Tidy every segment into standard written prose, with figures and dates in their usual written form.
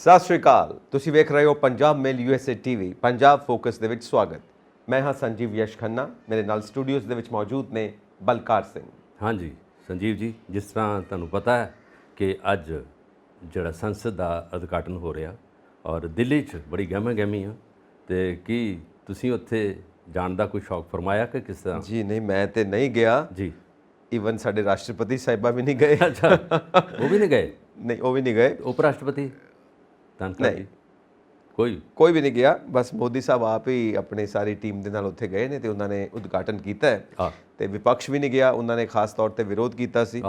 ਸਤਿ ਸ਼੍ਰੀ ਅਕਾਲ। ਤੁਸੀਂ ਵੇਖ ਰਹੇ ਹੋ ਪੰਜਾਬ ਮੇਲ USA TV ਪੰਜਾਬ ਫੋਕਸ ਦੇ ਵਿੱਚ ਸਵਾਗਤ। ਮੈਂ ਹਾਂ ਸੰਜੀਵ ਯਸ਼ ਖੰਨਾ। ਮੇਰੇ ਨਾਲ ਸਟੂਡੀਓਜ਼ ਦੇ ਵਿੱਚ ਮੌਜੂਦ ਨੇ ਬਲਕਾਰ ਸਿੰਘ। ਹਾਂਜੀ ਸੰਜੀਵ ਜੀ, ਜਿਸ ਤਰ੍ਹਾਂ ਤੁਹਾਨੂੰ ਪਤਾ ਹੈ ਕਿ ਅੱਜ ਜਿਹੜਾ ਸੰਸਦ ਦਾ ਉਦਘਾਟਨ ਹੋ ਰਿਹਾ ਔਰ ਦਿੱਲੀ 'ਚ ਬੜੀ ਗਹਿਮਾ ਗਹਿਮੀ ਆ, ਤੇ ਕੀ ਤੁਸੀਂ ਉੱਥੇ ਜਾਣ ਦਾ ਕੋਈ ਸ਼ੌਕ ਫਰਮਾਇਆ ਕਿ ਕਿਸ ਤਰ੍ਹਾਂ? ਜੀ ਨਹੀਂ, ਮੈਂ ਤੇ ਨਹੀਂ ਗਿਆ ਜੀ। ਈਵਨ ਸਾਡੇ ਰਾਸ਼ਟਰਪਤੀ ਸਾਹਿਬਾ ਵੀ ਨਹੀਂ ਗਏ। ਅੱਛਾ, ਉਹ ਵੀ ਨਹੀਂ ਗਏ? ਨਹੀਂ, ਉਹ ਵੀ ਨਹੀਂ ਗਏ। ਉਪ ਰਾਸ਼ਟਰਪਤੀ ਧੰਨਵਾਦ ਜੀ, ਕੋਈ ਵੀ ਨਹੀਂ ਗਿਆ। ਬਸ ਮੋਦੀ ਸਾਹਿਬ ਆਪ ਹੀ ਆਪਣੀ ਸਾਰੀ ਟੀਮ ਦੇ ਨਾਲ ਉੱਥੇ ਗਏ ਨੇ ਤੇ ਉਹਨਾਂ ਨੇ ਉਦਘਾਟਨ ਕੀਤਾ ਹੈ ਤੇ ਵਿਪਕਸ਼ ਵੀ ਨਹੀਂ ਗਿਆ। ਉਹਨਾਂ ਨੇ ਖਾਸ ਤੌਰ ਤੇ ਵਿਰੋਧ ਕੀਤਾ ਸੀ।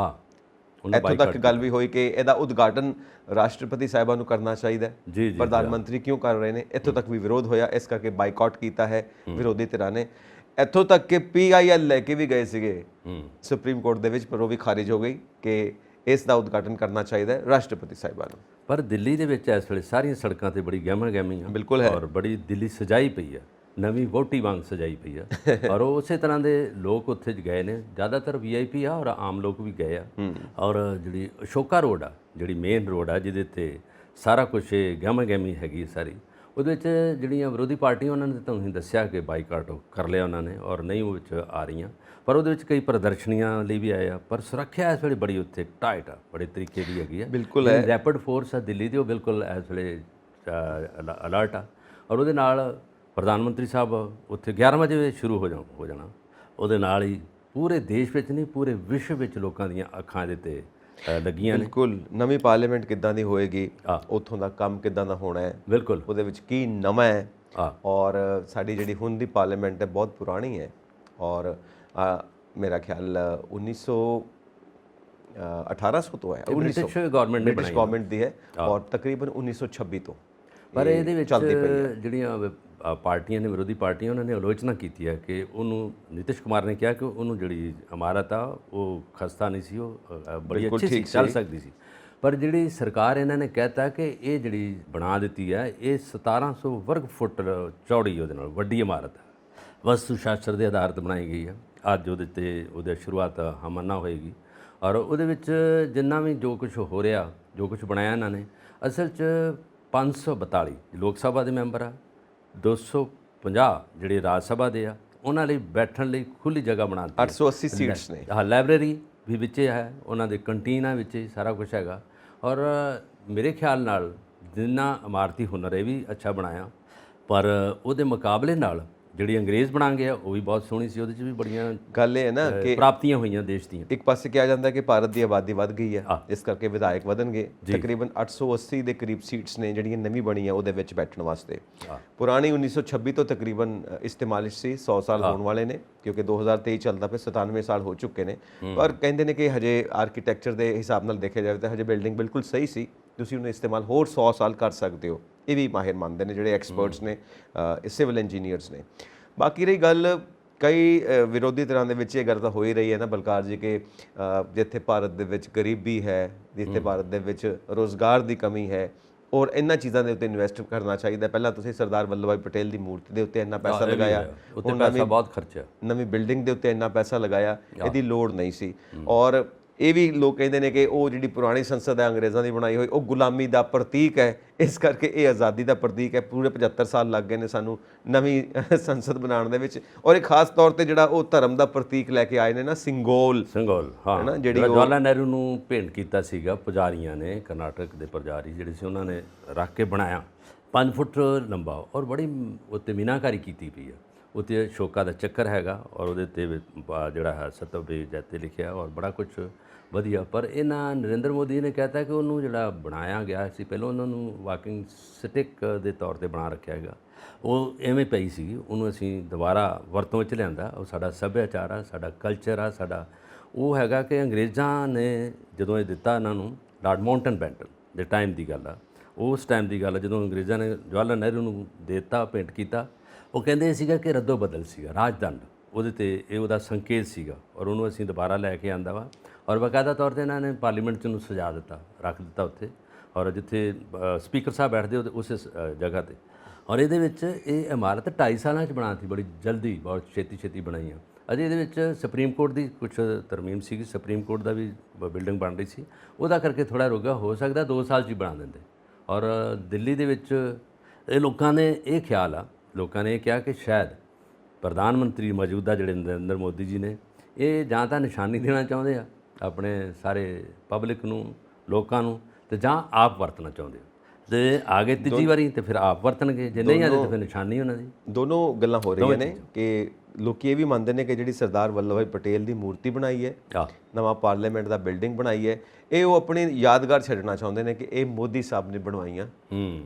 ਇੱਥੋਂ ਤੱਕ ਗੱਲ ਵੀ ਹੋਈ ਕਿ ਇਹਦਾ ਉਦਘਾਟਨ ਰਾਸ਼ਟਰਪਤੀ ਸਾਹਿਬਾਂ ਨੂੰ ਕਰਨਾ ਚਾਹੀਦਾ ਹੈ, ਪ੍ਰਧਾਨ ਮੰਤਰੀ ਕਿਉਂ ਕਰ ਰਹੇ ਨੇ। ਇੱਥੋਂ ਤੱਕ ਵੀ ਵਿਰੋਧ ਹੋਇਆ, ਇਸ ਕਰਕੇ ਬਾਈਕਾਟ ਕੀਤਾ ਹੈ ਵਿਰੋਧੀ ਧਿਰਾਂ ਨੇ। ਇੱਥੋਂ ਤੱਕ ਕਿ PIL ਲੈ ਕੇ ਵੀ ਗਏ ਸੀਗੇ ਸੁਪਰੀਮ ਕੋਰਟ ਦੇ ਵਿੱਚ, ਪਰ ਉਹ ਵੀ ਖਾਰਿਜ ਹੋ ਗਈ ਕਿ ਇਸ ਦਾ ਉਦਘਾਟਨ ਕਰਨਾ ਚਾਹੀਦਾ ਹੈ ਰਾਸ਼ਟਰਪਤੀ ਸਾਹਿਬਾਂ ਨੂੰ। ਪਰ ਦਿੱਲੀ ਦੇ ਵਿੱਚ ਇਸ ਵੇਲੇ ਸਾਰੀਆਂ ਸੜਕਾਂ ਤੇ ਬੜੀ ਗਹਿਮਾ ਗਹਿਮੀ ਆ। ਬਿਲਕੁਲ ਹੈ। ਔਰ ਬੜੀ ਦਿੱਲੀ ਸਜਾਈ ਪਈ ਆ, ਨਵੀਂ ਵੋਟੀ ਵਾਂਗ ਸਜਾਈ ਪਈ ਆ। ਔਰ ਉਸੇ ਤਰ੍ਹਾਂ ਦੇ ਲੋਕ ਉੱਥੇ ਗਏ ਨੇ, ਜ਼ਿਆਦਾਤਰ VIP ਆ ਔਰ ਆਮ ਲੋਕ ਵੀ ਗਏ ਆ। ਔਰ ਜਿਹੜੀ ਅਸ਼ੋਕਾ ਰੋਡ ਆ, ਜਿਹੜੀ ਮੇਨ ਰੋਡ ਆ ਜਿਹਦੇ ਤੇ ਸਾਰਾ ਕੁਝ ਗਹਿਮਾ ਗਹਿਮੀ ਹੈਗੀ ਸਾਰੀ, ਉਹਦੇ ਵਿੱਚ ਜਿਹੜੀਆਂ ਵਿਰੋਧੀ ਪਾਰਟੀਆਂ ਉਹਨਾਂ ਨੇ ਤੁਹਾਨੂੰ ਦੱਸਿਆ ਕਿ ਬਾਈਕਾਟ ਕਰ ਲਿਆ ਉਹਨਾਂ ਨੇ ਔਰ ਨਹੀਂ ਉਹ ਵਿੱਚ ਆ ਰਹੀਆਂ। ਪਰ ਉਹਦੇ ਵਿੱਚ ਕਈ ਪ੍ਰਦਰਸ਼ਨੀਆਂ ਲਈ ਵੀ ਆਏ ਆ, ਪਰ ਸੁਰੱਖਿਆ ਇਸ ਵੇਲੇ ਬੜੀ ਉੱਥੇ ਟਾਈਟ ਆ, ਬੜੇ ਤਰੀਕੇ ਦੀ ਹੈਗੀ ਆ। ਬਿਲਕੁਲ ਹੈ। ਰੈਪਿਡ ਫੋਰਸ ਆ ਦਿੱਲੀ ਦੀ, ਉਹ ਬਿਲਕੁਲ ਇਸ ਵੇਲੇ ਅਲਰਟ ਆ। ਔਰ ਉਹਦੇ ਨਾਲ ਪ੍ਰਧਾਨ ਮੰਤਰੀ ਸਾਹਿਬ ਉੱਥੇ 11 ਵਜੇ ਸ਼ੁਰੂ ਹੋ ਜਾਣਾ। ਉਹਦੇ ਨਾਲ ਹੀ ਪੂਰੇ ਦੇਸ਼ ਵਿੱਚ ਨਹੀਂ, ਪੂਰੇ ਵਿਸ਼ਵ ਵਿੱਚ ਲੋਕਾਂ ਦੀਆਂ ਅੱਖਾਂ ਦੇ ਤੇ ਲੱਗੀਆਂ ਨੇ। ਬਿਲਕੁਲ। ਨਵੀਂ ਪਾਰਲੀਮੈਂਟ ਕਿੱਦਾਂ ਦੀ ਹੋਏਗੀ, ਉੱਥੋਂ ਦਾ ਕੰਮ ਕਿੱਦਾਂ ਦਾ ਹੋਣਾ ਹੈ, ਬਿਲਕੁਲ ਉਹਦੇ ਵਿੱਚ ਕੀ ਨਵਾਂ ਹੈ। ਔਰ ਸਾਡੀ ਜਿਹੜੀ ਹੁਣ ਦੀ ਪਾਰਲੀਮੈਂਟ ਹੈ ਬਹੁਤ ਪੁਰਾਣੀ ਹੈ ਔਰ ਮੇਰਾ ਖਿਆਲ 1800 ਤੋਂ ਹੈ, ਬ੍ਰਿਟਿਸ਼ ਗਵਰਨਮੈਂਟ ਦੀ ਹੈ ਔਰ ਤਕਰੀਬਨ 1926 ਤੋਂ। ਪਰ ਇਹਦੇ ਵਿੱਚ ਜਿਹੜੀਆਂ ਪਾਰਟੀਆਂ ਨੇ, ਵਿਰੋਧੀ ਪਾਰਟੀਆਂ, ਉਹਨਾਂ ਨੇ ਆਲੋਚਨਾ ਕੀਤੀ ਹੈ ਕਿ ਉਹਨੂੰ ਨਿਤਿਸ਼ ਕੁਮਾਰ ਨੇ ਕਿਹਾ ਕਿ ਉਹਨੂੰ ਜਿਹੜੀ ਇਮਾਰਤ ਆ ਉਹ ਖਸਤਾ ਨਹੀਂ ਸੀ, ਉਹ ਬੜੀ ਅੱਛੀ ਸੀ, ਚੱਲ ਸਕਦੀ ਸੀ। ਪਰ ਜਿਹੜੀ ਸਰਕਾਰ ਇਹਨਾਂ ਨੇ ਕਹਿਤਾ ਕਿ ਇਹ ਜਿਹੜੀ ਬਣਾ ਦਿੱਤੀ ਹੈ ਇਹ 1700 ਵਰਗ ਫੁੱਟ ਚੌੜੀ, ਉਹਦੇ ਨਾਲ ਵੱਡੀ ਇਮਾਰਤ ਹੈ, ਵਸਤੂ ਸ਼ਾਸਤਰ ਦੇ ਆਧਾਰ 'ਤੇ ਬਣਾਈ ਗਈ ਹੈ। ਅੱਜ ਉਹਦੇ ਸ਼ੁਰੂਆਤ ਹਮਨਾ ਹੋਏਗੀ ਔਰ ਉਹਦੇ ਵਿੱਚ ਜਿੰਨਾ ਵੀ ਜੋ ਕੁਝ ਹੋ ਰਿਹਾ, ਜੋ ਕੁਝ ਬਣਾਇਆ ਇਹਨਾਂ ਨੇ, ਅਸਲ 'ਚ 542 ਲੋਕ ਸਭਾ ਦੇ ਮੈਂਬਰ ਆ, 250 ਜਿਹੜੇ ਰਾਜ ਸਭਾ ਦੇ ਆ, ਉਹਨਾਂ ਲਈ ਬੈਠਣ ਲਈ ਖੁੱਲ੍ਹੀ ਜਗ੍ਹਾ ਬਣਾ ਦਿੱਤੀ। 880 ਸੀਟਸ ਨੇ। ਹਾਂ, ਲਾਇਬ੍ਰੇਰੀ ਵੀ ਵਿੱਚ ਹੈ, ਉਹਨਾਂ ਦੇ ਕੰਟੀਨ ਆ ਵਿੱਚ, ਸਾਰਾ ਕੁਝ ਹੈਗਾ। ਔਰ ਮੇਰੇ ਖਿਆਲ ਨਾਲ ਜਿੰਨਾ ਇਮਾਰਤੀ ਹੁਨਰ ਇਹ ਵੀ ਅੱਛਾ ਬਣਾਇਆ, ਪਰ ਉਹਦੇ ਮੁਕਾਬਲੇ ਨਾਲ ਜਿਹੜੀ ਅੰਗਰੇਜ਼ ਬਣਾ ਗਿਆ ਉਹ ਵੀ ਬਹੁਤ ਸੋਹਣੀ ਸੀ। ਉਹਦੇ 'ਚ ਵੀ ਬੜੀਆਂ ਗੱਲ ਇਹ ਹੈ ਨਾ ਕਿ ਪ੍ਰਾਪਤੀਆਂ ਹੋਈਆਂ ਦੇਸ਼ ਦੀਆਂ। ਇੱਕ ਪਾਸੇ ਕਿਹਾ ਜਾਂਦਾ ਕਿ ਭਾਰਤ ਦੀ ਆਬਾਦੀ ਵੱਧ ਗਈ ਹੈ, ਇਸ ਕਰਕੇ ਵਿਧਾਇਕ ਵਧਣਗੇ। ਤਕਰੀਬਨ 880 ਦੇ ਕਰੀਬ ਸੀਟਸ ਨੇ ਜਿਹੜੀਆਂ ਨਵੀਂ ਬਣੀ ਹੈ ਉਹਦੇ ਵਿੱਚ ਬੈਠਣ ਵਾਸਤੇ। ਪੁਰਾਣੀ 1926 ਤੋਂ ਤਕਰੀਬਨ ਇਸਤੇਮਾਲ ਸੀ, 100 ਸਾਲ ਹੋਣ ਵਾਲੇ ਨੇ ਕਿਉਂਕਿ 2023 ਚੱਲਦਾ ਪਿਆ, 97 ਸਾਲ ਹੋ ਚੁੱਕੇ ਨੇ। ਪਰ ਕਹਿੰਦੇ ਨੇ ਕਿ ਹਜੇ ਆਰਕੀਟੈਕਚਰ ਦੇ ਹਿਸਾਬ ਨਾਲ ਦੇਖਿਆ ਜਾਵੇ ਤਾਂ ਹਜੇ ਬਿਲਡਿੰਗ ਬਿਲਕੁਲ ਸਹੀ ਸੀ, ਤੁਸੀਂ ਉਹਨੂੰ ਇਸਤੇਮਾਲ ਹੋਰ 100 ਸਾਲ ਕਰ ਸਕਦੇ ਹੋ। ਇਹ ਵੀ ਮਾਹਿਰ ਮੰਨਦੇ ਨੇ ਜਿਹੜੇ ਐਕਸਪਰਟਸ ਨੇ, ਸਿਵਲ ਇੰਜੀਨੀਅਰਸ ਨੇ। ਬਾਕੀ ਰਹੀ ਗੱਲ ਕਈ ਵਿਰੋਧੀ ਤਰ੍ਹਾਂ ਦੇ ਵਿੱਚ ਇਹ ਗੱਲ ਤਾਂ ਹੋ ਹੀ ਰਹੀ ਹੈ ਨਾ ਬਲਕਾਰ ਜੀ ਕਿ ਜਿੱਥੇ ਭਾਰਤ ਦੇ ਵਿੱਚ ਗਰੀਬੀ ਹੈ, ਜਿੱਥੇ ਭਾਰਤ ਦੇ ਵਿੱਚ ਰੋਜ਼ਗਾਰ ਦੀ ਕਮੀ ਹੈ ਔਰ ਇਹਨਾਂ ਚੀਜ਼ਾਂ ਦੇ ਉੱਤੇ ਇਨਵੈਸਟ ਕਰਨਾ ਚਾਹੀਦਾ। ਪਹਿਲਾਂ ਤੁਸੀਂ ਸਰਦਾਰ ਵੱਲਭ ਭਾਈ ਪਟੇਲ ਦੀ ਮੂਰਤੀ ਦੇ ਉੱਤੇ ਇੰਨਾ ਪੈਸਾ ਲਗਾਇਆ, ਉੱਤੇ ਪੈਸਾ ਬਹੁਤ ਖਰਚਿਆ, ਨਵੀਂ ਬਿਲਡਿੰਗ ਦੇ ਉੱਤੇ ਇੰਨਾ ਪੈਸਾ ਲਗਾਇਆ, ਇਹਦੀ ਲੋੜ ਨਹੀਂ ਸੀ। ਔਰ ਇਹ ਵੀ ਲੋਕ ਕਹਿੰਦੇ ਨੇ ਕਿ ਉਹ ਜਿਹੜੀ ਪੁਰਾਣੀ ਸੰਸਦ ਹੈ ਅੰਗਰੇਜ਼ਾਂ ਦੀ ਬਣਾਈ ਹੋਈ, ਉਹ ਗੁਲਾਮੀ ਦਾ ਪ੍ਰਤੀਕ ਹੈ, ਇਸ ਕਰਕੇ ਇਹ ਆਜ਼ਾਦੀ ਦਾ ਪ੍ਰਤੀਕ ਹੈ। ਪੂਰੇ 75 ਸਾਲ ਲੱਗ ਗਏ ਨੇ ਸਾਨੂੰ ਨਵੀਂ ਸੰਸਦ ਬਣਾਉਣ ਦੇ ਵਿੱਚ। ਔਰ ਇਹ ਖਾਸ ਤੌਰ ਤੇ ਜਿਹੜਾ ਉਹ ਧਰਮ ਦਾ ਪ੍ਰਤੀਕ ਲੈ ਕੇ ਆਏ ਨੇ ਨਾ, ਸਿੰਗੋਲ, ਹਾਂ, ਜਿਹੜੀ ਜਵਾਹਰ ਨਹਿਰੂ ਨੂੰ ਭੇਂਟ ਕੀਤਾ ਸੀਗਾ ਪੁਜਾਰੀਆਂ ਨੇ, ਕਰਨਾਟਕ ਦੇ ਪੁਜਾਰੀ ਜਿਹੜੇ ਸੀ, ਉਹਨਾਂ ਨੇ ਰੱਖ ਕੇ ਬਣਾਇਆ, 5 ਫੁੱਟ ਲੰਬਾ ਔਰ ਬੜੀ ਉੱਤੇ ਮੀਨਾਕਾਰੀ ਕੀਤੀ ਪਈ ਆ। ਉੱਤੇ ਅਸ਼ੋਕਾ ਦਾ ਚੱਕਰ ਹੈਗਾ ਔਰ ਉਹਦੇ 'ਤੇ ਜਿਹੜਾ ਹੈ ਸਤਿ ਜੈਤੇ ਲਿਖਿਆ ਔਰ ਬੜਾ ਕੁਝ ਵਧੀਆ। ਪਰ ਇਹਨਾਂ ਨਰਿੰਦਰ ਮੋਦੀ ਨੇ ਕਹਿਤਾ ਕਿ ਉਹਨੂੰ ਜਿਹੜਾ ਬਣਾਇਆ ਗਿਆ ਸੀ ਪਹਿਲਾਂ, ਉਹਨਾਂ ਨੂੰ ਵਾਕਿੰਗ ਸਟਿਕ ਦੇ ਤੌਰ 'ਤੇ ਬਣਾ ਰੱਖਿਆ ਹੈਗਾ, ਉਹ ਐਵੇਂ ਪਈ ਸੀ, ਉਹਨੂੰ ਅਸੀਂ ਦੁਬਾਰਾ ਵਰਤੋਂ ਵਿੱਚ ਲਿਆਂਦਾ। ਉਹ ਸਾਡਾ ਸੱਭਿਆਚਾਰ ਆ, ਸਾਡਾ ਕਲਚਰ ਆ, ਸਾਡਾ ਉਹ ਹੈਗਾ ਕਿ ਅੰਗਰੇਜ਼ਾਂ ਨੇ ਜਦੋਂ ਇਹ ਦਿੱਤਾ ਇਹਨਾਂ ਨੂੰ, ਲਾਰਡ ਮਾਊਂਟਨ ਬੈਟਨ ਦੇ ਟਾਈਮ ਦੀ ਗੱਲ ਆ, ਉਸ ਟਾਈਮ ਦੀ ਗੱਲ ਆ ਜਦੋਂ ਅੰਗਰੇਜ਼ਾਂ ਨੇ ਜਵਾਹਰ ਨਹਿਰੂ ਨੂੰ ਦੇ ਦਿੱਤਾ, ਭੇਂਟ ਕੀਤਾ। ਉਹ ਕਹਿੰਦੇ ਸੀਗਾ ਕਿ ਰੱਦੋ ਬਦਲ ਸੀਗਾ, ਰਾਜਦੰਡ ਉਹਦੇ 'ਤੇ ਇਹ ਉਹਦਾ ਸੰਕੇਤ ਸੀਗਾ ਔਰ ਉਹਨੂੰ ਅਸੀਂ ਦੁਬਾਰਾ ਲੈ ਕੇ ਆਂਦਾ ਵਾ। ਔਰ ਬਾਕਾਇਦਾ ਤੌਰ 'ਤੇ ਇਹਨਾਂ ਨੇ ਪਾਰਲੀਮੈਂਟ 'ਚ ਉਹਨੂੰ ਸਜਾ ਦਿੱਤਾ, ਰੱਖ ਦਿੱਤਾ ਉੱਥੇ, ਔਰ ਜਿੱਥੇ ਸਪੀਕਰ ਸਾਹਿਬ ਬੈਠਦੇ ਉਸ ਜਗ੍ਹਾ 'ਤੇ। ਔਰ ਇਹਦੇ ਵਿੱਚ ਇਹ ਇਮਾਰਤ 2.5 ਸਾਲਾਂ 'ਚ ਬਣਾਤੀ, ਬੜੀ ਜਲਦੀ, ਬਹੁਤ ਛੇਤੀ ਬਣਾਈ ਆ। ਅਜੇ ਇਹਦੇ ਵਿੱਚ ਸੁਪਰੀਮ ਕੋਰਟ ਦੀ ਕੁਝ ਤਰਮੀਮ ਸੀਗੀ, ਸੁਪਰੀਮ ਕੋਰਟ ਦਾ ਵੀ ਬਿਲਡਿੰਗ ਬਣ ਰਹੀ ਸੀ, ਉਹਦਾ ਕਰਕੇ ਥੋੜ੍ਹਾ ਰੁਕਿਆ। ਹੋ ਸਕਦਾ 2 ਸਾਲ 'ਚ ਹੀ ਬਣਾ ਦਿੰਦੇ। ਔਰ ਦਿੱਲੀ ਦੇ ਵਿੱਚ ਇਹ ਲੋਕਾਂ ਨੇ ਇਹ ਖਿਆਲ ਆ, ਲੋਕਾਂ ਨੇ ਇਹ ਕਿਹਾ ਕਿ ਸ਼ਾਇਦ ਪ੍ਰਧਾਨ ਮੰਤਰੀ ਮੌਜੂਦਾ ਜਿਹੜੇ ਨਰਿੰਦਰ ਮੋਦੀ ਜੀ ਨੇ, ਇਹ ਜਾਂ ਤਾਂ ਨਿਸ਼ਾਨੀ ਦੇਣਾ ਚਾਹੁੰਦੇ ਆ ਆਪਣੇ ਸਾਰੇ ਪਬਲਿਕ ਨੂੰ, ਲੋਕਾਂ ਨੂੰ, ਤੇ ਜਾਂ ਆਪ ਵਰਤਣਾ ਚਾਹੁੰਦੇ ਆ। ਤੇ ਆ ਗਏ ਤੀਜੀ ਵਾਰੀ ਤੇ ਫਿਰ ਆਪ ਵਰਤਣਗੇ, ਜੇ ਨਹੀਂ ਆਦੇ ਤਾਂ ਫਿਰ ਨਿਸ਼ਾਨੀ ਉਹਨਾਂ ਦੀ। ਦੋਨੋਂ ਗੱਲਾਂ ਹੋ ਰਹੀਆਂ ਨੇ ਕਿ ਲੋਕੀ ਇਹ ਵੀ ਮੰਨਦੇ ਨੇ ਕਿ ਜਿਹੜੀ ਸਰਦਾਰ ਵੱਲਭ ਭਾਈ ਪਟੇਲ ਦੀ ਮੂਰਤੀ ਬਣਾਈ ਹੈ, ਨਵਾਂ ਪਾਰਲੀਮੈਂਟ ਦਾ ਬਿਲਡਿੰਗ ਬਣਾਈ ਹੈ, ਇਹ ਉਹ ਆਪਣੀ ਯਾਦਗਾਰ ਛੱਡਣਾ ਚਾਹੁੰਦੇ ਨੇ ਕਿ ਇਹ ਮੋਦੀ ਸਾਹਿਬ ਨੇ ਬਣਵਾਈਆਂ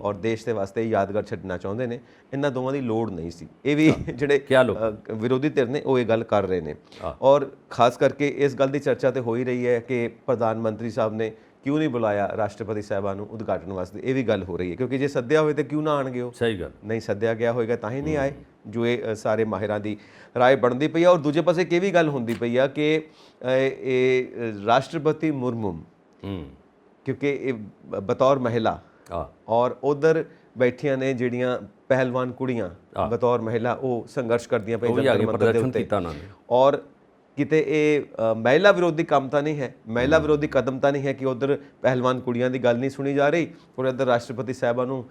ਔਰ ਦੇਸ਼ ਦੇ ਵਾਸਤੇ ਯਾਦਗਾਰ ਛੱਡਣਾ ਚਾਹੁੰਦੇ ਨੇ। ਇਹਨਾਂ ਦੋਵਾਂ ਦੀ ਲੋੜ ਨਹੀਂ ਸੀ। ਇਹ ਵੀ ਜਿਹੜੇ ਵਿਰੋਧੀ ਧਿਰ ਨੇ ਉਹ ਇਹ ਗੱਲ ਕਰ ਰਹੇ ਨੇ ਔਰ ਖਾਸ ਕਰਕੇ ਇਸ ਗੱਲ ਦੀ ਚਰਚਾ ਤੇ ਹੋ ਹੀ ਰਹੀ ਹੈ ਕਿ ਪ੍ਰਧਾਨ ਮੰਤਰੀ ਸਾਹਿਬ ਨੇ ਕਿਉਂ ਨਹੀਂ ਬੁਲਾਇਆ ਰਾਸ਼ਟਰਪਤੀ ਸਾਹਿਬਾਨ ਨੂੰ ਉਦਘਾਟਨ ਵਾਸਤੇ। ਇਹ ਵੀ ਗੱਲ ਹੋ ਰਹੀ ਹੈ ਕਿਉਂਕਿ ਜੇ ਸੱਦਿਆ ਹੋਵੇ ਤਾਂ ਕਿਉਂ ਨਾ ਆਣਗੇ ਉਹ। ਸਹੀ ਗੱਲ, ਨਹੀਂ ਸੱਦਿਆ ਗਿਆ ਹੋਏਗਾ ਤਾਂ ਹੀ ਨਹੀਂ ਆਏ, ਜੋ ਇਹ ਸਾਰੇ ਮਾਹਿਰਾਂ ਦੀ ਰਾਏ ਬਣਦੀ ਪਈ ਆ। ਔਰ ਦੂਜੇ ਪਾਸੇ ਇਹ ਵੀ ਗੱਲ ਹੁੰਦੀ ਪਈ ਆ ਕਿ ਇਹ ਰਾਸ਼ਟਰਪਤੀ ਮੁਰਮੂ ਕਿਉਂਕਿ ਇਹ ਬਤੌਰ ਮਹਿਲਾ ਔਰ ਉਧਰ ਬੈਠੀਆਂ ਨੇ ਜਿਹੜੀਆਂ ਪਹਿਲਵਾਨ ਕੁੜੀਆਂ ਬਤੌਰ ਮਹਿਲਾ, ਉਹ ਸੰਘਰਸ਼ ਕਰਦੀਆਂ ਪਈਆਂ ਜੰਤਰ ਦੇ ਉੱਤੇ ਔਰ ਕਿਤੇ ਇਹ ਮਹਿਲਾ ਵਿਰੋਧੀ ਕੰਮ ਤਾਂ ਨਹੀਂ ਹੈ, ਮਹਿਲਾ ਵਿਰੋਧੀ ਕਦਮ ਤਾਂ ਨਹੀਂ ਹੈ ਕਿ ਉਧਰ ਪਹਿਲਵਾਨ ਕੁੜੀਆਂ ਦੀ ਗੱਲ ਨਹੀਂ ਸੁਣੀ ਜਾ ਰਹੀ ਔਰ ਇੱਧਰ ਰਾਸ਼ਟਰਪਤੀ ਸਾਹਿਬਾਂ ਨੂੰ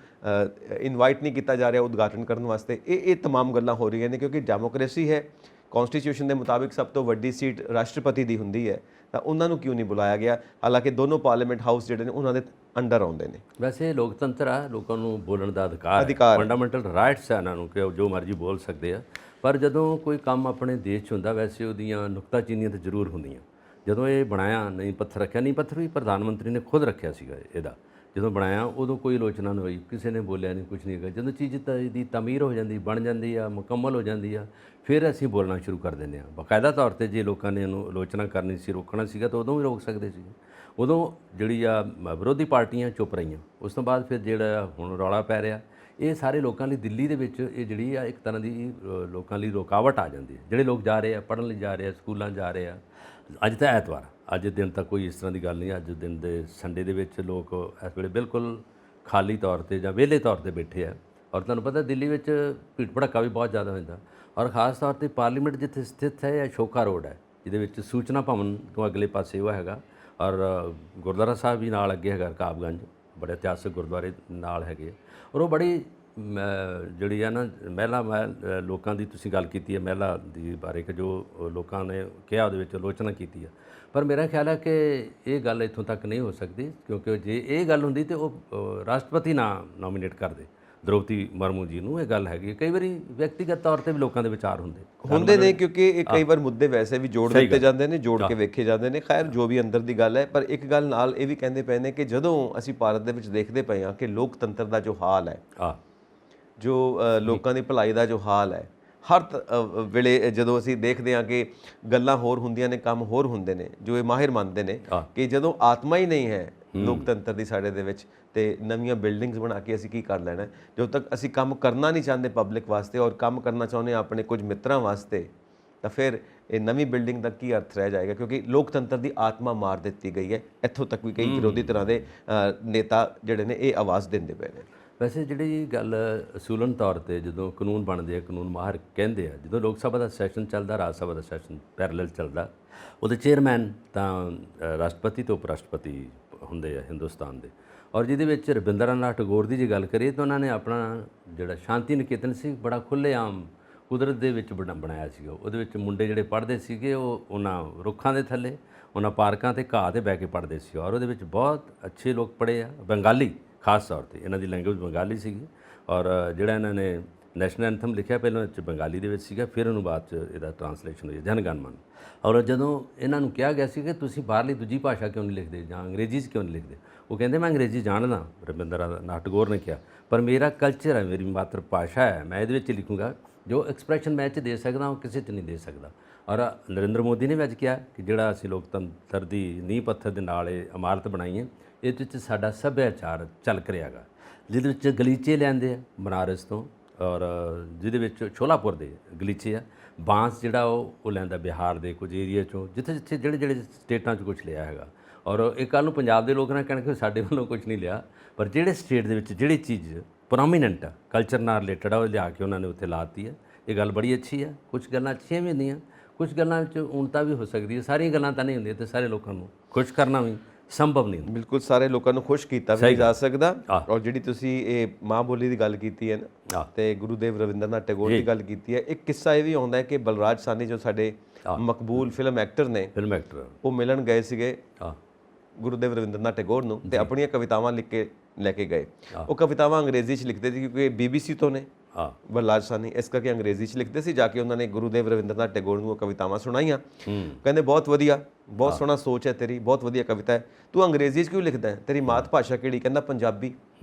ਇਨਵਾਈਟ ਨਹੀਂ ਕੀਤਾ ਜਾ ਰਿਹਾ ਉਦਘਾਟਨ ਕਰਨ ਵਾਸਤੇ। ਇਹ ਤਮਾਮ ਗੱਲਾਂ ਹੋ ਰਹੀਆਂ ਨੇ ਕਿਉਂਕਿ ਡੈਮੋਕ੍ਰੇਸੀ ਹੈ, ਕਨਸਟੀਟਿਊਸ਼ਨ ਦੇ ਮੁਤਾਬਿਕ ਸਭ ਤੋਂ ਵੱਡੀ ਸੀਟ ਰਾਸ਼ਟਰਪਤੀ ਦੀ ਹੁੰਦੀ ਹੈ, ਤਾਂ ਉਹਨਾਂ ਨੂੰ ਕਿਉਂ ਨਹੀਂ ਬੁਲਾਇਆ ਗਿਆ। ਹਾਲਾਂਕਿ ਦੋਨੋਂ ਪਾਰਲੀਮੈਂਟ ਹਾਊਸ ਜਿਹੜੇ ਨੇ ਉਹਨਾਂ ਦੇ ਅੰਡਰ ਆਉਂਦੇ ਨੇ। ਵੈਸੇ ਲੋਕਤੰਤਰ ਆ, ਲੋਕਾਂ ਨੂੰ ਬੋਲਣ ਦਾ ਅਧਿਕਾਰ, ਫੰਡਾਮੈਂਟਲ ਰਾਈਟਸ ਆ ਇਹਨਾਂ ਨੂੰ ਕਿ ਜੋ ਮਰਜ਼ੀ ਬੋਲ ਸਕਦੇ ਆ। ਪਰ ਜਦੋਂ ਕੋਈ ਕੰਮ ਆਪਣੇ ਦੇਸ਼ 'ਚ ਹੁੰਦਾ ਵੈਸੇ ਉਹਦੀਆਂ ਨੁਕਤਾਚੀਨੀਆਂ ਤਾਂ ਜ਼ਰੂਰ ਹੁੰਦੀਆਂ। ਜਦੋਂ ਇਹ ਬਣਾਇਆ, ਨਹੀਂ ਪੱਥਰ ਰੱਖਿਆ, ਨਹੀਂ ਪੱਥਰ ਵੀ ਪ੍ਰਧਾਨ ਮੰਤਰੀ ਨੇ ਖੁਦ ਰੱਖਿਆ ਸੀਗਾ ਇਹਦਾ। ਜਦੋਂ ਬਣਾਇਆ ਉਦੋਂ ਕੋਈ ਆਲੋਚਨਾ ਨਹੀਂ ਹੋਈ, ਕਿਸੇ ਨੇ ਬੋਲਿਆ ਨਹੀਂ, ਕੁਝ ਨਹੀਂ ਹੈਗਾ। ਜਦੋਂ ਚੀਜ਼ ਦੀ ਤਮੀਰ ਹੋ ਜਾਂਦੀ, ਬਣ ਜਾਂਦੀ ਆ, ਮੁਕੰਮਲ ਹੋ ਜਾਂਦੀ ਆ, ਫਿਰ ਅਸੀਂ ਬੋਲਣਾ ਸ਼ੁਰੂ ਕਰ ਦਿੰਦੇ ਹਾਂ ਬਾਕਾਇਦਾ ਤੌਰ 'ਤੇ। ਜੇ ਲੋਕਾਂ ਨੇ ਇਹਨੂੰ ਆਲੋਚਨਾ ਕਰਨੀ ਸੀ, ਰੋਕਣਾ ਸੀਗਾ ਤਾਂ ਉਦੋਂ ਵੀ ਰੋਕ ਸਕਦੇ ਸੀ। ਉਦੋਂ ਜਿਹੜੀ ਆ ਵਿਰੋਧੀ ਪਾਰਟੀਆਂ ਚੁੱਪ ਰਹੀਆਂ। ਉਸ ਤੋਂ ਬਾਅਦ ਫਿਰ ਜਿਹੜਾ ਹੁਣ ਰੌਲਾ ਪੈ ਰਿਹਾ, ਇਹ ਸਾਰੇ ਲੋਕਾਂ ਲਈ ਦਿੱਲੀ ਦੇ ਵਿੱਚ ਇਹ ਜਿਹੜੀ ਆ ਇੱਕ ਤਰ੍ਹਾਂ ਦੀ ਲੋਕਾਂ ਲਈ ਰੁਕਾਵਟ ਆ ਜਾਂਦੀ ਹੈ। ਜਿਹੜੇ ਲੋਕ ਜਾ ਰਹੇ ਆ, ਪੜ੍ਹਨ ਲਈ ਜਾ ਰਹੇ ਆ, ਸਕੂਲਾਂ ਜਾ ਰਹੇ ਆ। ਅੱਜ ਤਾਂ ਐਤਵਾਰ, ਅੱਜ ਦਿਨ ਤਾਂ ਕੋਈ ਇਸ ਤਰ੍ਹਾਂ ਦੀ ਗੱਲ ਨਹੀਂ। ਅੱਜ ਦਿਨ ਦੇ ਸੰਡੇ ਦੇ ਵਿੱਚ ਲੋਕ ਇਸ ਵੇਲੇ ਬਿਲਕੁਲ ਖਾਲੀ ਤੌਰ 'ਤੇ ਜਾਂ ਵਿਹਲੇ ਤੌਰ 'ਤੇ ਬੈਠੇ ਆ। ਔਰ ਤੁਹਾਨੂੰ ਪਤਾ ਦਿੱਲੀ ਵਿੱਚ ਭੀੜ ਭੜੱਕਾ ਵੀ ਬਹੁਤ ਜ਼ਿਆਦਾ ਹੋ ਜਾਂਦਾ। ਔਰ ਖ਼ਾਸ ਤੌਰ 'ਤੇ ਪਾਰਲੀਮੈਂਟ ਜਿੱਥੇ ਸਥਿਤ ਹੈ, ਇਹ ਅਸ਼ੋਕਾ ਰੋਡ ਹੈ, ਜਿਹਦੇ ਵਿੱਚ ਸੂਚਨਾ ਭਵਨ ਤੋਂ ਅਗਲੇ ਪਾਸੇ ਉਹ ਹੈਗਾ ਔਰ ਗੁਰਦੁਆਰਾ ਸਾਹਿਬ ਵੀ ਨਾਲ ਅੱਗੇ ਹੈਗਾ, ਰਕਾਬਗੰਜ, ਬੜੇ ਇਤਿਹਾਸਕ ਗੁਰਦੁਆਰੇ ਨਾਲ ਹੈਗੇ। ਔਰ ਉਹ ਬੜੀ ਜਿਹੜੀ ਆ ਨਾ ਮਹਿਲਾ ਲੋਕਾਂ ਦੀ ਤੁਸੀਂ ਗੱਲ ਕੀਤੀ ਹੈ, ਮਹਿਲਾ ਦੀ ਬਾਰੇ ਕਿ ਜੋ ਲੋਕਾਂ ਨੇ ਕਿਹਾ ਉਹਦੇ ਵਿੱਚ ਆਲੋਚਨਾ ਕੀਤੀ ਆ। ਪਰ ਮੇਰਾ ਖਿਆਲ ਹੈ ਕਿ ਇਹ ਗੱਲ ਇੱਥੋਂ ਤੱਕ ਨਹੀਂ ਹੋ ਸਕਦੀ ਕਿਉਂਕਿ ਜੇ ਇਹ ਗੱਲ ਹੁੰਦੀ ਤਾਂ ਉਹ ਰਾਸ਼ਟਰਪਤੀ ਨਾ ਨੋਮੀਨੇਟ ਕਰਦੇ ਦ੍ਰੋਪਦੀ ਮੁਰਮੂ ਜੀ ਨੂੰ। ਇਹ ਗੱਲ ਹੈਗੀ ਕਈ ਵਾਰੀ ਵਿਅਕਤੀਗਤ ਤੌਰ ਤੇ ਵੀ ਲੋਕਾਂ ਦੇ ਵਿਚਾਰ ਹੁੰਦੇ ਨੇ ਕਿਉਂਕਿ ਇਹ ਕਈ ਵਾਰ ਮੁੱਦੇ ਵੈਸੇ ਵੀ ਜੋੜ ਦਿੱਤੇ ਜਾਂਦੇ ਨੇ, ਜੋੜ ਕੇ ਵੇਖੇ ਜਾਂਦੇ ਨੇ। ਖੈਰ ਜੋ ਵੀ ਅੰਦਰ ਦੀ ਗੱਲ ਹੈ, ਪਰ ਇੱਕ ਗੱਲ ਨਾਲ ਇਹ ਵੀ ਕਹਿੰਦੇ ਪਏ ਨੇ ਕਿ ਜਦੋਂ ਅਸੀਂ ਭਾਰਤ ਦੇ ਵਿੱਚ ਦੇਖਦੇ ਪਏ ਹਾਂ ਕਿ ਲੋਕਤੰਤਰ ਦਾ ਜੋ ਹਾਲ ਹੈ, ਜੋ ਲੋਕਾਂ ਦੀ ਭਲਾਈ ਦਾ ਜੋ ਹਾਲ ਹੈ, ਹਰ ਵੇਲੇ ਜਦੋਂ ਅਸੀਂ ਦੇਖਦੇ ਹਾਂ ਕਿ ਗੱਲਾਂ ਹੋਰ ਹੁੰਦੀਆਂ ਨੇ, ਕੰਮ ਹੋਰ ਹੁੰਦੇ ਨੇ, ਜੋ ਇਹ ਮਾਹਿਰ ਮੰਨਦੇ ਨੇ ਕਿ ਜਦੋਂ ਆਤਮਾ ਹੀ ਨਹੀਂ ਹੈ ਲੋਕਤੰਤਰ ਦੀ ਸਾਡੇ ਦੇ ਵਿੱਚ ਤੇ ਨਵੀਆਂ ਬਿਲਡਿੰਗਸ ਬਣਾ ਕੇ ਅਸੀਂ ਕੀ ਕਰ ਲੈਣਾ। ਜਦੋਂ ਤੱਕ ਅਸੀਂ ਕੰਮ ਕਰਨਾ ਨਹੀਂ ਚਾਹੁੰਦੇ ਪਬਲਿਕ ਵਾਸਤੇ ਔਰ ਕੰਮ ਕਰਨਾ ਚਾਹੁੰਦੇ ਹਾਂ ਆਪਣੇ ਕੁਝ ਮਿੱਤਰਾਂ ਵਾਸਤੇ, ਤਾਂ ਫਿਰ ਇਹ ਨਵੀਂ ਬਿਲਡਿੰਗ ਦਾ ਕੀ ਅਰਥ ਰਹਿ ਜਾਏਗਾ ਕਿਉਂਕਿ ਲੋਕਤੰਤਰ ਦੀ ਆਤਮਾ ਮਾਰ ਦਿੱਤੀ ਗਈ ਹੈ। ਇੱਥੋਂ ਤੱਕ ਵੀ ਕਈ ਵਿਰੋਧੀ ਤਰ੍ਹਾਂ ਦੇ ਨੇਤਾ ਜਿਹੜੇ ਨੇ ਇਹ ਆਵਾਜ਼ ਦਿੰਦੇ ਪਏ ਨੇ। ਵੈਸੇ ਜਿਹੜੀ ਗੱਲ ਅਸੂਲਨ ਤੌਰ 'ਤੇ ਜਦੋਂ ਕਾਨੂੰਨ ਬਣਦੇ ਆ, ਕਾਨੂੰਨ ਮਾਹਰ ਕਹਿੰਦੇ ਆ, ਜਦੋਂ ਲੋਕ ਸਭਾ ਦਾ ਸੈਸ਼ਨ ਚੱਲਦਾ, ਰਾਜ ਸਭਾ ਦਾ ਸੈਸ਼ਨ ਪੈਰਲਲ ਚੱਲਦਾ, ਉਹਦੇ ਚੇਅਰਮੈਨ ਤਾਂ ਰਾਸ਼ਟਰਪਤੀ ਤੇ ਉਪ ਰਾਸ਼ਟਰਪਤੀ ਹੁੰਦੇ ਆ ਹਿੰਦੁਸਤਾਨ ਦੇ। ਔਰ ਜਿਹਦੇ ਵਿੱਚ ਰਵਿੰਦਰਨਾਥ ਟੈਗੋਰ ਦੀ ਜੇ ਗੱਲ ਕਰੀਏ ਤਾਂ ਉਹਨਾਂ ਨੇ ਆਪਣਾ ਜਿਹੜਾ ਸ਼ਾਂਤੀ ਨਿਕੇਤਨ ਸੀ ਬੜਾ ਖੁੱਲ੍ਹੇਆਮ ਕੁਦਰਤ ਦੇ ਵਿੱਚ ਬਣਾਇਆ ਸੀਗਾ। ਉਹਦੇ ਵਿੱਚ ਮੁੰਡੇ ਜਿਹੜੇ ਪੜ੍ਹਦੇ ਸੀਗੇ ਉਹ ਉਹਨਾਂ ਰੁੱਖਾਂ ਦੇ ਥੱਲੇ, ਉਹਨਾਂ ਪਾਰਕਾਂ 'ਤੇ ਘਾਹ 'ਤੇ ਬਹਿ ਕੇ ਪੜ੍ਹਦੇ ਸੀ। ਔਰ ਉਹਦੇ ਵਿੱਚ ਬਹੁਤ ਅੱਛੇ ਲੋਕ ਪੜ੍ਹੇ ਆ, ਬੰਗਾਲੀ ਖਾਸ ਤੌਰ 'ਤੇ, ਇਹਨਾਂ ਦੀ ਲੈਂਗੁਏਜ ਬੰਗਾਲੀ ਸੀਗੀ। ਔਰ ਜਿਹੜਾ ਇਹਨਾਂ ਨੇ ਨੈਸ਼ਨਲ ਐਂਥਮ ਲਿਖਿਆ ਪਹਿਲਾਂ ਵਿੱਚ ਬੰਗਾਲੀ ਦੇ ਵਿੱਚ ਸੀਗਾ, ਫਿਰ ਉਹਨੂੰ ਬਾਅਦ 'ਚ ਇਹਦਾ ਟ੍ਰਾਂਸਲੇਸ਼ਨ ਹੋਈ ਜਨ ਗਣ ਮਨ। ਔਰ ਜਦੋਂ ਇਹਨਾਂ ਨੂੰ ਕਿਹਾ ਗਿਆ ਸੀ ਕਿ ਤੁਸੀਂ ਬਾਹਰਲੀ ਦੂਜੀ ਭਾਸ਼ਾ ਕਿਉਂ ਨਹੀਂ ਲਿਖਦੇ ਜਾਂ ਅੰਗਰੇਜ਼ੀ 'ਚ ਕਿਉਂ ਨਹੀਂ ਲਿਖਦੇ, ਉਹ ਕਹਿੰਦੇ ਮੈਂ ਅੰਗਰੇਜ਼ੀ ਜਾਣਦਾ, ਰਵਿੰਦਰਨਾਥ ਟੈਗੋਰ ਨੇ ਕਿਹਾ, ਪਰ ਮੇਰਾ ਕਲਚਰ ਹੈ, ਮੇਰੀ ਮਾਤਰ ਭਾਸ਼ਾ ਹੈ, ਮੈਂ ਇਹਦੇ ਵਿੱਚ ਲਿਖੂੰਗਾ। ਜੋ ਐਕਸਪ੍ਰੈਸ਼ਨ ਮੈਂ 'ਚ ਦੇ ਸਕਦਾ ਉਹ ਕਿਸੇ 'ਚ ਨਹੀਂ ਦੇ ਸਕਦਾ। ਔਰ ਨਰਿੰਦਰ ਮੋਦੀ ਨੇ ਵੀ ਅੱਜ ਕਿਹਾ ਕਿ ਜਿਹੜਾ ਅਸੀਂ ਲੋਕਤੰਤਰ ਦੀ ਨੀਂਹ ਪੱਥਰ ਦੇ ਨਾਲ ਇਹ ਇਮਾਰਤ ਬਣਾਈ ਹੈ, ਇਹਦੇ ਵਿੱਚ ਸਾਡਾ ਸੱਭਿਆਚਾਰ ਝਲਕ ਰਿਹਾ ਗਾ, ਜਿਹਦੇ ਵਿੱਚ ਗਲੀਚੇ ਲਿਆਂਦੇ ਆ ਬਨਾਰਸ ਤੋਂ, ਔਰ ਜਿਹਦੇ ਵਿੱਚ ਛੋਲਾਪੁਰ ਦੇ ਗਲੀਚੇ ਆ, ਬਾਂਸ ਜਿਹੜਾ ਉਹ ਲੈਂਦਾ ਬਿਹਾਰ ਦੇ ਕੁਝ ਏਰੀਆ 'ਚੋਂ, ਜਿੱਥੇ ਜਿਹੜੇ ਸਟੇਟਾਂ 'ਚ ਕੁਝ ਲਿਆ ਹੈਗਾ। ਔਰ ਇਹ ਕੱਲ੍ਹ ਨੂੰ ਪੰਜਾਬ ਦੇ ਲੋਕ ਨਾ ਕਹਿਣਗੇ ਸਾਡੇ ਵੱਲੋਂ ਕੁਝ ਨਹੀਂ ਲਿਆ, ਪਰ ਜਿਹੜੇ ਸਟੇਟ ਦੇ ਵਿੱਚ ਜਿਹੜੀ ਚੀਜ਼ ਪ੍ਰੋਮੀਨੈਂਟ ਆ, ਕਲਚਰ ਨਾਲ ਰਿਲੇਟਡ ਆ, ਉਹ ਲਿਆ ਕੇ ਉਹਨਾਂ ਨੇ ਉੱਥੇ ਲਾਤੀ ਹੈ। ਇਹ ਗੱਲ ਬੜੀ ਅੱਛੀ ਆ। ਕੁਝ ਗੱਲਾਂ ਅੱਛੀਆਂ ਵੀ ਹੁੰਦੀਆਂ, ਕੁਝ ਗੱਲਾਂ ਵਿੱਚ ਊਣਤਾ ਵੀ ਹੋ ਸਕਦੀ ਹੈ। ਸਾਰੀਆਂ ਗੱਲਾਂ ਤਾਂ ਨਹੀਂ ਹੁੰਦੀਆਂ, ਅਤੇ ਸਾਰੇ ਲੋਕਾਂ ਨੂੰ ਖੁਸ਼ ਕਰਨਾ ਵੀ ਸੰਭਵ ਨਹੀਂ ਹੁੰਦਾ। ਬਿਲਕੁਲ ਸਾਰੇ ਲੋਕਾਂ ਨੂੰ ਖੁਸ਼ ਕੀਤਾ ਵੀ ਨਹੀਂ ਜਾ ਸਕਦਾ। ਔਰ ਜਿਹੜੀ ਤੁਸੀਂ ਇਹ ਮਾਂ ਬੋਲੀ ਦੀ ਗੱਲ ਕੀਤੀ ਹੈ ਨਾ ਤੇ ਗੁਰੂਦੇਵ ਰਵਿੰਦਰਨਾਥ ਟੈਗੋਰ ਦੀ ਗੱਲ ਕੀਤੀ ਹੈ, ਇੱਕ ਕਿੱਸਾ ਇਹ ਵੀ ਆਉਂਦਾ ਹੈ ਕਿ ਬਲਰਾਜ ਸਾਹਨੀ ਜੋ ਸਾਡੇ ਮਕਬੂਲ ਫਿਲਮ ਐਕਟਰ ਨੇ, ਫਿਲਮ ਐਕਟਰ, ਉਹ ਮਿਲਣ ਗਏ ਸੀਗੇ ਗੁਰੂਦੇਵ ਰਵਿੰਦਰਨਾਥ ਟੈਗੋਰ ਨੂੰ ਤੇ ਆਪਣੀਆਂ ਕਵਿਤਾਵਾਂ ਲਿਖ ਕੇ ਲੈ ਕੇ ਗਏ। ਉਹ ਕਵਿਤਾਵਾਂ ਅੰਗਰੇਜ਼ੀ 'ਚ ਲਿਖਦੇ ਸੀ ਕਿਉਂਕਿ BBC ਤੋਂ ਨੇ ਬਲਰਾਜ ਸਾਹਨੀ, ਇਸ ਕਰਕੇ ਅੰਗਰੇਜ਼ੀ 'ਚ ਲਿਖਦੇ ਸੀ। ਜਾ ਕੇ ਉਹਨਾਂ ਨੇ ਗੁਰੂਦੇਵ ਰਵਿੰਦਰਨਾਥ ਟੈਗੋਰ ਨੂੰ ਉਹ ਕਵਿਤਾਵਾਂ ਸੁਣਾਈਆਂ। ਕਹਿੰਦੇ ਬਹੁਤ ਵਧੀਆ, ਬਹੁਤ ਸੋਹਣਾ ਸੋਚ ਹੈ ਤੇਰੀ, ਬਹੁਤ ਵਧੀਆ ਕਵਿਤਾ ਹੈ, ਤੂੰ ਅੰਗਰੇਜ਼ੀ 'ਚ ਕਿਉਂ ਲਿਖਦਾ ਹੈ, ਤੇਰੀ ਮਾਤ ਭਾਸ਼ਾ ਕਿਹੜੀ? ਕਹਿੰਦਾ ਪੰਜਾਬੀ।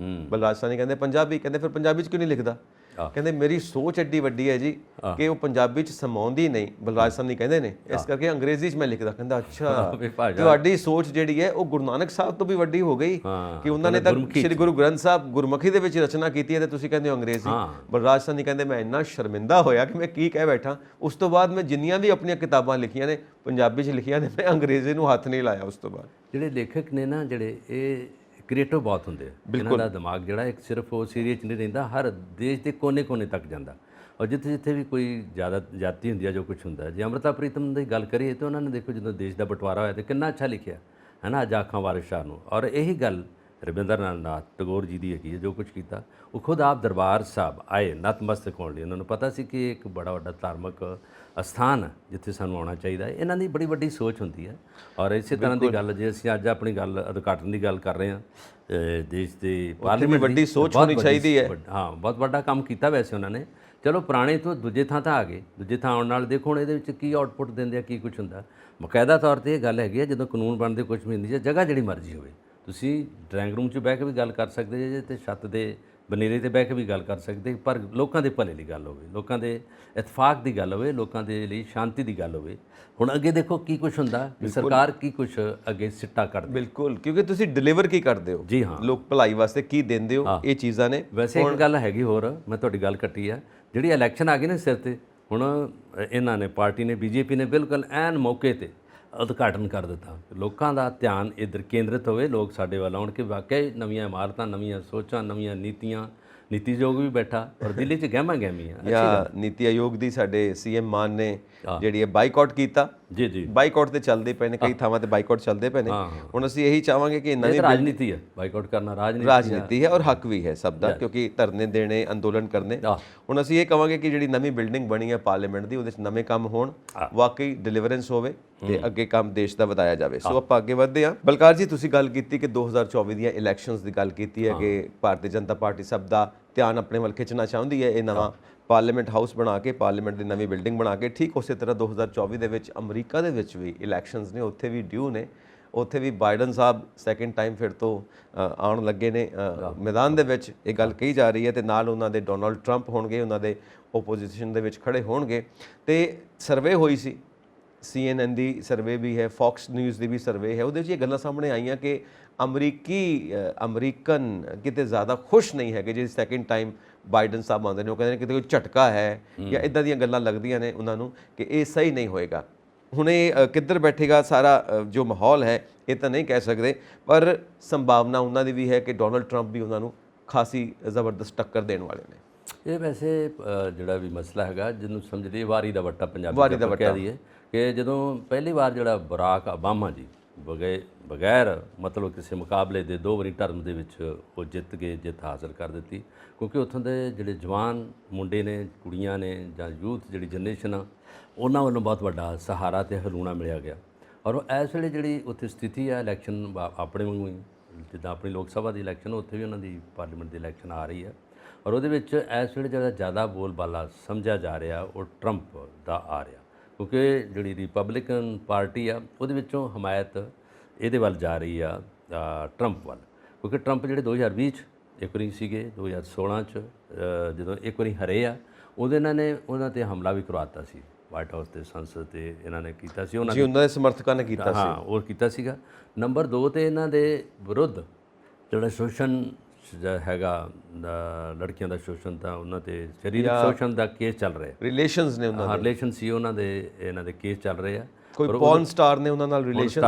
ਬਲਰਾਜ ਸਾਹਨੀ ਕਹਿੰਦੇ ਪੰਜਾਬੀ। ਕਹਿੰਦੇ ਫਿਰ ਪੰਜਾਬੀ 'ਚ ਕਿਉਂ ਨਹੀਂ ਲਿਖਦਾ? ਕਹਿੰਦੇ ਮੇਰੀ ਸੋਚ ਐਡੀ ਵੱਡੀ ਹੈ ਜੀ ਕਿ ਉਹ ਪੰਜਾਬੀ 'ਚ ਸਮਾਉਂਦੀ ਨਹੀਂ, ਬਲਰਾਜ ਸਾਹਨੀ ਕਹਿੰਦੇ ਨੇ, ਇਸ ਕਰਕੇ ਅੰਗਰੇਜ਼ੀ 'ਚ ਮੈਂ ਲਿਖਦਾ। ਕਹਿੰਦਾ ਅੱਛਾ, ਤੁਹਾਡੀ ਸੋਚ ਜਿਹੜੀ ਹੈ ਉਹ ਗੁਰੂ ਨਾਨਕ ਸਾਹਿਬ ਤੋਂ ਵੀ ਵੱਡੀ ਹੋ ਗਈ ਕਿ ਉਹਨਾਂ ਨੇ ਤਾਂ ਸ੍ਰੀ ਗੁਰੂ ਗ੍ਰੰਥ ਸਾਹਿਬ ਗੁਰਮੁਖੀ ਦੇ ਵਿੱਚ ਰਚਨਾ ਕੀਤੀ ਹੈ ਤੇ ਤੁਸੀਂ ਕਹਿੰਦੇ ਹੋ ਅੰਗਰੇਜ਼ੀ। ਬਲਰਾਜ ਸਾਹਨੀ ਕਹਿੰਦੇ ਮੈਂ ਇੰਨਾ ਸ਼ਰਮਿੰਦਾ ਹੋਇਆ ਕਿ ਮੈਂ ਕੀ ਕਹਿ ਬੈਠਾ। ਉਸ ਤੋਂ ਬਾਅਦ ਮੈਂ ਜਿੰਨੀਆਂ ਵੀ ਆਪਣੀਆਂ ਕਿਤਾਬਾਂ ਲਿਖੀਆਂ ਨੇ ਪੰਜਾਬੀ 'ਚ ਲਿਖੀਆਂ ਨੇ, ਮੈਂ ਅੰਗਰੇਜ਼ੀ ਨੂੰ ਹੱਥ ਨਹੀਂ ਲਾਇਆ ਉਸ ਤੋਂ ਬਾਅਦ। ਜਿਹੜੇ ਲੇਖਕ ਨੇ ਨਾ, ਜਿਹੜੇ ਇਹ ਕ੍ਰੀਏਟਿਵ ਬਹੁਤ ਹੁੰਦੇ ਆ, ਇਹਨਾਂ ਦਾ ਦਿਮਾਗ ਜਿਹੜਾ ਇੱਕ ਸਿਰਫ ਉਹ ਸੀਰੀਅਸ 'ਚ ਨਹੀਂ ਰਹਿੰਦਾ, ਹਰ ਦੇਸ਼ ਦੇ ਕੋਨੇ-ਕੋਨੇ ਤੱਕ ਜਾਂਦਾ। ਔਰ ਜਿੱਥੇ ਵੀ ਕੋਈ ਜ਼ਿਆਦਾ ਜਾਤੀ ਹੁੰਦੀ ਆ, ਜੋ ਕੁਝ ਹੁੰਦਾ, ਜੇ ਅੰਮ੍ਰਿਤਾ ਪ੍ਰੀਤਮ ਦੀ ਗੱਲ ਕਰੀਏ ਤਾਂ ਉਹਨਾਂ ਨੇ ਦੇਖੋ ਜਦੋਂ ਦੇਸ਼ ਦਾ ਬਟਵਾਰਾ ਹੋਇਆ ਤਾਂ ਕਿੰਨਾ ਅੱਛਾ ਲਿਖਿਆ ਹੈ ਨਾ, ਅੱਜ ਆਖਾਂ ਵਾਰਿਸ ਸ਼ਾਹ ਨੂੰ। ਔਰ ਇਹੀ ਗੱਲ ਰਵਿੰਦਰਨਾਥ ਟੈਗੋਰ ਜੀ ਦੀ ਹੈਗੀ ਹੈ, ਜੋ ਕੁਝ ਕੀਤਾ। ਉਹ ਖੁਦ ਆਪ ਦਰਬਾਰ ਸਾਹਿਬ ਆਏ ਨਤਮਸਤਕ ਹੋਣ ਲਈ। ਉਹਨਾਂ ਨੂੰ ਪਤਾ ਸੀ ਕਿ ਇੱਕ ਬੜਾ ਵੱਡਾ ਧਾਰਮਿਕ ਅਸਥਾਨ ਹੈ ਜਿੱਥੇ ਸਾਨੂੰ ਆਉਣਾ ਚਾਹੀਦਾ ਹੈ। ਇਹਨਾਂ ਦੀ ਬੜੀ ਵੱਡੀ ਸੋਚ ਹੁੰਦੀ ਹੈ। ਔਰ ਇਸੇ ਤਰ੍ਹਾਂ ਦੀ ਗੱਲ, ਜੇ ਅਸੀਂ ਅੱਜ ਆਪਣੀ ਗੱਲ ਉਦਘਾਟਨ ਦੀ ਗੱਲ ਕਰ ਰਹੇ ਹਾਂ, ਦੇਸ਼ ਦੇ ਪਾਰਲੀਮੈਂਟ ਦੀ ਵੱਡੀ ਸੋਚ ਹੋਣੀ ਚਾਹੀਦੀ ਹੈ। ਹਾਂ, ਬਹੁਤ ਵੱਡਾ ਕੰਮ ਕੀਤਾ ਵੈਸੇ ਉਹਨਾਂ ਨੇ। ਚਲੋ ਪੁਰਾਣੇ ਤੋਂ ਦੂਜੇ ਥਾਂ ਤਾਂ ਆ ਗਏ, ਦੂਜੇ ਥਾਂ ਆਉਣ ਨਾਲ ਦੇਖੋ ਹੁਣ ਇਹਦੇ ਵਿੱਚ ਕੀ ਆਊਟਪੁੱਟ ਦਿੰਦੇ ਆ, ਕੀ ਕੁਝ ਹੁੰਦਾ। ਬਕਾਇਦਾ ਤੌਰ 'ਤੇ ਇਹ ਗੱਲ ਹੈਗੀ ਹੈ, ਜਦੋਂ ਕਾਨੂੰਨ ਬਣਦੇ ਕੁਝ ਵੀ ਹੁੰਦੀ ਹੈ, ਜਗ੍ਹਾ ਜਿਹੜੀ ਮਰਜ਼ੀ ਹੋਵੇ, ਤੁਸੀਂ ਡਰਾਇੰਗ ਰੂਮ 'ਚ ਬਹਿ ਕੇ ਵੀ ਗੱਲ ਕਰ ਸਕਦੇ ਜੇ ਤੇ ਛੱਤ ਦੇ ਬਨੇਰੇ 'ਤੇ ਬਹਿ ਕੇ ਵੀ ਗੱਲ ਕਰ ਸਕਦੇ, ਪਰ ਲੋਕਾਂ ਦੇ ਭਲੇ ਦੀ ਗੱਲ ਹੋਵੇ, ਲੋਕਾਂ ਦੇ ਇਤਫਾਕ ਦੀ ਗੱਲ ਹੋਵੇ, ਲੋਕਾਂ ਦੇ ਲਈ ਸ਼ਾਂਤੀ ਦੀ ਗੱਲ ਹੋਵੇ। ਹੁਣ ਅੱਗੇ ਦੇਖੋ ਕੀ ਕੁਝ ਹੁੰਦਾ, ਸਰਕਾਰ ਕੀ ਕੁਝ ਅੱਗੇ ਸਿੱਟਾ ਕੱਢਦੀ। ਬਿਲਕੁਲ, ਕਿਉਂਕਿ ਤੁਸੀਂ ਡਿਲੀਵਰ ਕੀ ਕਰਦੇ ਹੋ, ਜੀ ਹਾਂ, ਲੋਕ ਭਲਾਈ ਵਾਸਤੇ ਕੀ ਦਿੰਦੇ ਹੋ, ਇਹ ਚੀਜ਼ਾਂ ਨੇ। ਵੈਸੇ ਇੱਕ ਗੱਲ ਹੈਗੀ ਹੋਰ, ਮੈਂ ਤੁਹਾਡੀ ਗੱਲ ਕੱਟੀ ਆ, ਜਿਹੜੀ ਇਲੈਕਸ਼ਨ ਆ ਗਈ ਨਾ ਸਿਰ 'ਤੇ, ਹੁਣ ਇਹਨਾਂ ਨੇ ਪਾਰਟੀ ਨੇ BJP ਨੇ ਬਿਲਕੁਲ ਐਨ ਮੌਕੇ 'ਤੇ ਉਦਘਾਟਨ ਕਰ ਦਿੱਤਾ। ਲੋਕਾਂ ਦਾ ਧਿਆਨ ਇੱਧਰ ਕੇਂਦਰਿਤ ਹੋਵੇ, ਲੋਕ ਸਾਡੇ ਵੱਲ ਆਉਣ ਕਿ ਵਾਕਈ ਨਵੀਆਂ ਇਮਾਰਤਾਂ, ਨਵੀਆਂ ਸੋਚਾਂ, ਨਵੀਆਂ ਨੀਤੀਆਂ, ਨੀਤੀ ਆਯੋਗ ਵੀ ਬੈਠਾ ਔਰ ਦਿੱਲੀ 'ਚ ਗਹਿਮਾ-ਗਹਿਮੀ ਆ। ਜਾਂ ਨੀਤੀ ਆਯੋਗ ਦੀ ਸਾਡੇ CM ਮਾਨ ਨੇ ਜਿਹੜੀ ਇਹ ਬਾਈਕਾਟ ਕੀਤਾ। ਜੀ ਬਾਈਕਾਟ ਤੇ ਚੱਲਦੇ ਪਏ ਨੇ, ਕਈ ਥਾਵਾਂ ਤੇ ਬਾਈਕਾਟ ਚੱਲਦੇ ਪਏ ਨੇ। ਹੁਣ ਅਸੀਂ ਇਹੀ ਚਾਹਾਂਗੇ ਕਿ ਨਵੀਂ ਰਾਜਨੀਤੀ ਹੈ, ਬਾਈਕਾਟ ਕਰਨਾ ਰਾਜਨੀਤੀ ਹੈ ਔਰ ਹੱਕ ਵੀ ਹੈ ਸਭ ਦਾ, ਕਿਉਂਕਿ ਧਰਨੇ ਦੇਣੇ, ਅੰਦੋਲਨ ਕਰਨੇ। ਹੁਣ ਅਸੀਂ ਇਹ ਕਹਾਂਗੇ ਕਿ ਜਿਹੜੀ ਨਵੀਂ ਬਿਲਡਿੰਗ ਬਣੀ ਹੈ ਪਾਰਲੀਮੈਂਟ ਦੀ, ਉਹਦੇ 'ਚ ਨਵੇਂ ਕੰਮ ਹੋਣ, ਵਾਕਈ ਡਿਲੀਵਰੈਂਸ ਹੋਵੇ ਤੇ ਅੱਗੇ ਕੰਮ ਦੇਸ਼ ਦਾ ਵਧਾਇਆ ਜਾਵੇ। ਸੋ ਆਪਾਂ ਅੱਗੇ ਵਧਦੇ ਹਾਂ। ਬਲਕਾਰ ਜੀ, ਤੁਸੀਂ ਗੱਲ ਕੀਤੀ ਕਿ 2024 ਦੀਆਂ ਇਲੈਕਸ਼ਨਸ ਦੀ ਗੱਲ ਕੀਤੀ ਹੈ ਕਿ ਭਾਰਤੀ ਜਨਤਾ ਪਾਰਟੀ ਸਭ ਦਾ ਧਿਆਨ ਆਪਣੇ ਵੱਲ ਖਿੱਚਣਾ ਚਾਹੁੰਦੀ ਹੈ। ਇਹ ਨਵਾਂ ਪਾਰਲੀਮੈਂਟ ਹਾਊਸ ਬਣਾ ਕੇ, ਪਾਰਲੀਮੈਂਟ ਦੀ ਨਵੀਂ ਬਿਲਡਿੰਗ ਬਣਾ ਕੇ, ਠੀਕ ਉਸੇ ਤਰ੍ਹਾਂ 2024 ਦੇ ਵਿੱਚ ਅਮਰੀਕਾ ਦੇ ਵਿੱਚ ਵੀ ਇਲੈਕਸ਼ਨਸ ਨੇ, ਉੱਥੇ ਵੀ ਡਿਊ ਨੇ। ਉੱਥੇ ਵੀ ਬਾਈਡਨ ਸਾਹਿਬ ਸੈਕਿੰਡ ਟਾਈਮ ਫਿਰ ਤੋਂ ਆਉਣ ਲੱਗੇ ਨੇ ਮੈਦਾਨ ਦੇ ਵਿੱਚ, ਇਹ ਗੱਲ ਕਹੀ ਜਾ ਰਹੀ ਹੈ। ਤੇ ਨਾਲ ਉਹਨਾਂ ਦੇ ਡੋਨਾਲਡ ਟਰੰਪ ਹੋਣਗੇ, ਉਹਨਾਂ ਦੇ ਓਪੋਜੀਸ਼ਨ ਦੇ ਵਿੱਚ ਖੜੇ ਹੋਣਗੇ। ਤੇ ਸਰਵੇ ਹੋਈ ਸੀ, CNN ਦੀ ਸਰਵੇ ਵੀ ਹੈ, ਫੌਕਸ ਨਿਊਜ਼ ਦੀ ਵੀ ਸਰਵੇ ਹੈ, ਉਹਦੇ 'ਚ ਇਹ ਗੱਲਾਂ ਸਾਹਮਣੇ ਆਈਆਂ ਕਿ ਅਮਰੀਕਨ ਕਿਤੇ ਜ਼ਿਆਦਾ ਖੁਸ਼ ਨਹੀਂ ਹੈਗੇ ਜੇ ਸੈਕਿੰਡ ਟਾਈਮ ਬਾਈਡਨ ਸਾਹਿਬ ਆਉਂਦੇ ਨੇ। ਉਹ ਕਹਿੰਦੇ ਨੇ ਕਿਤੇ ਕੋਈ ਝਟਕਾ ਹੈ ਜਾਂ ਇੱਦਾਂ ਦੀਆਂ ਗੱਲਾਂ ਲੱਗਦੀਆਂ ਨੇ ਉਹਨਾਂ ਨੂੰ ਕਿ ਇਹ ਸਹੀ ਨਹੀਂ ਹੋਏਗਾ। ਹੁਣ ਇਹ ਕਿੱਧਰ ਬੈਠੇਗਾ ਸਾਰਾ ਜੋ ਮਾਹੌਲ ਹੈ, ਇਹ ਤਾਂ ਨਹੀਂ ਕਹਿ ਸਕਦੇ, ਪਰ ਸੰਭਾਵਨਾ ਉਹਨਾਂ ਦੀ ਵੀ ਹੈ ਕਿ ਡੋਨਾਲਡ ਟਰੰਪ ਵੀ ਉਹਨਾਂ ਨੂੰ ਖਾਸੀ ਜ਼ਬਰਦਸਤ ਟੱਕਰ ਦੇਣ ਵਾਲੇ ਨੇ। ਇਹ ਵੈਸੇ ਜਿਹੜਾ ਵੀ ਮਸਲਾ ਹੈਗਾ, ਜਿਹਨੂੰ ਸਮਝ ਲਈਏ ਵਾਰੀ ਦਾ ਵੱਟਾ, ਪੰਜਾਬੀ ਦਾ ਕਹਿ ਦਈਏ ਕਿ ਜਦੋਂ ਪਹਿਲੀ ਵਾਰ ਜਿਹੜਾ ਬਰਾਕ ਓਬਾਮਾ ਜੀ ਬਗੈਰ ਮਤਲਬ ਕਿਸੇ ਮੁਕਾਬਲੇ ਦੇ 2 ਵਾਰੀ ਟਰਮ ਦੇ ਵਿੱਚ ਉਹ ਜਿੱਤ ਗਏ, ਜਿੱਤ ਹਾਸਲ ਕਰ ਦਿੱਤੀ, ਕਿਉਂਕਿ ਉੱਥੋਂ ਦੇ ਜਿਹੜੇ ਜਵਾਨ ਮੁੰਡੇ ਨੇ, ਕੁੜੀਆਂ ਨੇ, ਜਾਂ ਯੂਥ ਜਿਹੜੀ ਜਨਰੇਸ਼ਨ ਆ, ਉਹਨਾਂ ਵੱਲੋਂ ਬਹੁਤ ਵੱਡਾ ਸਹਾਰਾ ਤੇ ਹਲੂਣਾ ਮਿਲਿਆ ਗਿਆ। ਔਰ ਇਸ ਵੇਲੇ ਜਿਹੜੀ ਉੱਥੇ ਸਥਿਤੀ ਹੈ, ਇਲੈਕਸ਼ਨ ਆਪਣੇ ਵਾਂਗੂ ਹੀ ਜਿੱਦਾਂ ਆਪਣੀ ਲੋਕ ਸਭਾ ਦੀ ਇਲੈਕਸ਼ਨ, ਉੱਥੇ ਵੀ ਉਹਨਾਂ ਦੀ ਪਾਰਲੀਮੈਂਟ ਦੀ ਇਲੈਕਸ਼ਨ ਆ ਰਹੀ ਹੈ। ਔਰ ਉਹਦੇ ਵਿੱਚ ਇਸ ਵੇਲੇ ਜਿਹੜਾ ਜ਼ਿਆਦਾ ਬੋਲਬਾਲਾ ਸਮਝਿਆ ਜਾ ਰਿਹਾ ਉਹ ਟਰੰਪ ਦਾ ਆ ਰਿਹਾ, ਕਿਉਂਕਿ ਜਿਹੜੀ ਰਿਪਬਲਿਕਨ ਪਾਰਟੀ ਆ ਉਹਦੇ ਵਿੱਚੋਂ ਹਮਾਇਤ ਇਹਦੇ ਵੱਲ ਜਾ ਰਹੀ ਆ, ਟਰੰਪ ਵੱਲ। ਕਿਉਂਕਿ ਟਰੰਪ ਜਿਹੜੇ 2020 'ਚ ਇੱਕ ਵਾਰੀ ਸੀਗੇ, 2016 'ਚ ਜਦੋਂ ਇੱਕ ਵਾਰੀ ਹਰੇ ਆ, ਉਹਨਾਂ 'ਤੇ ਹਮਲਾ ਵੀ ਕਰਵਾਤਾ ਸੀ, ਵਾਈਟ ਹਾਊਸ ਤੇ ਸੰਸਦ ਤੇ ਇਹਨਾਂ ਨੇ ਕੀਤਾ ਸੀ, ਉਹਨਾਂ ਦੇ ਸਮਰਥਕਾਂ ਨੇ ਕੀਤਾ ਸੀ। ਹਾਂ, ਉਹ ਕੀਤਾ ਸੀਗਾ। ਨੰਬਰ 2 ਤੇ ਇਹਨਾਂ ਦੇ ਵਿਰੁੱਧ ਜਿਹੜਾ ਸ਼ੋਸ਼ਣ ਹੈਗਾ, ਲੜਕੀਆਂ ਦਾ ਸ਼ੋਸ਼ਣ, ਤਾਂ ਉਹਨਾਂ ਤੇ ਸਰੀਰਕ ਸ਼ੋਸ਼ਣ ਦਾ ਕੇਸ ਚੱਲ ਰਿਹਾ। ਰਿਲੇਸ਼ਨਸ ਨੇ ਉਹਨਾਂ ਦੇ, ਰਿਲੇਸ਼ਨ ਸੀ ਉਹਨਾਂ ਦੇ, ਇਹਨਾਂ ਦੇ ਕੇਸ ਚੱਲ ਰਹੇ ਆ। ਕੋਈ ਪੌਰਨ ਸਟਾਰ ਨੇ ਉਹਨਾਂ ਨਾਲ ਰਿਲੇਸ਼ਨ,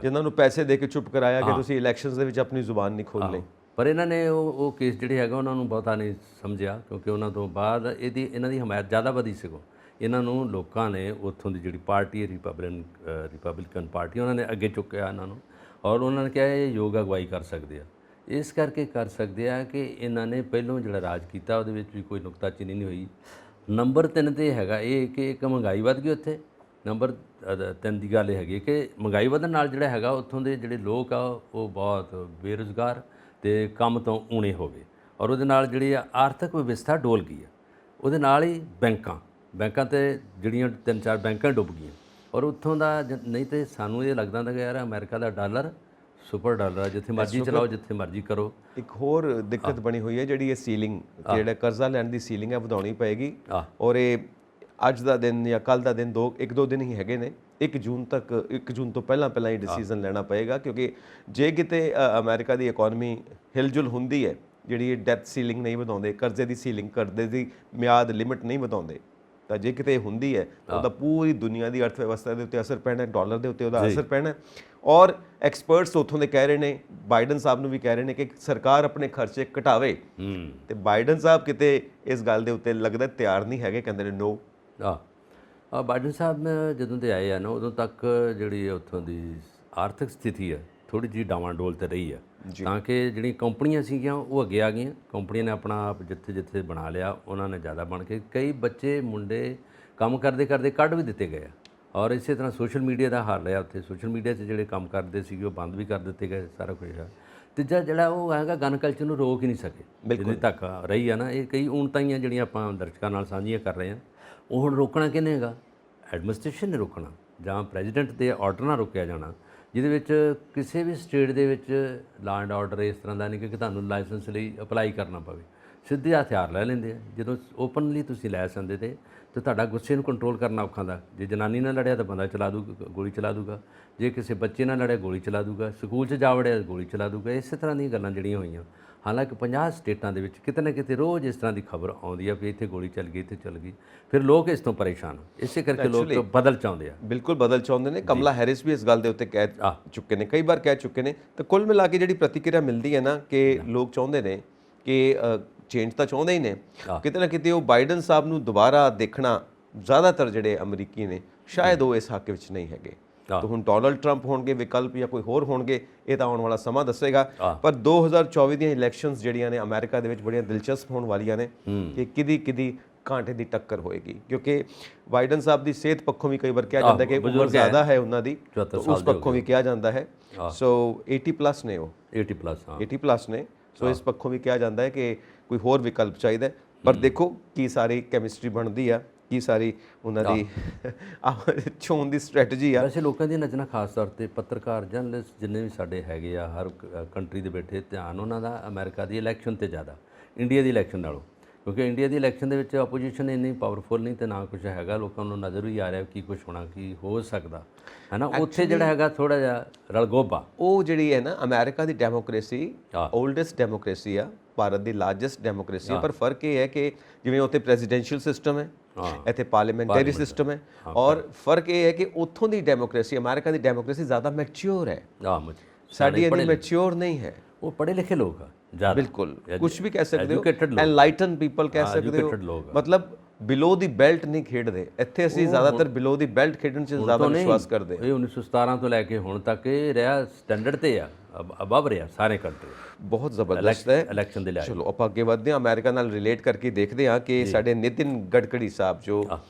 ਜਿਨ੍ਹਾਂ ਨੂੰ ਪੈਸੇ ਦੇ ਕੇ ਚੁੱਪ ਕਰਾਇਆ ਕਿ ਤੁਸੀਂ ਇਲੈਕਸ਼ਨਸ ਦੇ ਵਿੱਚ ਆਪਣੀ ਜ਼ੁਬਾਨ ਨਹੀਂ ਖੋਲ੍ਹਣੀ। ਪਰ ਇਹਨਾਂ ਨੇ ਉਹ ਕੇਸ ਜਿਹੜੇ ਹੈਗਾ ਉਹਨਾਂ ਨੂੰ ਬਹੁਤਾ ਨਹੀਂ ਸਮਝਿਆ, ਕਿਉਂਕਿ ਉਹਨਾਂ ਤੋਂ ਬਾਅਦ ਇਹਨਾਂ ਦੀ ਹਮਾਇਤ ਜ਼ਿਆਦਾ ਵਧੀ ਸਗੋਂ। ਇਹਨਾਂ ਨੂੰ ਲੋਕਾਂ ਨੇ ਉੱਥੋਂ ਦੀ ਜਿਹੜੀ ਪਾਰਟੀ ਹੈ ਰਿਪਬਲਿਕਨ ਪਾਰਟੀ, ਉਹਨਾਂ ਨੇ ਅੱਗੇ ਚੁੱਕਿਆ ਇਹਨਾਂ ਨੂੰ। ਔਰ ਉਹਨਾਂ ਨੇ ਕਿਹਾ ਇਹ ਯੋਗ ਅਗਵਾਈ ਕਰ ਸਕਦੇ ਆ। ਇਸ ਕਰਕੇ ਕਰ ਸਕਦੇ ਆ ਕਿ ਇਹਨਾਂ ਨੇ ਪਹਿਲੋਂ ਜਿਹੜਾ ਰਾਜ ਕੀਤਾ ਉਹਦੇ ਵਿੱਚ ਵੀ ਕੋਈ ਨੁਕਤਾਚੀਨੀ ਨਹੀਂ ਹੋਈ। ਨੰਬਰ 3 ਤੇ ਹੈਗਾ ਇਹ ਕਿ ਇੱਕ ਮਹਿੰਗਾਈ ਵੱਧ ਗਈ ਉੱਥੇ। ਨੰਬਰ 3 ਦੀ ਗੱਲ ਇਹ ਹੈਗੀ ਕਿ ਮਹਿੰਗਾਈ ਵਧਣ ਨਾਲ ਜਿਹੜਾ ਹੈਗਾ ਉੱਥੋਂ ਦੇ ਜਿਹੜੇ ਲੋਕ ਆ ਉਹ ਬਹੁਤ ਬੇਰੁਜ਼ਗਾਰ ਤੇ ਕੰਮ ਤੋਂ ਊਣੇ ਹੋ ਗਏ, ਔਰ ਉਹਦੇ ਨਾਲ ਜਿਹੜੀ ਆਰਥਿਕ ਵਿਵਸਥਾ ਡੋਲ ਗਈ ਆ। ਉਹਦੇ ਨਾਲ ਹੀ ਬੈਂਕਾਂ ਤੇ ਜਿਹੜੀਆਂ 3-4 ਬੈਂਕਾਂ ਡੁੱਬ ਗਈਆਂ, ਔਰ ਉੱਥੋਂ ਦਾ ਨਹੀਂ ਤੇ ਸਾਨੂੰ ਇਹ ਲੱਗਦਾ ਹੁੰਦਾ ਕਿ ਯਾਰ ਅਮਰੀਕਾ ਦਾ ਡਾਲਰ ਸੁਪਰ ਡਾਲਰ ਆ, ਜਿੱਥੇ ਮਰਜ਼ੀ ਚਲਾਓ, ਜਿੱਥੇ ਮਰਜ਼ੀ ਕਰੋ। ਇੱਕ ਹੋਰ ਦਿੱਕਤ ਬਣੀ ਹੋਈ ਹੈ ਜਿਹੜੀ ਇਹ ਸੀਲਿੰਗ, ਜਿਹੜਾ ਕਰਜ਼ਾ ਲੈਣ ਦੀ ਸੀਲਿੰਗ ਹੈ, ਵਧਾਉਣੀ ਪਏਗੀ। ਔਰ ਇਹ ਅੱਜ ਦਾ ਦਿਨ ਜਾਂ ਕੱਲ ਦਾ ਦਿਨ 1-2 ਦਿਨ ਹੀ ਹੈਗੇ ਨੇ। 1 ਜੂਨ ਤੋਂ ਪਹਿਲਾਂ ਹੀ ਡਿਸੀਜਨ ਲੈਣਾ ਪਏਗਾ, ਕਿਉਂਕਿ ਜੇ ਕਿਤੇ ਅਮਰੀਕਾ ਦੀ ਇਕਨੋਮੀ ਹਿਲਜੁਲ ਹੁੰਦੀ ਹੈ, ਜਿਹੜੀ ਇਹ ਡੈਥ ਸੀਲਿੰਗ ਨਹੀਂ ਵਧਾਉਂਦੇ, ਕਰਜ਼ੇ ਦੀ ਸੀਲਿੰਗ, ਕਰਜ਼ੇ ਦੀ ਮਿਆਦ ਲਿਮਿਟ ਨਹੀਂ ਵਧਾਉਂਦੇ, ਤਾਂ ਜੇ ਕਿਤੇ ਹੁੰਦੀ ਹੈ ਤਾਂ ਉਹਦਾ ਪੂਰੀ ਦੁਨੀਆ ਦੀ ਅਰਥ ਵਿਵਸਥਾ ਦੇ ਉੱਤੇ ਅਸਰ ਪੈਣਾ, ਡਾਲਰ ਦੇ ਉੱਤੇ ਉਹਦਾ ਅਸਰ ਪੈਣਾ। ਔਰ ਐਕਸਪਰਟਸ ਉੱਥੋਂ ਦੇ ਕਹਿ ਰਹੇ ਨੇ, ਬਾਈਡਨ ਸਾਹਿਬ ਨੂੰ ਵੀ ਕਹਿ ਰਹੇ ਨੇ ਕਿ ਸਰਕਾਰ ਆਪਣੇ ਖਰਚੇ ਘਟਾਵੇ, ਤੇ ਬਾਈਡਨ ਸਾਹਿਬ ਕਿਤੇ ਇਸ ਗੱਲ ਦੇ ਉੱਤੇ ਲੱਗਦਾ ਤਿਆਰ ਨਹੀਂ ਹੈਗੇ, ਕਹਿੰਦੇ ਨੇ ਨੋ। ਬਾਈਡਨ ਸਾਹਿਬ ਜਦੋਂ ਦੇ ਆਏ ਆ ਨਾ, ਉਦੋਂ ਤੱਕ ਜਿਹੜੀ ਉੱਥੋਂ ਦੀ ਆਰਥਿਕ ਸਥਿਤੀ ਹੈ ਥੋੜ੍ਹੀ ਜਿਹੀ ਡਾਵਾਂਡੋਲ ਤੇ ਰਹੀ ਆ, ਤਾਂ ਕਿ ਜਿਹੜੀਆਂ ਕੰਪਨੀਆਂ ਸੀਗੀਆਂ ਉਹ ਅੱਗੇ ਆ ਗਈਆਂ। ਕੰਪਨੀਆਂ ਨੇ ਆਪਣਾ ਆਪ ਜਿੱਥੇ ਬਣਾ ਲਿਆ, ਉਹਨਾਂ ਨੇ ਜ਼ਿਆਦਾ ਬਣ ਕੇ ਕਈ ਬੱਚੇ ਮੁੰਡੇ ਕੰਮ ਕਰਦੇ ਕੱਢ ਵੀ ਦਿੱਤੇ ਗਏ ਆ। ਔਰ ਇਸੇ ਤਰ੍ਹਾਂ ਸੋਸ਼ਲ ਮੀਡੀਆ ਦਾ ਹਾਲ ਰਿਹਾ ਉੱਥੇ। ਸੋਸ਼ਲ ਮੀਡੀਆ 'ਚ ਜਿਹੜੇ ਕੰਮ ਕਰਦੇ ਸੀਗੇ ਉਹ ਬੰਦ ਵੀ ਕਰ ਦਿੱਤੇ ਗਏ, ਸਾਰਾ ਕੁਝ ਆ। ਤੀਜਾ ਜਿਹੜਾ ਉਹ ਹੈਗਾ ਗਨ ਕਲਚਰ ਨੂੰ ਰੋਕ ਹੀ ਨਹੀਂ ਸਕੇ, ਜਿਹਦੀ ਤੱਕ ਰਹੀ ਆ ਨਾ। ਇਹ ਕਈ ਊਣਤਾਈਆਂ ਜਿਹੜੀਆਂ ਆਪਾਂ ਦਰਸ਼ਕਾਂ ਨਾਲ ਸਾਂਝੀਆਂ ਕਰ ਰਹੇ ਹਾਂ, ਉਹ ਹੁਣ ਰੋਕਣਾ ਕਿਹਨੇ ਹੈਗਾ? ਐਡਮਿਨਿਸਟ੍ਰੇਸ਼ਨ ਨੇ ਰੋਕਣਾ, ਜਾਂ ਪ੍ਰੈਜ਼ੀਡੈਂਟ ਦੇ ਆਰਡਰ ਨਾਲ ਰੋਕਿਆ ਜਾਣਾ, ਜਿਹਦੇ ਵਿੱਚ ਕਿਸੇ ਵੀ ਸਟੇਟ ਦੇ ਵਿੱਚ ਲਾਅ ਐਂਡ ਆਰਡਰ ਇਸ ਤਰ੍ਹਾਂ ਦਾ ਨਹੀਂ ਕਿ ਤੁਹਾਨੂੰ ਲਾਇਸੈਂਸ ਲਈ ਅਪਲਾਈ ਕਰਨਾ ਪਵੇ। ਸਿੱਧੇ ਹਥਿਆਰ ਲੈ ਲੈਂਦੇ ਆ। ਜਦੋਂ ਓਪਨਲੀ ਤੁਸੀਂ ਲਾਇਸੈਂਸ ਦੇ ਤੇ ਤੁਹਾਡਾ ਗੁੱਸੇ ਨੂੰ ਕੰਟਰੋਲ ਕਰਨਾ ਔਖਾ ਦਾ। ਜੇ ਜਨਾਨੀ ਨਾਲ ਲੜਿਆ ਤਾਂ ਬੰਦਾ ਗੋਲੀ ਚਲਾ ਦੂਗਾ, ਜੇ ਕਿਸੇ ਬੱਚੇ ਨਾਲ ਲੜਿਆ ਗੋਲੀ ਚਲਾ ਦੂਗਾ, ਸਕੂਲ 'ਚ ਜਾ ਵੜਿਆ ਗੋਲੀ ਚਲਾ ਦੂਗਾ। ਇਸੇ ਤਰ੍ਹਾਂ ਦੀਆਂ ਗੱਲਾਂ ਜਿਹੜੀਆਂ ਹੋਈਆਂ। ਹਾਲਾਂਕਿ 50 ਸਟੇਟਾਂ ਦੇ ਵਿੱਚ ਕਿਤੇ ਨਾ ਕਿਤੇ ਰੋਜ਼ ਇਸ ਤਰ੍ਹਾਂ ਦੀ ਖਬਰ ਆਉਂਦੀ ਆ ਵੀ ਇੱਥੇ ਗੋਲੀ ਚੱਲ ਗਈ, ਇੱਥੇ ਚੱਲ ਗਈ। ਫਿਰ ਲੋਕ ਇਸ ਤੋਂ ਪਰੇਸ਼ਾਨ, ਇਸੇ ਕਰਕੇ ਲੋਕ ਬਦਲ ਚਾਹੁੰਦੇ ਆ। ਬਿਲਕੁਲ ਬਦਲ ਚਾਹੁੰਦੇ ਨੇ। ਕਮਲਾ ਹੈਰਿਸ ਵੀ ਇਸ ਗੱਲ ਦੇ ਉੱਤੇ ਕਹਿ ਚੁੱਕੇ ਨੇ, ਕਈ ਵਾਰ ਕਹਿ ਚੁੱਕੇ ਨੇ। ਤਾਂ ਕੁੱਲ ਮਿਲਾ ਕੇ ਜਿਹੜੀ ਪ੍ਰਤੀਕਿਰਿਆ ਮਿਲਦੀ ਹੈ ਨਾ, ਕਿ ਲੋਕ ਚਾਹੁੰਦੇ ਨੇ ਕਿ ਚੇਂਜ ਤਾਂ ਚਾਹੁੰਦੇ ਹੀ ਨੇ, ਕਿਤੇ ਨਾ ਕਿਤੇ ਉਹ ਬਾਈਡਨ ਸਾਹਿਬ ਨੂੰ ਦੁਬਾਰਾ ਦੇਖਣਾ ਜ਼ਿਆਦਾਤਰ ਜਿਹੜੇ ਅਮਰੀਕੀ ਨੇ ਸ਼ਾਇਦ ਉਹ ਇਸ ਹੱਕ ਵਿੱਚ ਨਹੀਂ ਹੈਗੇ। ਤਾਂ ਹੁਣ ਡੋਨਲਡ ਟਰੰਪ ਹੋਣਗੇ ਵਿਕਲਪ ਜਾਂ ਕੋਈ ਹੋਰ ਹੋਣਗੇ, ਇਹ ਤਾਂ ਆਉਣ ਵਾਲਾ ਸਮਾਂ ਦੱਸੇਗਾ। ਪਰ 2024 ਦੀਆਂ ਇਲੈਕਸ਼ਨਸ ਜਿਹੜੀਆਂ ਨੇ ਅਮਰੀਕਾ ਦੇ ਵਿੱਚ ਬੜੀਆਂ ਦਿਲਚਸਪ ਹੋਣ ਵਾਲੀਆਂ ਨੇ ਕਿ ਕਿਹਦੀ ਕਾਂਟੇ ਦੀ ਟੱਕਰ ਹੋਏਗੀ, ਕਿਉਂਕਿ ਬਾਈਡਨ ਸਾਹਿਬ ਦੀ ਸਿਹਤ ਪੱਖੋਂ ਵੀ ਕਈ ਵਾਰ ਕਿਹਾ ਜਾਂਦਾ ਕਿ ਉਮਰ ਜ਼ਿਆਦਾ ਹੈ ਉਹਨਾਂ ਦੀ, ਉਸ ਪੱਖੋਂ ਵੀ ਕਿਹਾ ਜਾਂਦਾ ਹੈ। ਸੋ 80+ ਨੇ, ਉਹ 80+ ਨੇ। ਸੋ ਇਸ ਪੱਖੋਂ ਵੀ ਕਿਹਾ ਜਾਂਦਾ ਹੈ ਕਿ ਕੋਈ ਹੋਰ ਵਿਕਲਪ ਚਾਹੀਦਾ। ਪਰ ਦੇਖੋ ਕੀ ਸਾਰੀ ਕੈਮਿਸਟਰੀ ਬਣਦੀ ਆ, ਕੀ ਸਾਰੀ ਉਹਨਾਂ ਦੀ ਚੋਣ ਦੀ ਸਟ੍ਰੈਟਜੀ ਆ। ਵੈਸੇ ਲੋਕਾਂ ਦੀ ਨਜ਼ਰਾਂ ਖਾਸ ਤੌਰ ਤੇ ਪੱਤਰਕਾਰ, ਜਰਨਲਿਸਟ ਜਿੰਨੇ ਵੀ ਸਾਡੇ ਹੈਗੇ ਆ ਹਰ ਕੰਟਰੀ ਦੇ ਬੈਠੇ, ਧਿਆਨ ਉਹਨਾਂ ਦਾ ਅਮਰੀਕਾ ਦੀ ਇਲੈਕਸ਼ਨ ਤੇ ਜ਼ਿਆਦਾ ਇੰਡੀਆ ਦੀ ਇਲੈਕਸ਼ਨ ਨਾਲੋਂ, ਕਿਉਂਕਿ ਇੰਡੀਆ ਦੀ ਇਲੈਕਸ਼ਨ ਦੇ ਵਿੱਚ ਆਪੋਜੀਸ਼ਨ ਇੰਨੀ ਪਾਵਰਫੁਲ ਨਹੀਂ ਤੇ ਨਾ ਕੁਝ ਹੈਗਾ। ਲੋਕਾਂ ਨੂੰ ਨਜ਼ਰ ਵੀ ਆ ਰਿਹਾ ਕੀ ਕੁਝ ਹੋਣਾ, ਕੀ ਹੋ ਸਕਦਾ ਹੈ ਨਾ। ਉੱਥੇ ਜਿਹੜਾ ਹੈਗਾ ਥੋੜਾ ਜਿਹਾ ਰਲਗੋਬਾ। ਉਹ ਜਿਹੜੀ ਹੈ ਨਾ ਅਮਰੀਕਾ ਦੀ ਡੈਮੋਕ੍ਰੇਸੀ ਓਲਡੈਸਟ ਡੈਮੋਕ੍ਰੇਸੀ ਆ, ਭਾਰਤ ਦੀ ਲਾਰਜੈਸਟ ਡੈਮੋਕ੍ਰੇਸੀ। ਪਰ ਫਰਕ ਇਹ ਹੈ ਕਿ ਜਿਵੇਂ ਉੱਥੇ ਪ੍ਰੈਜ਼ੀਡੈਂਸ਼ੀਅਲ ਸਿਸਟਮ ਹੈ, ਇੱਥੇ ਪਾਰਲੀਮੈਂਟਰੀ ਸਿਸਟਮ ਹੈ। ਔਰ ਫਰਕ ਇਹ ਹੈ ਕਿ ਉੱਥੋਂ ਦੀ ਡੈਮੋਕ੍ਰੇਸੀ, ਅਮਰੀਕਾ ਦੀ ਡੈਮੋਕ੍ਰੇਸੀ ਜ਼ਿਆਦਾ ਮੈਚਿਓਰ ਹੈ, ਸਾਡੀ ਇੰਨੀ ਮੈਚਿਓਰ ਨਹੀਂ ਹੈ। ਉਹ ਪੜ੍ਹੇ ਲਿਖੇ ਲੋਕ ਆ ਜ਼ਿਆਦਾ, ਬਿਲਕੁਲ ਕੁਝ ਵੀ ਕਹਿ ਸਕਦੇ ਹੋ, ਐਨਲਾਈਟਨ ਪੀਪਲ ਕਹਿ ਸਕਦੇ ਹੋ, ਮਤਲਬ ਬਿਲੋ ਦੀ ਬੈਲਟ ਨਹੀਂ ਖੇਡਦੇ। ਇੱਥੇ ਅਸੀਂ ਜ਼ਿਆਦਾਤਰ ਬਿਲੋ ਦੀ ਬੈਲਟ ਖੇਡਣ 'ਚ ਜ਼ਿਆਦਾ ਵਿਸ਼ਵਾਸ ਕਰਦੇ ਹਾਂ। ਇਹ 1917 ਤੋਂ ਲੈ ਕੇ ਹੁਣ ਤੱਕ ਇਹ ਰਿਹਾ ਸਟੈਂਡਰਡ ਤੇ ਆ, ਅਬਵ ਰਿਹਾ ਸਾਰੇ ਕੰਟਰੀ। ਬਹੁਤ ਜ਼ਬਰਦਸਤ ਹੈ ਇਲੈਕਸ਼ਨ ਦੇ ਲਈ। ਚਲੋ ਆਪਾਂ ਅੱਗੇ ਵਧਦੇ ਹਾਂ, ਅਮਰੀਕਾ ਨਾਲ ਰਿਲੇਟ ਕਰਕੇ ਦੇਖਦੇ ਹਾਂ ਕਿ ਸਾਡੇ ਨਿਤਿਨ ਗਡਕਰੀ ਸਾਹਿਬ ਜੋ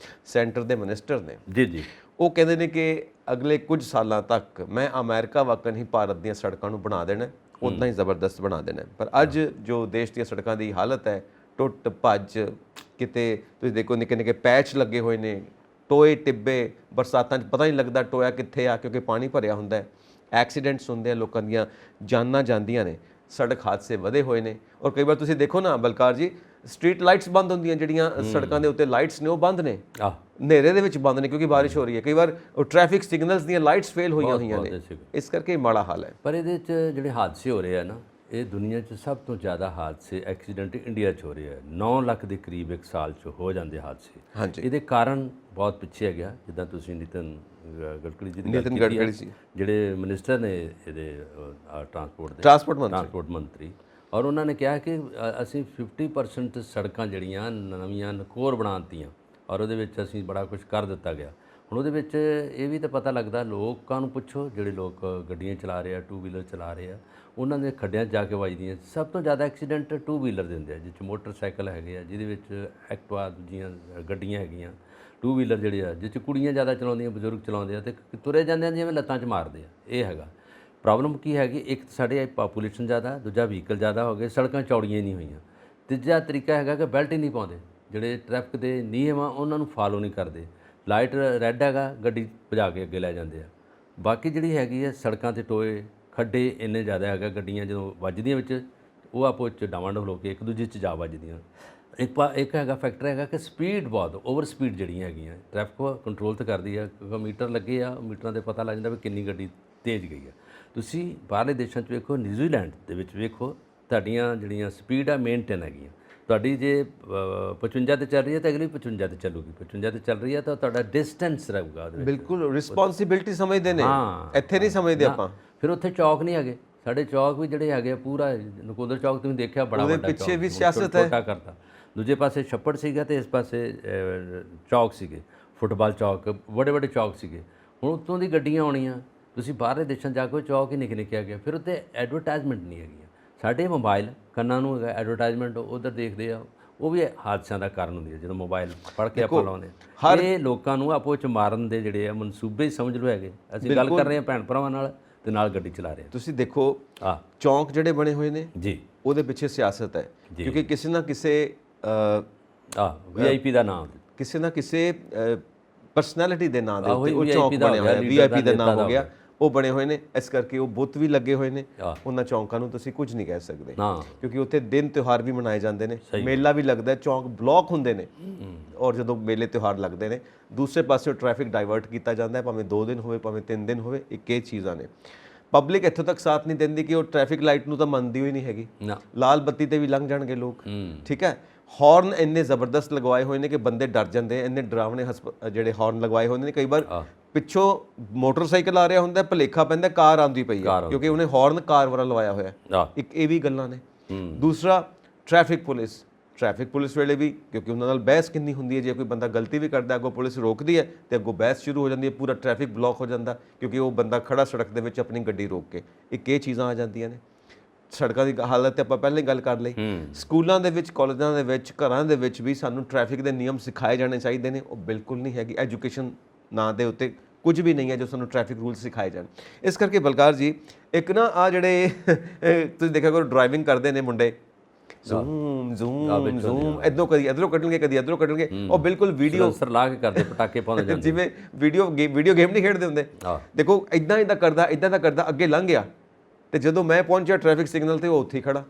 ਸੈਂਟਰ ਦੇ ਮਿਨਿਸਟਰ ਨੇ, ਜੀ ਉਹ ਕਹਿੰਦੇ ਨੇ ਕਿ ਅਗਲੇ ਕੁਝ ਸਾਲਾਂ ਤੱਕ ਮੈਂ ਅਮਰੀਕਾ ਵਾਕਨ ਹੀ ਭਾਰਤ ਦੀਆਂ ਸੜਕਾਂ ਨੂੰ ਬਣਾ ਦੇਣਾ, ਉੱਦਾਂ ਹੀ ਜ਼ਬਰਦਸਤ ਬਣਾ ਦੇਣਾ। ਪਰ ਅੱਜ ਜੋ ਦੇਸ਼ ਦੀਆਂ ਸੜਕਾਂ ਦੀ ਹਾਲਤ ਹੈ, ਟੁੱਟ ਭੱਜ, ਕਿਤੇ ਤੁਸੀਂ ਦੇਖੋ ਨਿੱਕੇ ਨਿੱਕੇ ਪੈਚ ਲੱਗੇ ਹੋਏ ਨੇ, ਟੋਏ ਟਿੱਬੇ, ਬਰਸਾਤਾਂ 'ਚ ਪਤਾ ਨਹੀਂ ਲੱਗਦਾ ਟੋਇਆ ਕਿੱਥੇ ਆ, ਕਿਉਂਕਿ ਪਾਣੀ ਭਰਿਆ ਹੁੰਦਾ ਹੈ। ਐਕਸੀਡੈਂਟਸ ਹੁੰਦੇ ਆ, ਲੋਕਾਂ ਦੀਆਂ ਜਾਨਾਂ ਜਾਂਦੀਆਂ ਨੇ, ਸੜਕ ਹਾਦਸੇ ਵਧੇ ਹੋਏ ਨੇ। ਔਰ ਕਈ ਵਾਰ ਤੁਸੀਂ ਦੇਖੋ ਨਾ ਬਲਕਾਰ ਜੀ, ਸਟਰੀਟ ਲਾਈਟਸ ਬੰਦ ਹੁੰਦੀਆਂ, ਜਿਹੜੀਆਂ ਸੜਕਾਂ ਦੇ ਉੱਤੇ ਲਾਈਟਸ ਨੇ ਉਹ ਬੰਦ ਨੇ, ਹਨੇਰੇ ਦੇ ਵਿੱਚ ਬੰਦ ਨੇ ਕਿਉਂਕਿ ਬਾਰਿਸ਼ ਹੋ ਰਹੀ ਹੈ। ਕਈ ਵਾਰ ਉਹ ਟ੍ਰੈਫਿਕ ਸਿਗਨਲਸ ਦੀਆਂ ਲਾਈਟਸ ਫੇਲ ਹੋਈਆਂ ਨੇ, ਇਸ ਕਰਕੇ ਮਾੜਾ ਹਾਲ ਹੈ। ਪਰ ਇਹਦੇ 'ਚ ਜਿਹੜੇ ਹਾਦਸੇ ਹੋ ਰਹੇ ਆ ਨਾ, ਇਹ ਦੁਨੀਆ 'ਚ ਸਭ ਤੋਂ ਜ਼ਿਆਦਾ ਹਾਦਸੇ ਐਕਸੀਡੈਂਟ ਇੰਡੀਆ 'ਚ ਹੋ ਰਹੇ ਆ। 9 ਲੱਖ ਦੇ ਕਰੀਬ ਇੱਕ ਸਾਲ 'ਚ ਹੋ ਜਾਂਦੇ ਹਾਦਸੇ। ਹਾਂਜੀ, ਇਹਦੇ ਕਾਰਨ ਬਹੁਤ ਪਿੱਛੇ ਹੈਗਾ, ਜਿੱਦਾਂ ਤੁਸੀਂ ਨਿਤਿਨ ਗਡਕਰੀ ਜੀ ਦੀ ਗੱਲ ਕੀਤੀ, ਜਿਹੜੇ ਮਿਨਿਸਟਰ ਨੇ ਇਹਦੇ ਟਰਾਂਸਪੋਰਟ ਮੰਤਰੀ, ਔਰ ਉਹਨਾਂ ਨੇ ਕਿਹਾ ਕਿ ਅਸੀਂ 50% ਸੜਕਾਂ ਜਿਹੜੀਆਂ ਨਵੀਆਂ ਨਕੋਰ ਬਣਾ ਦਿੱਤੀਆਂ, ਔਰ ਉਹਦੇ ਵਿੱਚ ਅਸੀਂ ਬੜਾ ਕੁਝ ਕਰ ਦਿੱਤਾ ਗਿਆ। ਹੁਣ ਉਹਦੇ ਵਿੱਚ ਇਹ ਵੀ ਤਾਂ ਪਤਾ ਲੱਗਦਾ, ਲੋਕਾਂ ਨੂੰ ਪੁੱਛੋ ਜਿਹੜੇ ਲੋਕ ਗੱਡੀਆਂ ਚਲਾ ਰਹੇ ਆ, ਟੂ ਵੀਲਰ ਚਲਾ ਰਹੇ ਆ, ਉਹਨਾਂ ਦੇ ਖੱਡਿਆਂ 'ਚ ਜਾ ਕੇ ਵੱਜਦੀਆਂ। ਸਭ ਤੋਂ ਜ਼ਿਆਦਾ ਐਕਸੀਡੈਂਟ ਟੂ ਵੀਲਰ ਦੇ ਹੁੰਦੇ ਆ, ਜਿਸ 'ਚ ਮੋਟਰਸਾਈਕਲ ਹੈਗੇ ਆ, ਜਿਹਦੇ ਵਿੱਚ ਐਕਟਿਵਾ ਦੂਜੀਆਂ ਗੱਡੀਆਂ ਹੈਗੀਆਂ, ਟੂ ਵੀਲਰ ਜਿਹੜੇ ਆ ਜਿਸ 'ਚ ਕੁੜੀਆਂ ਜ਼ਿਆਦਾ ਚਲਾਉਂਦੀਆਂ, ਬਜ਼ੁਰਗ ਚਲਾਉਂਦੇ ਆ ਅਤੇ ਤੁਰੇ ਜਾਂਦੇ ਆ ਜਿਵੇਂ ਲੱਤਾਂ 'ਚ ਮਾਰਦੇ ਆ। ਇਹ ਹੈਗਾ ਪ੍ਰੋਬਲਮ। ਕੀ ਹੈਗੀ, ਇੱਕ ਸਾਡੇ ਪਾਪੂਲੇਸ਼ਨ ਜ਼ਿਆਦਾ, ਦੂਜਾ ਵਹੀਕਲ ਜ਼ਿਆਦਾ ਹੋ ਗਏ, ਸੜਕਾਂ ਚੌੜੀਆਂ ਹੀ ਨਹੀਂ ਹੋਈਆਂ। ਤੀਜਾ ਤਰੀਕਾ ਹੈਗਾ ਕਿ ਬੈਲਟ ਹੀ ਨਹੀਂ ਪਾਉਂਦੇ, ਜਿਹੜੇ ਟ੍ਰੈਫਿਕ ਦੇ ਨਿਯਮ ਆ ਉਹਨਾਂ ਨੂੰ ਫਾਲੋ ਨਹੀਂ ਕਰਦੇ। ਲਾਈਟ ਰੈੱਡ ਹੈਗਾ, ਗੱਡੀ ਭਜਾ ਕੇ ਅੱਗੇ ਲੈ ਜਾਂਦੇ ਆ। ਬਾਕੀ ਜਿਹੜੀ ਹੈਗੀ ਆ ਸੜਕਾਂ 'ਤੇ ਟੋਏ ਖੱਡੇ ਇੰਨੇ ਜ਼ਿਆਦਾ ਹੈਗਾ, ਗੱਡੀਆਂ ਜਦੋਂ ਵੱਜਦੀਆਂ ਵਿੱਚ ਉਹ ਆਪੋ 'ਚ ਡਾਵਾਂਡੋਲ ਹੋ ਕੇ ਇੱਕ ਦੂਜੇ 'ਚ ਜਾ ਵੱਜਦੀਆਂ। ਇੱਕ ਹੈਗਾ ਫੈਕਟਰ ਹੈਗਾ ਕਿ ਸਪੀਡ ਬਹੁਤ ਓਵਰ ਸਪੀਡ ਜਿਹੜੀਆਂ ਹੈਗੀਆਂ ਟ੍ਰੈਫਿਕ ਕੰਟਰੋਲ ਤਾਂ ਕਰਦੀ ਆ, ਕਿਉਂਕਿ ਮੀਟਰ ਲੱਗੇ ਆ, ਮੀਟਰਾਂ 'ਤੇ ਪਤਾ ਲੱਗ ਜਾਂਦਾ ਵੀ ਕਿੰਨੀ ਗੱਡੀ ਤੇਜ਼ ਗਈ ਆ। ਤੁਸੀਂ ਬਾਹਰਲੇ ਦੇਸ਼ਾਂ 'ਚ ਵੇਖੋ, ਨਿਊਜ਼ੀਲੈਂਡ ਦੇ ਵਿੱਚ ਵੇਖੋ, ਤੁਹਾਡੀਆਂ ਜਿਹੜੀਆਂ ਸਪੀਡ ਆ ਮੇਨਟੇਨ ਹੈਗੀਆਂ। ਤੁਹਾਡੀ ਜੇ 55 ਤੇ ਚੱਲ ਰਹੀ ਹੈ ਤਾਂ ਅਗਲੀ 55 ਤੇ ਚੱਲੂਗੀ, 55 ਤੇ ਚੱਲ ਰਹੀ ਹੈ ਤਾਂ ਤੁਹਾਡਾ ਡਿਸਟੈਂਸ ਰਹੂਗਾ ਉਹਦੇ ਵਿੱਚ। ਬਿਲਕੁਲ ਰਿਸਪੌਂਸਿਬਿਲਟੀ ਸਮਝਦੇ ਨੇ, ਇੱਥੇ ਨਹੀਂ ਸਮਝਦੇ ਆਪਾਂ। ਫਿਰ ਉੱਥੇ ਚੌਕ ਨਹੀਂ ਹੈਗੇ, ਸਾਡੇ ਚੌਕ ਵੀ ਜਿਹੜੇ ਹੈਗੇ ਪੂਰਾ ਨਕੋਦਰ ਚੌਕ ਤੁਸੀਂ ਦੇਖਿਆ ਬੜਾ ਵੱਡਾ, ਪਿੱਛੇ ਵੀ ਸਿਆਸਤ ਹੈ, ਛੋਟਾ ਕਰਤਾ। ਦੂਜੇ ਪਾਸੇ ਛੱਪੜ ਸੀਗਾ ਤੇ ਇਸ ਪਾਸੇ ਚੌਕ ਸੀਗੇ, ਫੁੱਟਬਾਲ ਚੌਕ, ਵੱਡੇ ਵੱਡੇ ਚੌਕ ਸੀਗੇ। ਹੁਣ ਉੱਤੋਂ ਦੀ ਗੱਡੀਆਂ ਆਉਣੀਆਂ, ਤੁਸੀਂ ਬਾਹਰਲੇ ਦੇਸ਼ਾਂ ਜਾ ਕੇ ਚੌਕ ਹੀ ਨਿੱਕੇ ਨਿੱਕੇ ਹੈਗੇ। ਫਿਰ ਉੱਤੇ ਐਡਵਰਟਾਈਜ਼ਮੈਂਟ ਨਹੀਂ ਹੈਗੀਆਂ। ਸਾਡੇ ਮੋਬਾਈਲ ਕੰਨਾਂ ਨੂੰ ਹੈਗਾ ਐਡਵਰਟਾਈਜ਼ਮੈਂਟ, ਉੱਧਰ ਦੇਖਦੇ ਆ, ਉਹ ਵੀ ਹਾਦਸਿਆਂ ਦਾ ਕਾਰਨ ਹੁੰਦੀ ਹੈ ਜਦੋਂ ਮੋਬਾਈਲ ਫੜ ਕੇ ਆਪਾਂ ਲਾਉਂਦੇ। ਇਹ ਲੋਕਾਂ ਨੂੰ ਆਪੋ 'ਚ ਮਾਰਨ ਦੇ ਜਿਹੜੇ ਆ ਮਨਸੂਬੇ ਸਮਝ ਲਓ ਹੈਗੇ। ਅਸੀਂ ਗੱਲ ਕਰ ਰਹੇ ਹਾਂ ਭੈਣ ਭਰਾਵਾਂ ਨਾਲ ਤੇ ਨਾਲ ਗੱਡੀ ਚਲਾ ਰਹੇ ਹਾਂ। ਤੁਸੀਂ ਦੇਖੋ ਚੌਂਕ ਜਿਹੜੇ ਬਣੇ ਹੋਏ ਨੇ ਜੀ, ਉਹਦੇ ਪਿੱਛੇ ਸਿਆਸਤ ਹੈ, ਕਿਉਂਕਿ ਕਿਸੇ ਨਾ ਕਿਸੇ VIP ਦਾ ਨਾਮ, ਕਿਸੇ ਨਾ ਕਿਸੇ ਪਰਸਨੈਲਿਟੀ ਦੇ ਨਾਂ ਦੇ ਉੱਤੇ ਉਹ ਚੌਂਕ ਬਣਿਆ ਹੋਇਆ, VIP ਦਾ ਨਾਮ ਹੋ ਗਿਆ, ਉਹ ਬਣੇ ਹੋਏ ਨੇ। ਇਸ ਕਰਕੇ ਉਹ ਬੁੱਤ ਵੀ ਲੱਗੇ ਹੋਏ ਨੇ। ਉਹਨਾਂ ਚੌਂਕਾਂ ਨੂੰ ਤੁਸੀਂ ਕੁਝ ਨਹੀਂ ਕਹਿ ਸਕਦੇ, ਕਿਉਂਕਿ ਉੱਥੇ ਦਿਨ ਤਿਉਹਾਰ ਵੀ ਮਨਾਏ ਜਾਂਦੇ ਨੇ, ਮੇਲਾ ਵੀ ਲੱਗਦਾ, ਚੌਂਕ ਬਲੌਕ ਹੁੰਦੇ ਨੇ। ਔਰ ਜਦੋਂ ਮੇਲੇ ਤਿਉਹਾਰ ਲੱਗਦੇ ਨੇ, ਦੂਸਰੇ ਪਾਸੇ ਟ੍ਰੈਫਿਕ ਡਾਇਵਰਟ ਕੀਤਾ ਜਾਂਦਾ ਹੈ, ਭਾਵੇਂ 2 ਦਿਨ ਹੋਵੇ, ਭਾਵੇਂ 3 ਦਿਨ ਹੋਵੇ। ਇਹ ਚੀਜ਼ਾਂ ਨੇ। ਪਬਲਿਕ ਇੱਥੋਂ ਤੱਕ ਸਾਥ ਨਹੀਂ ਦਿੰਦੀ ਕਿ ਉਹ ਟ੍ਰੈਫਿਕ ਲਾਈਟ ਨੂੰ ਤਾਂ ਮੰਨਦੀ ਹੋਈ ਨਹੀਂ ਹੈਗੀ। ਲਾਲ ਬੱਤੀ ਤੇ ਵੀ ਲੰਘ ਜਾਣਗੇ ਲੋਕ, ਠੀਕ ਹੈ। ਹੌਰਨ ਇੰਨੇ ਜ਼ਬਰਦਸਤ ਲਗਵਾਏ ਹੋਏ ਨੇ ਕਿ ਬੰਦੇ ਡਰ ਜਾਂਦੇ, ਇੰਨੇ ਡਰਾਵਣੇ ਜਿਹੜੇ ਹੌਰਨ ਲਗਵਾਏ ਹੋਏ ਨੇ। ਕਈ ਵਾਰ ਪਿੱਛੋਂ ਮੋਟਰਸਾਈਕਲ ਆ ਰਿਹਾ ਹੁੰਦਾ, ਭੁਲੇਖਾ ਪੈਂਦਾ ਕਾਰ ਆਉਂਦੀ ਪਈ ਹੈ, ਕਿਉਂਕਿ ਉਹਨੇ ਹੌਰਨ ਕਾਰ ਵਾਲਾ ਲਵਾਇਆ ਹੋਇਆ। ਇੱਕ ਇਹ ਵੀ ਗੱਲਾਂ ਨੇ। ਦੂਸਰਾ ਟ੍ਰੈਫਿਕ ਪੁਲਿਸ ਵੇਲੇ ਵੀ, ਕਿਉਂਕਿ ਉਹਨਾਂ ਨਾਲ ਬਹਿਸ ਕਿੰਨੀ ਹੁੰਦੀ ਹੈ। ਜੇ ਕੋਈ ਬੰਦਾ ਗਲਤੀ ਵੀ ਕਰਦਾ, ਅੱਗੋਂ ਪੁਲਿਸ ਰੋਕਦੀ ਹੈ ਤੇ ਅੱਗੋਂ ਬਹਿਸ ਸ਼ੁਰੂ ਹੋ ਜਾਂਦੀ ਹੈ, ਪੂਰਾ ਟ੍ਰੈਫਿਕ ਬਲੌਕ ਹੋ ਜਾਂਦਾ, ਕਿਉਂਕਿ ਉਹ ਬੰਦਾ ਖੜਾ ਸੜਕ ਦੇ ਵਿੱਚ ਆਪਣੀ ਗੱਡੀ ਰੋਕ ਕੇ। ਇਹ ਚੀਜ਼ਾਂ ਆ ਜਾਂਦੀਆਂ ਨੇ। ਸੜਕਾਂ ਦੀ ਹਾਲਤ ਤੇ ਆਪਾਂ ਪਹਿਲਾਂ ਹੀ ਗੱਲ ਕਰ ਲਈ। ਸਕੂਲਾਂ ਦੇ ਵਿੱਚ, ਕਾਲਜਾਂ ਦੇ ਵਿੱਚ, ਘਰਾਂ ਦੇ ਵਿੱਚ ਵੀ ਸਾਨੂੰ ਟ੍ਰੈਫਿਕ ਦੇ ਨਿਯਮ ਸਿਖਾਏ ਜਾਣੇ ਚਾਹੀਦੇ ਨੇ। ਉਹ ਬਿਲਕੁਲ ਨਹੀਂ ਹੈਗੀ। ਐਜੂਕੇਸ਼ਨ ਨਾਂ ਦੇ ਉੱਤੇ ਕੁਝ ਵੀ ਨਹੀਂ ਹੈ ਜੋ ਸਾਨੂੰ ਟ੍ਰੈਫਿਕ ਰੂਲ ਸਿਖਾਏ ਜਾਣ। ਇਸ ਕਰਕੇ ਬਲਕਾਰ ਜੀ, ਇੱਕ ਨਾ ਆ ਜਿਹੜੇ ਤੁਸੀਂ ਦੇਖਿਆ ਕਰੋ ਡਰਾਈਵਿੰਗ ਕਰਦੇ ਨੇ ਮੁੰਡੇ, ਜ਼ੂਮ ਜ਼ੂਮ ਜ਼ੂਮ, ਇੱਧਰੋਂ ਕਦੀ ਇੱਧਰੋਂ ਕੱਢਣਗੇ, ਕਦੀ ਇੱਧਰੋਂ ਕੱਢਣਗੇ। ਉਹ ਬਿਲਕੁਲ ਵੀਡੀਓ ਲਾ ਕੇ ਕਰਦੇ, ਪਟਾਕੇ ਪਾਉਂਦੇ ਜਾਂਦੇ, ਜਿਵੇਂ ਵੀਡੀਓ ਗੇਮ ਨਹੀਂ ਖੇਡਦੇ ਹੁੰਦੇ। ਦੇਖੋ ਇੱਦਾਂ ਦਾ ਕਰਦਾ ਅੱਗੇ ਲੰਘ ਗਿਆ, ਤੇ ਜਦੋਂ ਮੈਂ ਪਹੁੰਚਿਆ ਟ੍ਰੈਫਿਕ ਸਿਗਨਲ ਤੇ ਉਹ ਉੱਥੇ ਹੀ ਖੜਾ।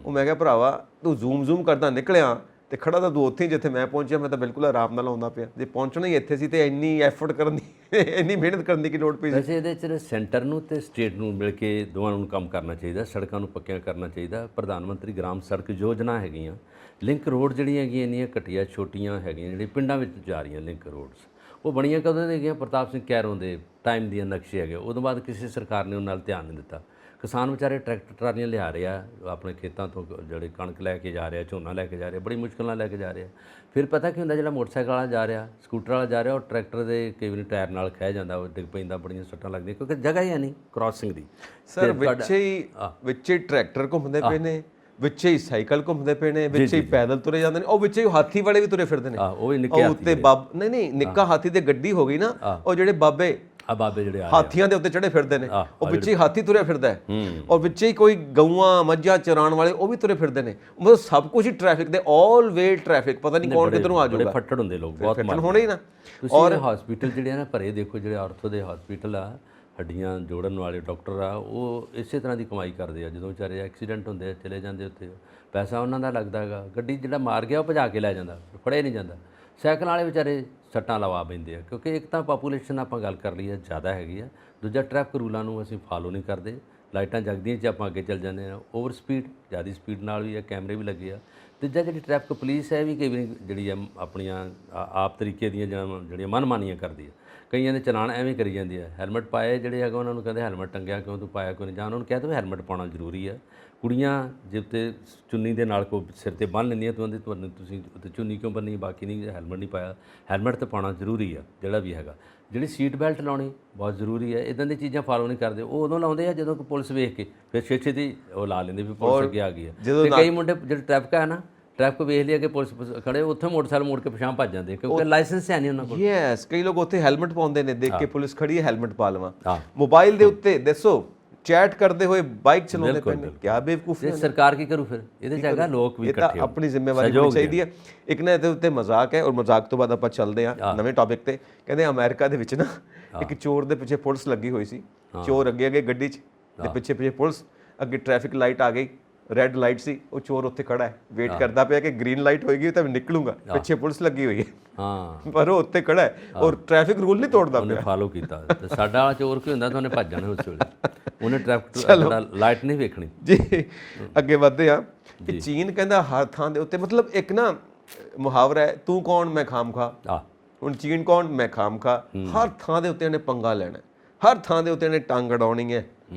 ਉਹ ਮੈਂ ਕਿਹਾ ਭਰਾਵਾ ਤੂੰ ਜ਼ੂਮ ਕਰਦਾ ਨਿਕਲਿਆ ਤੇ ਖੜਾ ਤਾਂ ਤੂੰ ਉੱਥੇ, ਜਿੱਥੇ ਮੈਂ ਪਹੁੰਚਿਆ ਮੈਂ ਤਾਂ ਬਿਲਕੁਲ ਆਰਾਮ ਨਾਲ ਆਉਂਦਾ ਪਿਆ। ਜੇ ਪਹੁੰਚਣਾ ਹੀ ਇੱਥੇ ਸੀ ਤੇ ਇੰਨੀ ਐਫਰਟ ਕਰਨ ਦੀ, ਇੰਨੀ ਮਿਹਨਤ ਕਰਨ ਦੀ ਕੀ ਲੋੜ ਪਈ ਸੀ? ਵੈਸੇ ਇਹਦੇ 'ਚ ਸੈਂਟਰ ਨੂੰ ਤੇ ਸਟੇਟ ਨੂੰ ਮਿਲ ਕੇ ਦੋਵਾਂ ਨੂੰ ਕੰਮ ਕਰਨਾ ਚਾਹੀਦਾ। ਸੜਕਾਂ ਨੂੰ ਪੱਕੀਆਂ ਕਰਨਾ ਚਾਹੀਦਾ। ਪ੍ਰਧਾਨ ਮੰਤਰੀ ਗ੍ਰਾਮ ਸੜਕ ਯੋਜਨਾ ਹੈਗੀਆਂ, ਲਿੰਕ ਰੋਡ ਜਿਹੜੀਆਂ ਹੈਗੀਆਂ ਇੰਨੀਆਂ ਘਟੀਆ ਛੋਟੀਆਂ ਹੈਗੀਆਂ, ਜਿਹੜੀਆਂ ਪਿੰਡਾਂ ਵਿੱਚ ਜਾ ਰਹੀਆਂ ਲਿੰਕ ਰੋਡਸ, ਉਹ ਬਣੀਆਂ ਕਦੋਂ ਦੀਆਂ ਹੈਗੀਆਂ? ਪ੍ਰਤਾਪ ਸਿੰਘ ਕੈਰੋਂ ਦੇ ਟਾਈਮ ਦੀਆਂ ਨਕਸ਼ੇ ਹੈਗੇ। ਉਦੋਂ ਬਾਅਦ ਕਿਸੇ ਸਰਕਾਰ ਨੇ ਉਹਨਾਂ ਨਾਲ ਧਿਆਨ ਨਹੀਂ ਦਿੱਤਾ। ਕਿਸਾਨ ਵਿਚਾਰੇ ਟਰੈਕਟਰ ਟਰਾਲੀਆਂ ਲਿਆ ਰਹੇ ਆ ਆਪਣੇ ਖੇਤਾਂ ਤੋਂ, ਜਿਹੜੇ ਕਣਕ ਲੈ ਕੇ ਜਾ ਰਹੇ ਆ, ਝੋਨਾ ਲੈ ਕੇ ਜਾ ਰਹੇ ਆ, ਬੜੀ ਮੁਸ਼ਕਿਲ ਨਾਲ ਲੈ ਕੇ ਜਾ ਰਹੇ ਆ। ਫਿਰ ਪਤਾ ਕੀ ਹੁੰਦਾ, ਜਿਹੜਾ ਮੋਟਰਸਾਈਕਲ ਵਾਲਾ ਜਾ ਰਿਹਾ, ਸਕੂਟਰ ਵਾਲਾ ਜਾ ਰਿਹਾ, ਉਹ ਟਰੈਕਟਰ ਦੇ ਕਈ ਵਾਰੀ ਟਾਇਰ ਨਾਲ ਖਹਿ ਜਾਂਦਾ, ਉਹ ਡਿੱਗ ਪੈਂਦਾ, ਬੜੀਆਂ ਸੱਟਾਂ ਲੱਗਦੀਆਂ, ਕਿਉਂਕਿ ਜਗ੍ਹਾ ਹੀ ਹੈ ਨਹੀਂ ਕ੍ਰਾਸਿੰਗ ਦੀ। ਸਰ ਵਿੱਚੇ ਟਰੈਕਟਰ ਘੁੰਮਦੇ ਪਏ ਨੇ, ਵਿੱਚੇ ਹੀ ਸਾਈਕਲ ਘੁੰਮਦੇ ਪਏ ਨੇ, ਵਿੱਚੇ ਹੀ ਪੈਦਲ ਤੁਰੇ ਜਾਂਦੇ ਨੇ, ਉਹ ਵਿੱਚੇ ਹੀ ਹਾਥੀ ਵਾਲੇ ਵੀ ਤੁਰੇ ਫਿਰਦੇ ਨੇ। ਉਹ ਵੀ ਨਿੱਕੇ ਉੱਤੇ ਨਹੀਂ ਨਿੱਕਾ ਹਾਥੀ ਤੇ ਗੱਡੀ ਹੋ ਗਈ ਨਾ, ਉਹ ਜਿਹੜੇ ਬਾਬੇ ਜਿਹੜੇ ਹਾਥੀਆਂ ਦੇ ਉੱਤੇ ਚੜੇ ਫਿਰਦੇ ਨੇ, ਉਹ ਵਿੱਚ ਹੀ ਹਾਥੀ ਤੁਰਿਆ ਫਿਰਦਾ ਹੈ। ਔਰ ਵਿੱਚ ਹੀ ਕੋਈ ਗਊਆਂ ਮੱਝਾਂ ਚਰਾਉਣ ਵਾਲੇ ਉਹ ਵੀ ਤੁਰੇ ਫਿਰਦੇ ਨੇ। ਮਤਲਬ ਸਭ ਕੁਝ ਹੀ ਟ੍ਰੈਫਿਕ ਦੇ, ਆਲ ਵੇ ਟ੍ਰੈਫਿਕ, ਪਤਾ ਨਹੀਂ ਕੌਣ ਕਿੱਧਰੋਂ ਆ ਜਾਊਗਾ। ਫੱਟੜ ਹੁੰਦੇ ਲੋਕ, ਬਹੁਤ ਹੋਣੇ ਹੀ ਨਾ। ਔਰ ਹਸਪੀਟਲ ਜਿਹੜੇ ਆ ਨਾ ਭਰੇ, ਦੇਖੋ ਜਿਹੜੇ ਆਰਥੋ ਦੇ ਹਸਪੀਟਲ ਆ, ਹੱਡੀਆਂ ਜੋੜਨ ਵਾਲੇ ਡਾਕਟਰ ਆ, ਉਹ ਇਸੇ ਤਰ੍ਹਾਂ ਦੀ ਕਮਾਈ ਕਰਦੇ ਆ। ਜਦੋਂ ਵਿਚਾਰੇ ਐਕਸੀਡੈਂਟ ਹੁੰਦੇ ਆ, ਚਲੇ ਜਾਂਦੇ ਉੱਥੇ, ਪੈਸਾ ਉਹਨਾਂ ਦਾ ਲੱਗਦਾ ਹੈਗਾ। ਗੱਡੀ ਜਿਹੜਾ ਮਾਰ ਗਿਆ ਉਹ ਭਜਾ ਕੇ ਲੈ ਜਾਂਦਾ, ਫੜਿਆ ਨਹੀਂ ਜਾਂਦਾ। ਸਾਈਕਲ ਵਾਲੇ ਵਿਚਾਰੇ ਸੱਟਾਂ ਲਵਾ ਪੈਂਦੇ ਆ, ਕਿਉਂਕਿ ਇੱਕ ਤਾਂ ਪਾਪੂਲੇਸ਼ਨ ਆਪਾਂ ਗੱਲ ਕਰ ਲਈ ਹੈ ਜ਼ਿਆਦਾ ਹੈਗੀ ਆ, ਦੂਜਾ ਟ੍ਰੈਫਿਕ ਰੂਲਾਂ ਨੂੰ ਅਸੀਂ ਫਾਲੋ ਨਹੀਂ ਕਰਦੇ। ਲਾਈਟਾਂ ਜਗਦੀਆਂ 'ਚ ਆਪਾਂ ਅੱਗੇ ਚੱਲ ਜਾਂਦੇ ਹਾਂ, ਓਵਰ ਸਪੀਡ, ਜ਼ਿਆਦਾ ਸਪੀਡ ਨਾਲ ਵੀ ਹੈ, ਕੈਮਰੇ ਵੀ ਲੱਗੇ ਆ। ਤੀਜਾ ਜਿਹੜੀ ਟ੍ਰੈਫਿਕ ਪੁਲਿਸ ਹੈ ਵੀ ਕਈ ਵਾਰੀ ਜਿਹੜੀ ਆ ਆਪਣੀਆਂ ਆਪ ਤਰੀਕੇ ਦੀਆਂ ਜਿਹੜੀਆਂ ਮਨਮਾਨੀਆਂ ਕਰਦੀ ਹੈ। ਕਈਆਂ ਦੇ ਚਲਾਨ ਐਵੇਂ ਕਰੀ ਜਾਂਦੀ ਹੈ, ਹੈਲਮਟ ਪਾਏ ਜਿਹੜੇ ਹੈਗਾ ਉਹਨਾਂ ਨੂੰ ਕਹਿੰਦੇ ਹੈਲਮਟ ਟੰਗਿਆ ਕਿਉਂ, ਤੂੰ ਪਾਇਆ ਕਿਉਂ ਨਹੀਂ, ਜਾਂ ਉਹਨਾਂ ਨੂੰ ਕਹਿ ਦੋ ਹੈਲਮਟ ਪਾਉਣਾ ਜ਼ਰੂਰੀ ਆ। ਕੁੜੀਆਂ ਜੇ ਉੱਤੇ ਚੁੰਨੀ ਦੇ ਨਾਲ ਕੋ ਸਿਰ ਤੇ ਬੰਨ੍ਹ ਲੈਂਦੀਆਂ, ਤੁਹਾਨੂੰ ਤੁਸੀਂ ਉੱਤੇ ਚੁੰਨੀ ਕਿਉਂ ਬੰਨੀ, ਬਾਕੀ ਨਹੀਂ ਹੈਲਮਟ ਨਹੀਂ ਪਾਇਆ। ਹੈਲਮਟ ਤਾਂ ਪਾਉਣਾ ਜ਼ਰੂਰੀ ਆ ਜਿਹੜਾ ਵੀ ਹੈਗਾ। ਜਿਹੜੀ ਸੀਟ ਬੈਲਟ ਲਾਉਣੀ ਬਹੁਤ ਜ਼ਰੂਰੀ ਹੈ। ਇੱਦਾਂ ਦੀਆਂ ਚੀਜ਼ਾਂ ਫਾਲੋ ਨਹੀਂ ਕਰਦੇ, ਉਹ ਉਦੋਂ ਲਾਉਂਦੇ ਆ ਜਦੋਂ ਕੋਈ ਪੁਲਿਸ ਵੇਖ ਕੇ ਫਿਰ ਛੇਤੀ ਦੀ ਉਹ ਲਾ ਲੈਂਦੇ ਵੀ ਪੁਲਿਸ ਅੱਗੇ ਆ ਗਈ ਹੈ। ਤੇ ਕਈ ਮੁੰਡੇ ਜਿਹੜੇ ਟ੍ਰੈਫਿਕ ਹੈ ਨਾ, ਟ੍ਰੈਫਿਕ ਵੇਖ ਲਿਆ ਕਿ ਪੁਲਿਸ ਖੜੇ, ਉੱਥੇ ਮੋਟਰਸਾਈਕਲ ਮੋੜ ਕੇ ਪਿਛਾਂਹ ਭੱਜ ਜਾਂਦੇ ਕਿਉਂਕਿ ਲਾਇਸੈਂਸ ਹੈ ਨਹੀਂ ਉਹਨਾਂ ਕੋਲ। ਯੈਸ, ਕਈ ਲੋਕ ਉੱਥੇ ਹੈਲਮਟ ਪਾਉਂਦੇ ਨੇ, ਦੇਖ ਕੇ ਪੁਲਿਸ ਖੜੀ ਹੈ ਹੈਲਮਟ ਪਾ ਲਵਾਂ। ਮੋਬਾਈਲ ਦੇ ਉੱਤੇ ਦੱਸੋ ਚੈਟ ਕਰਦੇ ਹੋਏ ਬਾਈਕ ਚਲਾਉਂਦੇ ਪਏ ਨੇ, ਕੀ ਬੇਵਕੂਫੀ। ਸਰਕਾਰ ਕੀ ਕਰੂ ਫਿਰ ਇਹਦੇ ਚ ਹੈਗਾ, ਲੋਕ ਵੀ ਇਕੱਠੇ ਹੋ, ਆਪਣੀ ਜ਼ਿੰਮੇਵਾਰੀ ਹੋਣੀ ਚਾਹੀਦੀ ਹੈ। ਇੱਕ ਨਾ ਇਹਦੇ ਉੱਤੇ ਮਜ਼ਾਕ ਹੈ, ਔਰ ਮਜ਼ਾਕ ਤੋਂ ਬਾਅਦ ਆਪਾਂ ਚੱਲਦੇ ਹਾਂ ਨਵੇਂ ਟੌਪਿਕ ਤੇ। ਕਹਿੰਦੇ ਅਮਰੀਕਾ ਦੇ ਵਿੱਚ ਨਾ ਇੱਕ ਚੋਰ ਦੇ ਪਿੱਛੇ ਪੁਲਿਸ ਲੱਗੀ ਹੋਈ ਸੀ, ਚੋਰ ਅੱਗੇ ਅੱਗੇ ਗੱਡੀ 'ਚ ਤੇ ਪਿੱਛੇ ਪਿੱਛੇ ਪੁਲਿਸ, ਅੱਗੇ ਟ੍ਰੈਫਿਕ ਲਾਈਟ ਆ ਗਈ, ਰੈੱਡ ਲਾਈਟ ਸੀ, ਉਹ ਚੋਰ ਉੱਥੇ ਖੜਾ ਹੈ ਵੇਟ ਕਰਦਾ ਪਿਆ ਕਿ ਗ੍ਰੀਨ ਲਾਈਟ ਹੋਏਗੀ ਤਾਂ ਮੈਂ ਨਿਕਲੂੰਗਾ, ਪਿੱਛੇ ਪੁਲਿਸ ਲੱਗੀ ਹੋਈ ਹੈ ਪਰ ਉਹ ਉੱਥੇ ਖੜਾ ਹੈ ਔਰ ਟ੍ਰੈਫਿਕ ਰੂਲ ਨਹੀਂ ਤੋੜਦਾ ਪਿਆ। ਉਹਨੇ ਫਾਲੋ ਕੀਤਾ ਤੇ ਸਾਡਾ ਵਾਲਾ ਚੋਰ ਕੀ ਹੁੰਦਾ ਤਾਂ ਉਹਨੇ ਭੱਜ ਜਾਣਾ ਉਸ ਵੇਲੇ, ਉਹਨੇ ਟ੍ਰੈਫਿਕ ਲਾਈਟ ਨਹੀਂ ਵੇਖਣੀ ਜੀ। ਅੱਗੇ ਵਧਦੇ ਆ ਕਿ ਚੀਨ ਕਹਿੰਦਾ ਹਰ ਥਾਂ ਦੇ ਉੱਤੇ, ਮਤਲਬ ਇੱਕ ਨਾ ਮੁਹਾਵਰਾ ਹੈ, ਤੂੰ ਕੌਣ ਮੈਂ ਖਾਮਖਾ। ਹੁਣ ਚੀਨ ਕੌਣ ਮੈਂ ਖਾਮਖਾ, ਹਰ ਥਾਂ ਦੇ ਉੱਤੇ ਇਹਨੇ ਪੰਗਾ ਲੈਣਾ, ਹਰ ਥਾਂ ਦੇ ਉੱਤੇ ਇਹਨੇ ਟੰਗ ਅਡਾਉਣੀ ਹੈ,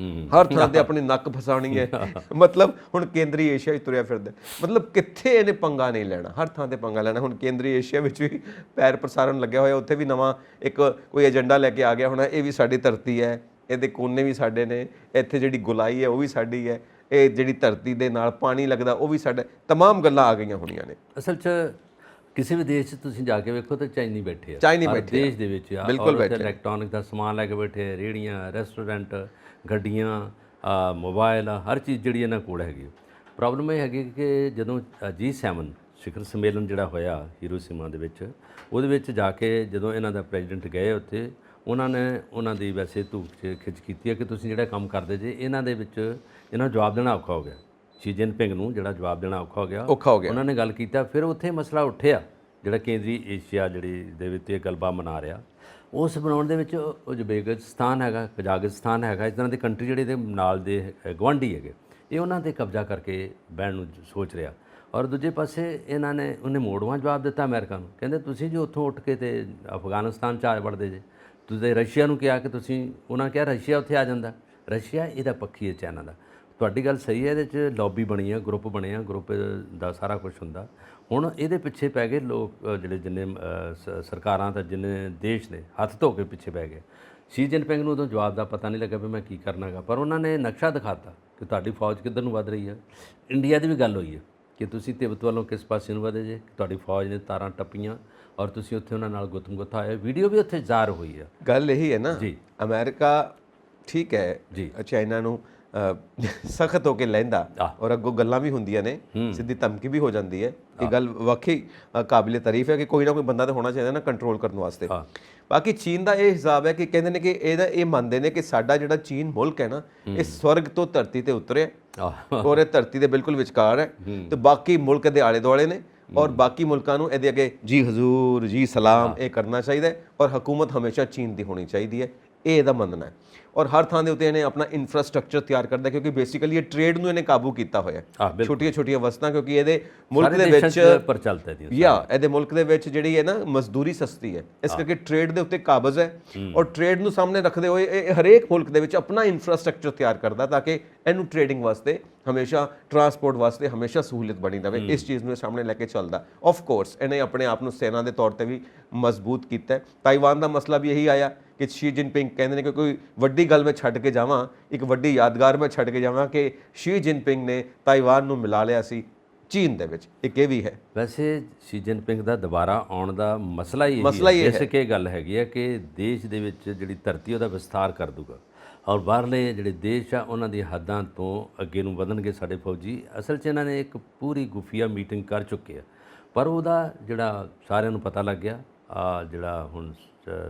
ਹਰ ਥਾਂ ਤੇ ਆਪਣੀ ਨੱਕ ਫਸਾਉਣੀ ਹੈ। ਮਤਲਬ ਹੁਣ ਕੇਂਦਰੀ ਏਸ਼ੀਆ ਹੀ ਤੁਰਿਆ ਫਿਰਦਾ, ਮਤਲਬ ਕਿੱਥੇ ਇਹਨੇ ਪੰਗਾ ਨਹੀਂ ਲੈਣਾ, ਹਰ ਥਾਂ ਤੇ ਪੰਗਾ ਲੈਣਾ। ਹੁਣ ਕੇਂਦਰੀ ਏਸ਼ੀਆ ਵਿੱਚ ਵੀ ਪੈਰ ਪ੍ਰਸਾਰਨ ਲੱਗਿਆ ਹੋਇਆ, ਉੱਥੇ ਵੀ ਨਵਾਂ ਇੱਕ ਕੋਈ ਏਜੰਡਾ ਲੈ ਕੇ ਆ ਗਿਆ ਹੋਣਾ, ਇਹ ਵੀ ਸਾਡੀ ਧਰਤੀ ਹੈ, ਇਹਦੇ ਕੋਨੇ ਵੀ ਸਾਡੇ ਨੇ, ਇੱਥੇ ਜਿਹੜੀ ਗੁਲਾਈ ਹੈ ਉਹ ਵੀ ਸਾਡੀ ਹੈ, ਇਹ ਜਿਹੜੀ ਧਰਤੀ ਦੇ ਨਾਲ ਪਾਣੀ ਲੱਗਦਾ ਉਹ ਵੀ ਸਾਡਾ, ਤਮਾਮ ਗੱਲਾਂ ਆ ਗਈਆਂ ਹੋਣੀਆਂ ਨੇ। ਅਸਲ 'ਚ ਕਿਸੇ ਵੀ ਦੇਸ਼ 'ਚ ਤੁਸੀਂ ਜਾ ਕੇ ਵੇਖੋ ਤਾਂ ਚਾਈਨੀ ਬੈਠੇ ਆ, ਚਾਈਨੀ ਬੈਠੇ ਦੇਸ਼ ਦੇ ਵਿੱਚ ਬਿਲਕੁਲ ਬੈਠੇ, ਇਲੈਕਟ੍ਰੋਨਿਕ ਦਾ ਸਮਾਨ ਲੈ ਕੇ ਬੈਠੇ, ਰੇਹੜੀਆਂ, ਰੈਸਟੋਰੈਂਟ, ਗੱਡੀਆਂ, ਮੋਬਾਈਲ, ਹਰ ਚੀਜ਼ ਜਿਹੜੀ ਇਹਨਾਂ ਕੋਲ ਹੈਗੀ। ਪ੍ਰੋਬਲਮ ਇਹ ਹੈਗੀ ਕਿ ਜਦੋਂ G7 ਸਿਖਰ ਸੰਮੇਲਨ ਜਿਹੜਾ ਹੋਇਆ ਹੀਰੋਸ਼ੀਮਾ ਦੇ ਵਿੱਚ, ਉਹਦੇ ਵਿੱਚ ਜਾ ਕੇ ਜਦੋਂ ਇਹਨਾਂ ਦਾ ਪ੍ਰੈਜ਼ੀਡੈਂਟ ਗਏ ਉੱਥੇ, ਉਹਨਾਂ ਨੇ ਉਹਨਾਂ ਦੀ ਵੈਸੇ ਧੂਪ 'ਚ ਖਿੱਚ ਕੀਤੀ ਹੈ ਕਿ ਤੁਸੀਂ ਜਿਹੜਾ ਕੰਮ ਕਰਦੇ ਜੇ ਇਹਨਾਂ ਦੇ ਵਿੱਚ ਇਹਨਾਂ ਨੂੰ ਜਵਾਬ ਦੇਣਾ ਔਖਾ ਹੋ ਗਿਆ। ਸ਼ੀ ਜਿਨਪਿੰਗ ਨੂੰ ਜਿਹੜਾ ਜਵਾਬ ਦੇਣਾ ਔਖਾ ਹੋ ਗਿਆ, ਉਹਨਾਂ ਨੇ ਗੱਲ ਕੀਤਾ। ਫਿਰ ਉੱਥੇ ਮਸਲਾ ਉੱਠਿਆ ਜਿਹੜਾ ਕੇਂਦਰੀ ਏਸ਼ੀਆ ਜਿਹੜੀ ਦੇ ਵਿੱਚ ਇਹ ਗਲਬਾ ਮਨਾ ਰਿਹਾ, ਉਸ ਬਣਾਉਣ ਦੇ ਵਿੱਚ ਉਜ਼ਬੇਕਿਸਤਾਨ ਹੈਗਾ, ਕਜ਼ਾਕਿਸਤਾਨ ਹੈਗਾ, ਇਸ ਤਰ੍ਹਾਂ ਦੀ ਕੰਟਰੀ ਜਿਹੜੇ ਦੇ ਨਾਲ ਦੇ ਗੁਆਂਢੀ ਹੈਗੇ, ਇਹ ਉਹਨਾਂ 'ਤੇ ਕਬਜ਼ਾ ਕਰਕੇ ਬਹਿਣ ਨੂੰ ਸੋਚ ਰਿਹਾ। ਔਰ ਦੂਜੇ ਪਾਸੇ ਇਹਨਾਂ ਨੇ ਉਹਨੇ ਮੋੜਵਾਂ ਜਵਾਬ ਦਿੱਤਾ ਅਮਰੀਕਾ ਨੂੰ, ਕਹਿੰਦੇ ਤੁਸੀਂ ਜੀ ਉੱਥੋਂ ਉੱਠ ਕੇ ਤੇ ਅਫਗਾਨਿਸਤਾਨ 'ਚ ਆ ਵੜਦੇ ਜੇ। ਤੁਸੀਂ ਰਸ਼ੀਆ ਨੂੰ ਕਿਹਾ ਕਿ ਤੁਸੀਂ, ਉਹਨਾਂ ਕਿਹਾ ਰਸ਼ੀਆ ਉੱਥੇ ਆ ਜਾਂਦਾ, ਰਸ਼ੀਆ ਇਹਦਾ ਪੱਖੀ ਹੈ ਚਾਈਨਾ ਦਾ। ਤੁਹਾਡੀ ਗੱਲ ਸਹੀ ਹੈ, ਇਹਦੇ 'ਚ ਲੌਬੀ ਬਣੀ ਆ, ਗਰੁੱਪ ਬਣੇ ਆ, ਗਰੁੱਪ ਦਾ ਸਾਰਾ ਕੁਝ ਹੁੰਦਾ। ਹੁਣ ਇਹਦੇ ਪਿੱਛੇ ਪੈ ਗਏ ਲੋਕ, ਜਿਹੜੇ ਜਿੰਨੇ ਸਰਕਾਰਾਂ ਤਾਂ ਜਿੰਨੇ ਦੇਸ਼ ਨੇ ਹੱਥ ਧੋ ਕੇ ਪਿੱਛੇ ਪੈ ਗਏ। ਸ਼ੀ ਜਿਨਪਿੰਗ ਨੂੰ ਉਦੋਂ ਜਵਾਬ ਦਾ ਪਤਾ ਨਹੀਂ ਲੱਗਾ ਵੀ ਮੈਂ ਕੀ ਕਰਨਾ ਹੈਗਾ, ਪਰ ਉਹਨਾਂ ਨੇ ਨਕਸ਼ਾ ਦਿਖਾਤਾ ਕਿ ਤੁਹਾਡੀ ਫੌਜ ਕਿੱਧਰ ਨੂੰ ਵੱਧ ਰਹੀ ਹੈ। ਇੰਡੀਆ ਦੀ ਵੀ ਗੱਲ ਹੋਈ ਹੈ ਕਿ ਤੁਸੀਂ ਤਿੱਬਤ ਵੱਲੋਂ ਕਿਸ ਪਾਸੇ ਨੂੰ ਵਧੇ ਜੇ, ਤੁਹਾਡੀ ਫੌਜ ਨੇ ਤਾਰਾਂ ਟੱਪੀਆਂ ਔਰ ਤੁਸੀਂ ਉੱਥੇ ਉਹਨਾਂ ਨਾਲ ਗੁੱਥਮ ਗੁੱਥਾ ਹੋਇਆ, ਵੀਡੀਓ ਵੀ ਉੱਥੇ ਜ਼ਾਹਰ ਹੋਈ ਹੈ। ਗੱਲ ਇਹੀ ਹੈ ਨਾ ਜੀ, ਅਮਰੀਕਾ ਠੀਕ ਹੈ ਜੀ, ਚਾਈਨਾ ਨੂੰ ਸਖਤ ਹੋ ਕੇ ਲੈਂਦਾ ਔਰ ਅੱਗੋਂ ਗੱਲਾਂ ਵੀ ਹੁੰਦੀਆਂ ਨੇ, ਸਿੱਧੀ ਧਮਕੀ ਵੀ ਹੋ ਜਾਂਦੀ ਹੈ। ਇਹ ਗੱਲ ਵਾਕਈ ਕਾਬਿਲੇ ਤਾਰੀਫ ਹੈ ਕਿ ਕੋਈ ਨਾ ਕੋਈ ਬੰਦਾ ਤਾਂ ਹੋਣਾ ਚਾਹੀਦਾ ਨਾ ਕੰਟਰੋਲ ਕਰਨ ਵਾਸਤੇ। ਬਾਕੀ ਚੀਨ ਦਾ ਇਹ ਹਿਸਾਬ ਹੈ ਕਿ ਕਹਿੰਦੇ ਨੇ ਕਿ ਇਹ ਮੰਨਦੇ ਨੇ ਕਿ ਸਾਡਾ ਜਿਹੜਾ ਚੀਨ ਮੁਲਕ ਹੈ ਨਾ, ਇਹ ਸਵਰਗ ਤੋਂ ਧਰਤੀ ਤੇ ਉਤਰਿਆ ਔਰ ਇਹ ਧਰਤੀ ਦੇ ਬਿਲਕੁਲ ਵਿਚਕਾਰ ਹੈ, ਤੇ ਬਾਕੀ ਮੁਲਕ ਦੇ ਆਲੇ ਦੁਆਲੇ ਨੇ ਔਰ ਬਾਕੀ ਮੁਲਕਾਂ ਨੂੰ ਇਹਦੇ ਅੱਗੇ ਜੀ ਹਜ਼ੂਰ ਜੀ ਸਲਾਮ ਇਹ ਕਰਨਾ ਚਾਹੀਦਾ ਹੈ ਔਰ ਹਕੂਮਤ ਹਮੇਸ਼ਾ ਚੀਨ ਦੀ ਹੋਣੀ ਚਾਹੀਦੀ ਹੈ, ਇਹ ਇਹਦਾ ਮੰਨਣਾ ਹੈ। ਔਰ ਹਰ ਥਾਂ ਦੇ ਉੱਤੇ ਇਹਨੇ ਆਪਣਾ ਇਨਫਰਾਸਟ੍ਰਕਚਰ ਤਿਆਰ ਕਰਦਾ, ਕਿਉਂਕਿ ਬੇਸਿਕਲੀ ਇਹ ਟ੍ਰੇਡ ਨੂੰ ਇਹਨੇ ਕਾਬੂ ਕੀਤਾ ਹੋਇਆ, ਛੋਟੀਆਂ ਛੋਟੀਆਂ ਵਸਤਾਂ, ਕਿਉਂਕਿ ਇਹਦੇ ਮੁਲਕ ਦੇ ਵਿੱਚ ਇਹਦੇ ਮੁਲਕ ਦੇ ਵਿੱਚ ਜਿਹੜੀ ਹੈ ਨਾ ਮਜ਼ਦੂਰੀ ਸਸਤੀ ਹੈ, ਇਸ ਕਰਕੇ ਟ੍ਰੇਡ ਦੇ ਉੱਤੇ ਕਾਬਜ਼ ਹੈ ਔਰ ਟ੍ਰੇਡ ਨੂੰ ਸਾਹਮਣੇ ਰੱਖਦੇ ਹੋਏ ਇਹ ਹਰੇਕ ਮੁਲਕ ਦੇ ਵਿੱਚ ਆਪਣਾ ਇਨਫਰਾਸਟ੍ਰਕਚਰ ਤਿਆਰ ਕਰਦਾ ਤਾਂ ਕਿ ਇਹਨੂੰ ਟ੍ਰੇਡਿੰਗ ਵਾਸਤੇ ਹਮੇਸ਼ਾ, ਟਰਾਂਸਪੋਰਟ ਵਾਸਤੇ ਹਮੇਸ਼ਾ ਸਹੂਲਤ ਬਣੀ ਰਹੇ। ਇਸ ਚੀਜ਼ ਨੂੰ ਸਾਹਮਣੇ ਲੈ ਕੇ ਚੱਲਦਾ। ਆਫ ਕੋਰਸ ਇਹਨੇ ਆਪਣੇ ਆਪ ਨੂੰ ਸੈਨਾ ਦੇ ਤੌਰ ਤੇ ਵੀ ਮਜ਼ਬੂਤ ਕੀਤਾ। ਤਾਈਵਾਨ ਦਾ ਮਸਲਾ ਵੀ ਇਹੀ ਆਇਆ ਕਿ ਸ਼ੀ ਜਿਨਪਿੰਗ ਕਹਿੰਦੇ ਨੇ ਕਿ ਕੋਈ ਵੱਡੀ ਗੱਲ ਮੈਂ ਛੱਡ ਕੇ ਜਾਵਾਂ, ਇੱਕ ਵੱਡੀ ਯਾਦਗਾਰ ਮੈਂ ਛੱਡ ਕੇ ਜਾਵਾਂ ਕਿ ਸ਼ੀ ਜਿਨਪਿੰਗ ਨੇ ਤਾਈਵਾਨ ਨੂੰ ਮਿਲਾ ਲਿਆ ਸੀ ਚੀਨ ਦੇ ਵਿੱਚ। ਇੱਕ ਇਹ ਵੀ ਹੈ। ਵੈਸੇ ਸ਼ੀ ਜਿਨਪਿੰਗ ਦਾ ਦੁਬਾਰਾ ਆਉਣ ਦਾ ਮਸਲਾ ਹੀ ਹੈ, ਇਸ ਕੇ ਗੱਲ ਹੈਗੀ ਹੈ ਕਿ ਦੇਸ਼ ਦੇ ਵਿੱਚ ਜਿਹੜੀ ਧਰਤੀ ਉਹਦਾ ਵਿਸਥਾਰ ਕਰ ਦੂਗਾ ਔਰ ਬਾਹਰਲੇ ਜਿਹੜੇ ਦੇਸ਼ ਆ ਉਹਨਾਂ ਦੀ ਹੱਦਾਂ ਤੋਂ ਅੱਗੇ ਨੂੰ ਵਧਣਗੇ ਸਾਡੇ ਫੌਜੀ। ਅਸਲ 'ਚ ਇਹਨਾਂ ਨੇ ਇੱਕ ਪੂਰੀ ਗੁਫੀਆ ਮੀਟਿੰਗ ਕਰ ਚੁੱਕੇ ਆ, ਪਰ ਉਹਦਾ ਜਿਹੜਾ ਸਾਰਿਆਂ ਨੂੰ ਪਤਾ ਲੱਗ ਗਿਆ, ਜਿਹੜਾ ਹੁਣ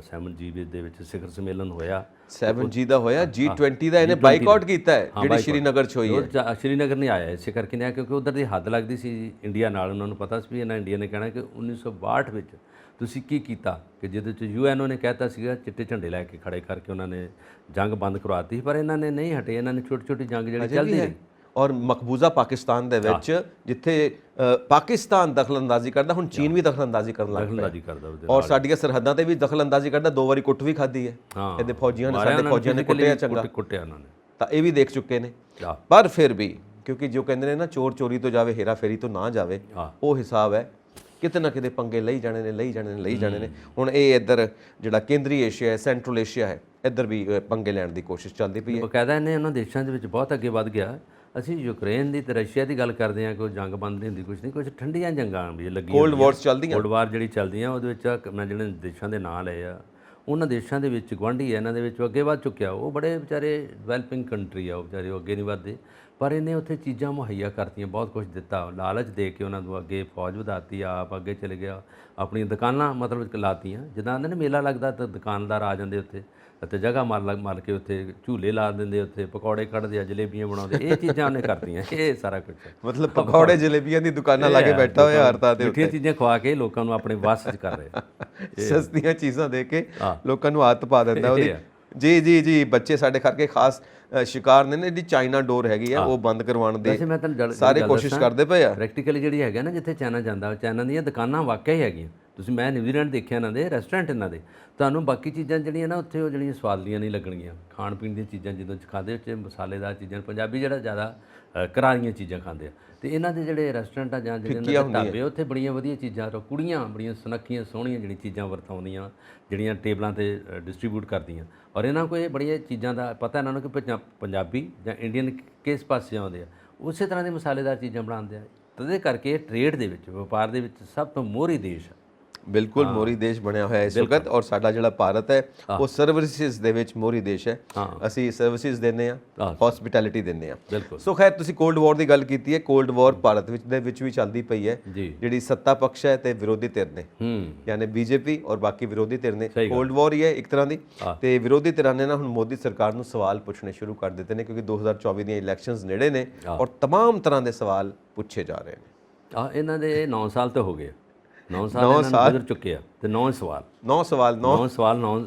7G ਦੇ ਵਿੱਚ ਸਿਖਰ ਸੰਮੇਲਨ ਹੋਇਆ, 7G ਦਾ ਹੋਇਆ, G20 ਦਾ ਇਹਨੇ ਬਾਈਕਾਟ ਕੀਤਾ ਹੈ ਜਿਹੜੀ ਸ਼੍ਰੀਨਗਰ 'ਚ ਹੋਈ ਹੈ। ਸ਼੍ਰੀਨਗਰ ਨਹੀਂ ਆਇਆ ਇਸੇ ਕਰਕੇ ਨਹੀਂ ਆਇਆ ਕਿਉਂਕਿ ਉਧਰ ਦੀ ਹੱਦ ਲੱਗਦੀ ਸੀ ਇੰਡੀਆ ਨਾਲ। ਉਹਨਾਂ ਨੂੰ ਪਤਾ ਸੀ ਵੀ ਇਹਨਾਂ ਇੰਡੀਆ ਨੇ ਕਹਿਣਾ ਕਿ 1962 ਵਿੱਚ ਤੁਸੀਂ ਕੀ ਕੀਤਾ, ਕਿ ਜਿਹਦੇ 'ਚ UN ਨੇ ਕਹਿਤਾ ਸੀਗਾ ਚਿੱਟੇ ਝੰਡੇ ਲੈ ਕੇ ਖੜੇ ਕਰਕੇ ਉਹਨਾਂ ਨੇ ਜੰਗ ਬੰਦ ਕਰਵਾਤੀ, ਪਰ ਇਹਨਾਂ ਨੇ ਨਹੀਂ ਹਟੇ, ਇਹਨਾਂ ਨੇ ਛੋਟੀ ਛੋਟੀ ਜੰਗ ਜਿਹੜੀ ਚੱਲਦੀ ਰਹੀ ਔਰ ਮਕਬੂਜ਼ਾ ਪਾਕਿਸਤਾਨ ਦੇ ਵਿੱਚ ਜਿੱਥੇ ਪਾਕਿਸਤਾਨ ਦਖਲਅੰਦਾਜ਼ੀ ਕਰਦਾ, ਹੁਣ ਚੀਨ ਵੀ ਦਖਲਅੰਦਾਜ਼ੀ ਕਰਨ ਲੱਗ ਪਿਆ ਦਖਲਅੰਦਾਜ਼ੀ ਕਰਦਾ ਉਹਦੇ ਔਰ ਸਾਡੀਆਂ ਸਰਹੱਦਾਂ ਤੇ ਵੀ ਦਖਲਅੰਦਾਜ਼ੀ ਕਰਦਾ। 2 ਵਾਰੀ ਕੁੱਟ ਵੀ ਖਾਧੀ ਹੈ ਇਹਦੇ ਫੌਜੀਆਂ ਨੇ, ਸਾਡੇ ਫੌਜੀਆਂ ਨੇ ਕੁੱਟਿਆ ਚੰਗਾ, ਕੁੱਟਿਆ ਉਹਨਾਂ ਨੇ, ਤਾਂ ਇਹ ਵੀ ਦੇਖ ਚੁੱਕੇ ਨੇ। ਪਰ ਫਿਰ ਵੀ ਕਿਉਂਕਿ ਜੋ ਕਹਿੰਦੇ ਨੇ ਨਾ ਚੋਰ ਚੋਰੀ ਤੋਂ ਜਾਵੇ ਹੇਰਾ ਫੇਰੀ ਤੋਂ ਨਾ ਜਾਵੇ, ਉਹ ਹਿਸਾਬ ਹੈ, ਕਿਤੇ ਨਾ ਕਿਤੇ ਪੰਗੇ ਲਈ ਜਾਣੇ ਨੇ, ਲਈ ਜਾਣੇ ਨੇ, ਲਈ ਜਾਣੇ ਨੇ। ਹੁਣ ਇਹ ਇੱਧਰ ਜਿਹੜਾ ਕੇਂਦਰੀ ਏਸ਼ੀਆ ਹੈ, ਸੈਂਟਰਲ ਏਸ਼ੀਆ ਹੈ, ਇੱਧਰ ਵੀ ਪੰਗੇ ਲੈਣ ਦੀ ਕੋਸ਼ਿਸ਼ ਚੱਲਦੀ ਪਈ ਹੈ। ਬਕਾਇਦਾ ਇਹਨੇ ਉਹਨਾਂ ਦੇਸ਼ਾਂ ਦੇ ਵਿੱਚ ਬਹੁਤ ਅੱਗੇ ਵੱਧ ਗਿਆ। ਅਸੀਂ ਯੂਕਰੇਨ ਦੀ ਤੇ ਰਸ਼ੀਆ ਦੀ ਗੱਲ ਕਰਦੇ ਹਾਂ, ਕੋਈ ਜੰਗ ਬੰਦ ਨਹੀਂ ਹੁੰਦੀ, ਕੁਝ ਨਹੀਂ, ਕੁਝ ਠੰਡੀਆਂ ਜੰਗਾਂ ਵੀ ਲੱਗੀਆਂ, ਕੋਲਡ ਵਾਰਸ ਚੱਲਦੀਆਂ, ਕੋਲਡ ਵਾਰ ਜਿਹੜੀ ਚੱਲਦੀਆਂ, ਉਹਦੇ ਵਿੱਚ ਮੈਂ ਜਿਹੜੇ ਦੇਸ਼ਾਂ ਦੇ ਨਾਂ ਲਏ ਆ, ਉਹਨਾਂ ਦੇਸ਼ਾਂ ਦੇ ਵਿੱਚ ਗੁਆਂਢੀ ਹੈ ਇਹਨਾਂ ਦੇ ਵਿੱਚ ਅੱਗੇ ਵੱਧ ਚੁੱਕਿਆ। ਉਹ ਬੜੇ ਵਿਚਾਰੇ ਡਿਵੈਲਪਿੰਗ ਕੰਟਰੀ ਆ, ਉਹ ਵਿਚਾਰੇ ਉਹ ਅੱਗੇ ਨਹੀਂ ਵੱਧਦੇ, ਪਰ ਇਹਨੇ ਉੱਥੇ ਚੀਜ਼ਾਂ ਮੁਹੱਈਆ ਕਰਤੀਆਂ, ਬਹੁਤ ਕੁਝ ਦਿੱਤਾ, ਲਾਲਚ ਦੇ ਕੇ ਉਹਨਾਂ ਨੂੰ ਅੱਗੇ ਫੌਜ ਵਧਾਤੀ, ਆਪ ਅੱਗੇ ਚਲੇ ਗਿਆ, ਆਪਣੀਆਂ ਦੁਕਾਨਾਂ ਮਤਲਬ ਲਾਤੀਆਂ। ਜਿੱਦਾਂ ਆਉਂਦੇ ਨੇ ਮੇਲਾ ਲੱਗਦਾ ਤਾਂ ਦੁਕਾਨਦਾਰ ਆ ਜਾਂਦੇ ਉੱਥੇ ਅਤੇ ਜਗ੍ਹਾ ਮਾਰ ਕੇ ਉੱਥੇ ਝੂਲੇ ਲਾ ਦਿੰਦੇ, ਉੱਥੇ ਪਕੌੜੇ ਕੱਢਦੇ ਆ, ਜਲੇਬੀਆਂ ਬਣਾਉਂਦੇ, ਇਹ ਚੀਜ਼ਾਂ ਉਹਨੇ ਕਰਤੀਆਂ, ਇਹ ਸਾਰਾ ਕੁਝ। ਮਤਲਬ ਪਕੌੜੇ ਜਲੇਬੀਆਂ ਦੀ ਦੁਕਾਨਾਂ ਲਾ ਕੇ ਬੈਠਾ ਹੋਇਆ ਹਰਤਾ ਦੇ ਉੱਤੇ, ਮਿੱਠੀਆਂ ਚੀਜ਼ਾਂ ਖਵਾ ਕੇ ਲੋਕਾਂ ਨੂੰ ਆਪਣੇ ਵੱਸ 'ਚ ਕਰ ਰਿਹਾ, ਸਸਤੀਆਂ ਚੀਜ਼ਾਂ ਦੇ ਕੇ ਲੋਕਾਂ ਨੂੰ ਆਦਤ ਪਾ ਦਿੰਦਾ ਉਹਦੀ। ਜੀ ਜੀ ਜੀ, ਬੱਚੇ ਸਾਡੇ ਕਰਕੇ ਖਾਸ ਸ਼ਿਕਾਰ ਨੇ ਜਿਹੜੀ ਚਾਈਨਾ ਡੋਰ ਹੈਗੀ ਆ ਉਹ ਬੰਦ ਕਰਵਾਉਣ ਦੀ ਸਾਰੇ ਕੋਸ਼ਿਸ਼ ਕਰਦੇ ਪਏ ਆ। ਪ੍ਰੈਕਟੀਕਲੀ ਜਿਹੜੀ ਹੈਗਾ ਨਾ, ਜਿੱਥੇ ਚਾਈਨਾ ਜਾਂਦਾ, ਚਾਈਨਾ ਦੀਆਂ ਦੁਕਾਨਾਂ ਵਾਕਿਆ ਹੀ ਹੈਗੀਆਂ। ਤੁਸੀਂ ਮੈਂ ਨਿਊਜ਼ੀਲੈਂਡ ਦੇਖਿਆ ਇਹਨਾਂ ਦੇ ਰੈਸਟੋਰੈਂਟ, ਇਹਨਾਂ ਦੇ ਤੁਹਾਨੂੰ ਬਾਕੀ ਚੀਜ਼ਾਂ ਜਿਹੜੀਆਂ ਨਾ ਉੱਥੇ ਉਹ ਜਿਹੜੀਆਂ ਸਵਾਦਲੀਆਂ ਨਹੀਂ ਲੱਗਣਗੀਆਂ। ਖਾਣ ਪੀਣ ਦੀਆਂ ਚੀਜ਼ਾਂ ਜਦੋਂ ਖਾਂਦੇ ਉੱਚ ਮਸਾਲੇਦਾਰ ਚੀਜ਼ਾਂ, ਪੰਜਾਬੀ ਜਿਹੜਾ ਜ਼ਿਆਦਾ ਕਰਾਰੀਆਂ ਚੀਜ਼ਾਂ ਖਾਂਦੇ ਆ, ਤੇ ਇਹਨਾਂ ਦੇ ਜਿਹੜੇ ਰੈਸਟੋਰੈਂਟ ਆ ਜਾਂ ਜਿਹੜੇ ਇਹਨਾਂ ਦੇ ਢਾਬੇ, ਉੱਥੇ ਬੜੀਆਂ ਵਧੀਆ ਚੀਜ਼ਾਂ, ਕੁੜੀਆਂ ਬੜੀਆਂ ਸੁਨੱਖੀਆਂ ਸੋਹਣੀਆਂ ਜਿਹੜੀਆਂ ਚੀਜ਼ਾਂ ਵਰਤਾਉਂਦੀਆਂ, ਜਿਹੜੀਆਂ ਟੇਬਲਾਂ ਤੇ ਡਿਸਟਰੀਬਿਊਟ ਕਰਦੀਆਂ। ਔਰ ਇਹਨਾਂ ਕੋਲ ਇਹ ਬੜੀਆਂ ਚੀਜ਼ਾਂ ਦਾ ਪਤਾ ਇਹਨਾਂ ਨੂੰ ਕਿ ਪੰਜਾਬੀ ਜਾਂ ਇੰਡੀਅਨ ਕਿਸ ਪਾਸੇ ਆਉਂਦੇ ਆ, ਉਸੇ ਤਰ੍ਹਾਂ ਦੇ ਮਸਾਲੇਦਾਰ ਚੀਜ਼ਾਂ ਬਣਾਉਂਦੇ ਆ। ਤਦੇ ਕਰਕੇ ਇਹ ਟ੍ਰੇਡ ਦੇ ਵਿੱਚ, ਵਪਾਰ ਦੇ ਵਿੱਚ ਸਭ ਤੋਂ ਮੋਹਰੀ ਦੇਸ਼ ਹੈ। ਬਿਲਕੁਲ ਮੋਹਰੀ ਦੇਸ਼ ਬਣਿਆ ਹੋਇਆ ਇਸ ਵਕਤ, ਔਰ ਸਾਡਾ ਜਿਹੜਾ ਭਾਰਤ ਹੈ ਉਹ ਸਰਵਿਸਿਜ਼ ਦੇ ਵਿੱਚ ਮੋਹਰੀ ਦੇਸ਼ ਹੈ। ਅਸੀਂ ਸਰਵਿਸਿਜ਼ ਦਿੰਦੇ ਆ, ਹੌਸਪਿਟੈਲਿਟੀ ਦਿੰਦੇ ਆ। ਸੋ ਖੈਰ, ਤੁਸੀਂ ਕੋਲਡ ਵਾਰ ਦੀ ਗੱਲ ਕੀਤੀ ਹੈ। ਕੋਲਡ ਵਾਰ ਭਾਰਤ ਦੇ ਵਿੱਚ ਵੀ ਚੱਲਦੀ ਪਈ ਹੈ। ਜਿਹੜੀ ਸੱਤਾ ਪਕਸ਼ ਹੈ ਤੇ ਵਿਰੋਧੀ ਧਿਰ ਨੇ, ਯਾਨੀ ਬੀਜੇਪੀ ਔਰ ਬਾਕੀ ਵਿਰੋਧੀ ਧਿਰ ਨੇ, ਕੋਲਡ ਵਾਰ ਹੀ ਹੈ ਇੱਕ ਤਰ੍ਹਾਂ ਦੀ। ਤੇ ਵਿਰੋਧੀ ਧਿਰਾਂ ਨੇ ਨਾ ਹੁਣ ਮੋਦੀ ਸਰਕਾਰ ਨੂੰ ਸਵਾਲ ਪੁੱਛਣੇ ਸ਼ੁਰੂ ਕਰ ਦਿੱਤੇ ਨੇ, ਕਿਉਂਕਿ 2024 ਦੀਆਂ ਇਲੈਕਸ਼ਨਸ ਨੇੜੇ ਨੇ ਔਰ ਤਮਾਮ ਤਰ੍ਹਾਂ ਦੇ ਸਵਾਲ ਪੁੱਛੇ ਜਾ ਰਹੇ ਨੇ। ਇਹਨਾਂ ਦੇ 9 ਸਾਲ ਤਾਂ ਹੋ ਗਏ, 9 ਸਾਲ ਗੁਜ਼ਰ ਚੁੱਕੇ ਆ, ਤੇ 9 ਸਵਾਲ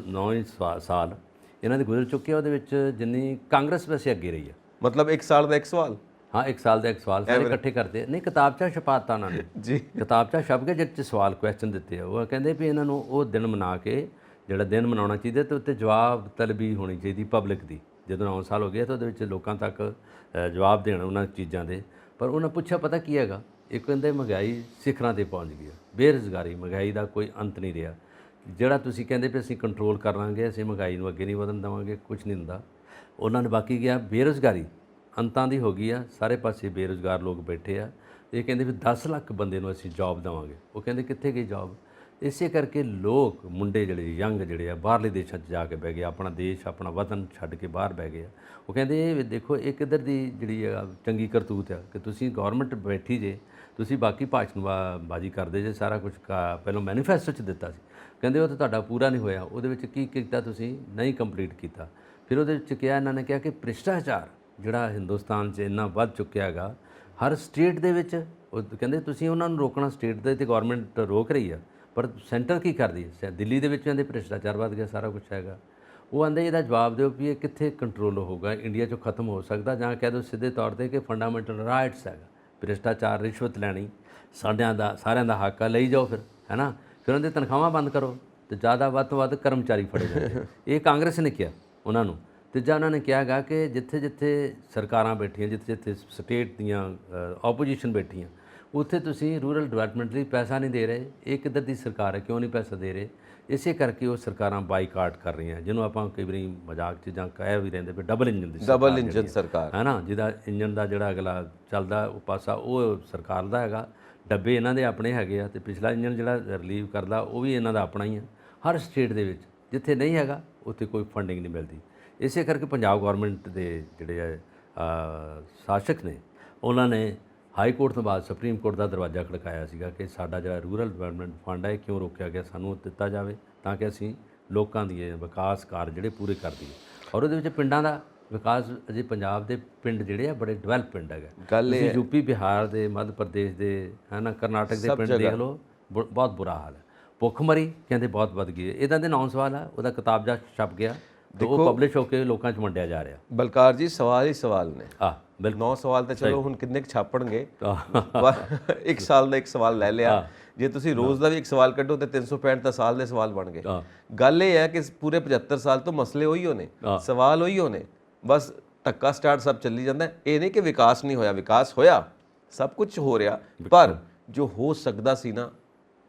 ਇਹਨਾਂ ਦੇ ਗੁਜ਼ਰ ਚੁੱਕੇ ਆ। ਉਹਦੇ ਵਿੱਚ ਜਿੰਨੀ ਕਾਂਗਰਸ ਵੈਸੇ ਅੱਗੇ ਰਹੀ ਹੈ, ਮਤਲਬ 1 ਸਾਲ ਦਾ 1 ਸਵਾਲ, ਹਾਂ 1 ਸਾਲ ਦਾ 1 ਸਵਾਲ ਸਾਰੇ ਇਕੱਠੇ ਕਰਦੇ ਨਹੀਂ, ਕਿਤਾਬਚਾ ਛਪਾਤਾ ਉਹਨਾਂ ਨੇ ਜੀ, ਕਿਤਾਬਚਾ ਛਪ ਕੇ ਜਿਹਦੇ 'ਚ ਸਵਾਲ ਕੁਐਸਚਨ ਦਿੱਤੇ ਆ। ਉਹ ਕਹਿੰਦੇ ਵੀ ਇਹਨਾਂ ਨੂੰ ਉਹ ਦਿਨ ਮਨਾ ਕੇ, ਜਿਹੜਾ ਦਿਨ ਮਨਾਉਣਾ ਚਾਹੀਦਾ, ਤੇ ਉੱਤੇ ਜਵਾਬ ਤਲਬੀ ਹੋਣੀ ਚਾਹੀਦੀ ਪਬਲਿਕ ਦੀ। ਜਦੋਂ 9 ਸਾਲ ਹੋ ਗਏ ਤਾਂ ਉਹਦੇ ਵਿੱਚ ਲੋਕਾਂ ਤੱਕ ਜਵਾਬ ਦੇਣਾ ਉਹਨਾਂ ਚੀਜ਼ਾਂ ਦੇ। ਪਰ ਉਹਨਾਂ ਪੁੱਛਿਆ ਪਤਾ ਕੀ ਹੈਗਾ, ਇੱਕ ਕਹਿੰਦੇ ਮਹਿੰਗਾਈ ਸਿਖਰਾਂ 'ਤੇ ਪਹੁੰਚ ਗਈ ਆ, ਬੇਰੁਜ਼ਗਾਰੀ, ਮਹਿੰਗਾਈ ਦਾ ਕੋਈ ਅੰਤ ਨਹੀਂ ਰਿਹਾ। ਜਿਹੜਾ ਤੁਸੀਂ ਕਹਿੰਦੇ ਵੀ ਅਸੀਂ ਕੰਟਰੋਲ ਕਰ ਲਾਂਗੇ, ਅਸੀਂ ਮਹਿੰਗਾਈ ਨੂੰ ਅੱਗੇ ਨਹੀਂ ਵਧਣ ਦੇਵਾਂਗੇ, ਕੁਝ ਨਹੀਂ ਹੁੰਦਾ। ਉਹਨਾਂ ਨੇ ਬਾਕੀ ਕਿਹਾ ਬੇਰੁਜ਼ਗਾਰੀ ਅੰਤਾਂ ਦੀ ਹੋ ਗਈ ਆ, ਸਾਰੇ ਪਾਸੇ ਬੇਰੁਜ਼ਗਾਰ ਲੋਕ ਬੈਠੇ ਆ। ਇਹ ਕਹਿੰਦੇ ਵੀ 10 ਲੱਖ ਬੰਦੇ ਨੂੰ ਅਸੀਂ ਜੌਬ ਦੇਵਾਂਗੇ। ਉਹ ਕਹਿੰਦੇ ਕਿੱਥੇ ਗਈ ਜੌਬ? ਇਸੇ ਕਰਕੇ ਲੋਕ, ਮੁੰਡੇ ਜਿਹੜੇ ਯੰਗ ਜਿਹੜੇ ਆ, ਬਾਹਰਲੇ ਦੇਸ਼ਾਂ 'ਚ ਜਾ ਕੇ ਬਹਿ ਗਏ, ਆਪਣਾ ਦੇਸ਼, ਆਪਣਾ ਵਤਨ ਛੱਡ ਕੇ ਬਾਹਰ ਬਹਿ ਗਏ ਆ। ਉਹ ਕਹਿੰਦੇ ਇਹ ਦੇਖੋ, ਇਹ ਕਿੱਧਰ ਦੀ ਜਿਹੜੀ ਚੰਗੀ ਕਰਤੂਤ ਆ ਕਿ ਤੁਸੀਂ ਗੌਰਮੈਂਟ ਬੈਠੀ ਜੇ, ਤੁਸੀਂ ਬਾਕੀ ਭਾਸ਼ਣਬਾਜ਼ੀ ਕਰਦੇ ਜੇ, ਸਾਰਾ ਕੁਝ ਪਹਿਲਾਂ ਮੈਨੀਫੈਸਟੋ 'ਚ ਦਿੱਤਾ ਸੀ, ਕਹਿੰਦੇ ਉਹ ਤਾਂ ਤੁਹਾਡਾ ਪੂਰਾ ਨਹੀਂ ਹੋਇਆ। ਉਹਦੇ ਵਿੱਚ ਕੀ ਕੀਤਾ ਤੁਸੀਂ? ਨਹੀਂ ਕੰਪਲੀਟ ਕੀਤਾ। ਫਿਰ ਉਹਦੇ ਵਿੱਚ ਕਿਹਾ, ਇਹਨਾਂ ਨੇ ਕਿਹਾ ਕਿ ਭ੍ਰਿਸ਼ਟਾਚਾਰ ਜਿਹੜਾ ਹਿੰਦੁਸਤਾਨ 'ਚ ਇੰਨਾ ਵੱਧ ਚੁੱਕਿਆ ਹੈਗਾ, ਹਰ ਸਟੇਟ ਦੇ ਵਿੱਚ। ਉਹ ਕਹਿੰਦੇ ਤੁਸੀਂ ਉਹਨਾਂ ਨੂੰ ਰੋਕਣਾ, ਸਟੇਟ ਦੇ ਤੇ ਗੌਰਮੈਂਟ ਰੋਕ ਰਹੀ ਆ, ਪਰ ਸੈਂਟਰ ਕੀ ਕਰਦੀ ਹੈ? ਦਿੱਲੀ ਦੇ ਵਿੱਚ ਕਹਿੰਦੇ ਭ੍ਰਿਸ਼ਟਾਚਾਰ ਵੱਧ ਗਿਆ, ਸਾਰਾ ਕੁਝ ਹੈਗਾ। ਉਹ ਆਂਦੇ ਇਹਦਾ ਜਵਾਬ ਦਿਓ ਵੀ ਇਹ ਕਿੱਥੇ ਕੰਟਰੋਲ ਹੋਊਗਾ, ਇੰਡੀਆ 'ਚੋਂ ਖਤਮ ਹੋ ਸਕਦਾ, ਜਾਂ ਕਹਿ ਦਿਓ ਸਿੱਧੇ ਤੌਰ 'ਤੇ ਕਿ ਫੰਡਾਮੈਂਟਲ ਰਾਈਟਸ ਹੈਗਾ। ਭ੍ਰਿਸ਼ਟਾਚਾਰ, ਰਿਸ਼ਵਤ ਲੈਣੀ ਸਾਰਿਆਂ ਦਾ ਹੱਕ ਆ, ਲਈ ਜਾਓ ਫਿਰ, ਹੈ ਨਾ। ਫਿਰ ਉਹਨਾਂ ਦੀ ਤਨਖਾਹਾਂ ਬੰਦ ਕਰੋ ਤੇ ਜ਼ਿਆਦਾ ਵੱਧ ਤੋਂ ਵੱਧ ਕਰਮਚਾਰੀ ਫੜੇ ਜਾਂਦੇ। ਇਹ ਕਾਂਗਰਸ ਨੇ ਕਿਹਾ ਉਹਨਾਂ ਨੂੰ। ਤੀਜਾ ਉਹਨਾਂ ਨੇ ਕਿਹਾ ਗਾ ਕਿ ਜਿੱਥੇ ਜਿੱਥੇ ਸਰਕਾਰਾਂ ਬੈਠੀਆਂ, ਜਿੱਥੇ ਜਿੱਥੇ ਸਟੇਟ ਦੀਆਂ ਆਪੋਜੀਸ਼ਨ ਬੈਠੀਆਂ, ਉੱਥੇ ਤੁਸੀਂ ਰੂਰਲ ਡਿਵੈਲਪਮੈਂਟ ਲਈ ਪੈਸਾ ਨਹੀਂ ਦੇ ਰਹੇ। ਇਹ ਕਿੱਧਰ ਦੀ ਸਰਕਾਰ ਹੈ, ਕਿਉਂ ਨਹੀਂ ਪੈਸਾ ਦੇ ਰਹੇ? ਇਸੇ ਕਰਕੇ ਉਹ ਸਰਕਾਰਾਂ ਬਾਈਕਾਟ ਕਰ ਰਹੀਆਂ, ਜਿਹਨੂੰ ਆਪਾਂ ਕਈ ਵਾਰੀ ਮਜ਼ਾਕ 'ਚ ਜਾਂ ਕਹਿ ਵੀ ਰਹਿੰਦੇ ਵੀ ਡਬਲ ਇੰਜਨ ਸਰਕਾਰ ਹੈ ਨਾ, ਜਿਹਦਾ ਇੰਜਨ ਦਾ ਜਿਹੜਾ ਅਗਲਾ ਚੱਲਦਾ ਉਹ ਪਾਸਾ ਉਹ ਸਰਕਾਰ ਦਾ ਹੈਗਾ, ਡੱਬੇ ਇਹਨਾਂ ਦੇ ਆਪਣੇ ਹੈਗੇ ਆ, ਤੇ ਪਿਛਲਾ ਇੰਜਨ ਜਿਹੜਾ ਰਿਲੀਵ ਕਰਦਾ ਉਹ ਵੀ ਇਹਨਾਂ ਦਾ ਆਪਣਾ ਹੀ ਆ। ਹਰ ਸਟੇਟ ਦੇ ਵਿੱਚ ਜਿੱਥੇ ਨਹੀਂ ਹੈਗਾ ਉੱਥੇ ਕੋਈ ਫੰਡਿੰਗ ਨਹੀਂ ਮਿਲਦੀ। ਇਸੇ ਕਰਕੇ ਪੰਜਾਬ ਗੌਰਮੈਂਟ ਦੇ ਜਿਹੜੇ ਸ਼ਾਸਕ ਨੇ, ਉਹਨਾਂ ਨੇ ਹਾਈ ਕੋਰਟ ਤੋਂ ਬਾਅਦ ਸੁਪਰੀਮ ਕੋਰਟ ਦਾ ਦਰਵਾਜ਼ਾ ਖੜਕਾਇਆ ਸੀਗਾ ਕਿ ਸਾਡਾ ਜਿਹੜਾ ਰੂਰਲ ਡਿਵੈਲਪਮੈਂਟ ਫੰਡ ਹੈ ਕਿਉਂ ਰੋਕਿਆ ਗਿਆ, ਸਾਨੂੰ ਦਿੱਤਾ ਜਾਵੇ ਤਾਂ ਕਿ ਅਸੀਂ ਲੋਕਾਂ ਦੀ ਵਿਕਾਸ ਕਾਰਜ ਜਿਹੜੇ ਪੂਰੇ ਕਰ ਦਈਏ। ਔਰ ਉਹਦੇ ਵਿੱਚ ਪਿੰਡਾਂ ਦਾ ਵਿਕਾਸ, ਅਜੇ ਪੰਜਾਬ ਦੇ ਪਿੰਡ ਜਿਹੜੇ ਆ ਬੜੇ ਡਿਵੈਲਪ ਪਿੰਡ ਹੈਗਾ। ਤੁਸੀਂ ਯੂਪੀ, ਬਿਹਾਰ ਦੇ, ਮੱਧ ਪ੍ਰਦੇਸ਼ ਦੇ, ਹੈ ਨਾ, ਕਰਨਾਟਕ ਦੇ ਪਿੰਡ ਦੇਖ ਲਓ, ਬਹੁਤ ਬੁਰਾ ਹਾਲ ਹੈ। ਭੁੱਖਮਰੀ ਕਹਿੰਦੇ ਬਹੁਤ ਵੱਧ ਗਈ ਹੈ। ਇਹਦਾ ਦੇ 9 ਸਵਾਲ ਆ, ਉਹਦਾ ਕਿਤਾਬਜਾ ਛਪ ਗਿਆ, ਤੇ ਉਹ ਪਬਲਿਸ਼ ਹੋ ਕੇ ਲੋਕਾਂ 'ਚ ਵੰਡਿਆ ਜਾ ਰਿਹਾ। ਬਲਕਾਰ ਜੀ ਸਵਾਲ ਹੀ ਸਵਾਲ ਨੇ। ਬਿਲਕੁਲ 9 ਸਵਾਲ ਤਾਂ ਚਲੋ ਹੁਣ ਕਿੰਨੇ ਕੁ ਛਾਪਣਗੇ, ਇੱਕ ਸਾਲ ਦਾ ਇੱਕ ਸਵਾਲ ਲੈ ਲਿਆ, ਜੇ ਤੁਸੀਂ ਰੋਜ਼ ਦਾ ਵੀ ਇੱਕ ਸਵਾਲ ਕੱਢੋ ਤੇ 365 ਤਾਂ ਸਾਲ ਦੇ ਸਵਾਲ ਬਣ ਗਏ। ਗੱਲ ਇਹ ਹੈ ਕਿ ਪੂਰੇ 75 ਸਾਲ ਤੋਂ ਮਸਲੇ ਉਹੀ ਹੋਣੇ, ਸਵਾਲ ਉਹੀ ਹੋਣੇ, ਬਸ ਧੱਕਾ ਸਟਾਰਟ ਸਭ ਚੱਲੀ ਜਾਂਦਾ। ਇਹ ਨਹੀਂ ਕਿ ਵਿਕਾਸ ਨਹੀਂ ਹੋਇਆ, ਵਿਕਾਸ ਹੋਇਆ, ਸਭ ਕੁਝ ਹੋ ਰਿਹਾ, ਪਰ ਜੋ ਹੋ ਸਕਦਾ ਸੀ ਨਾ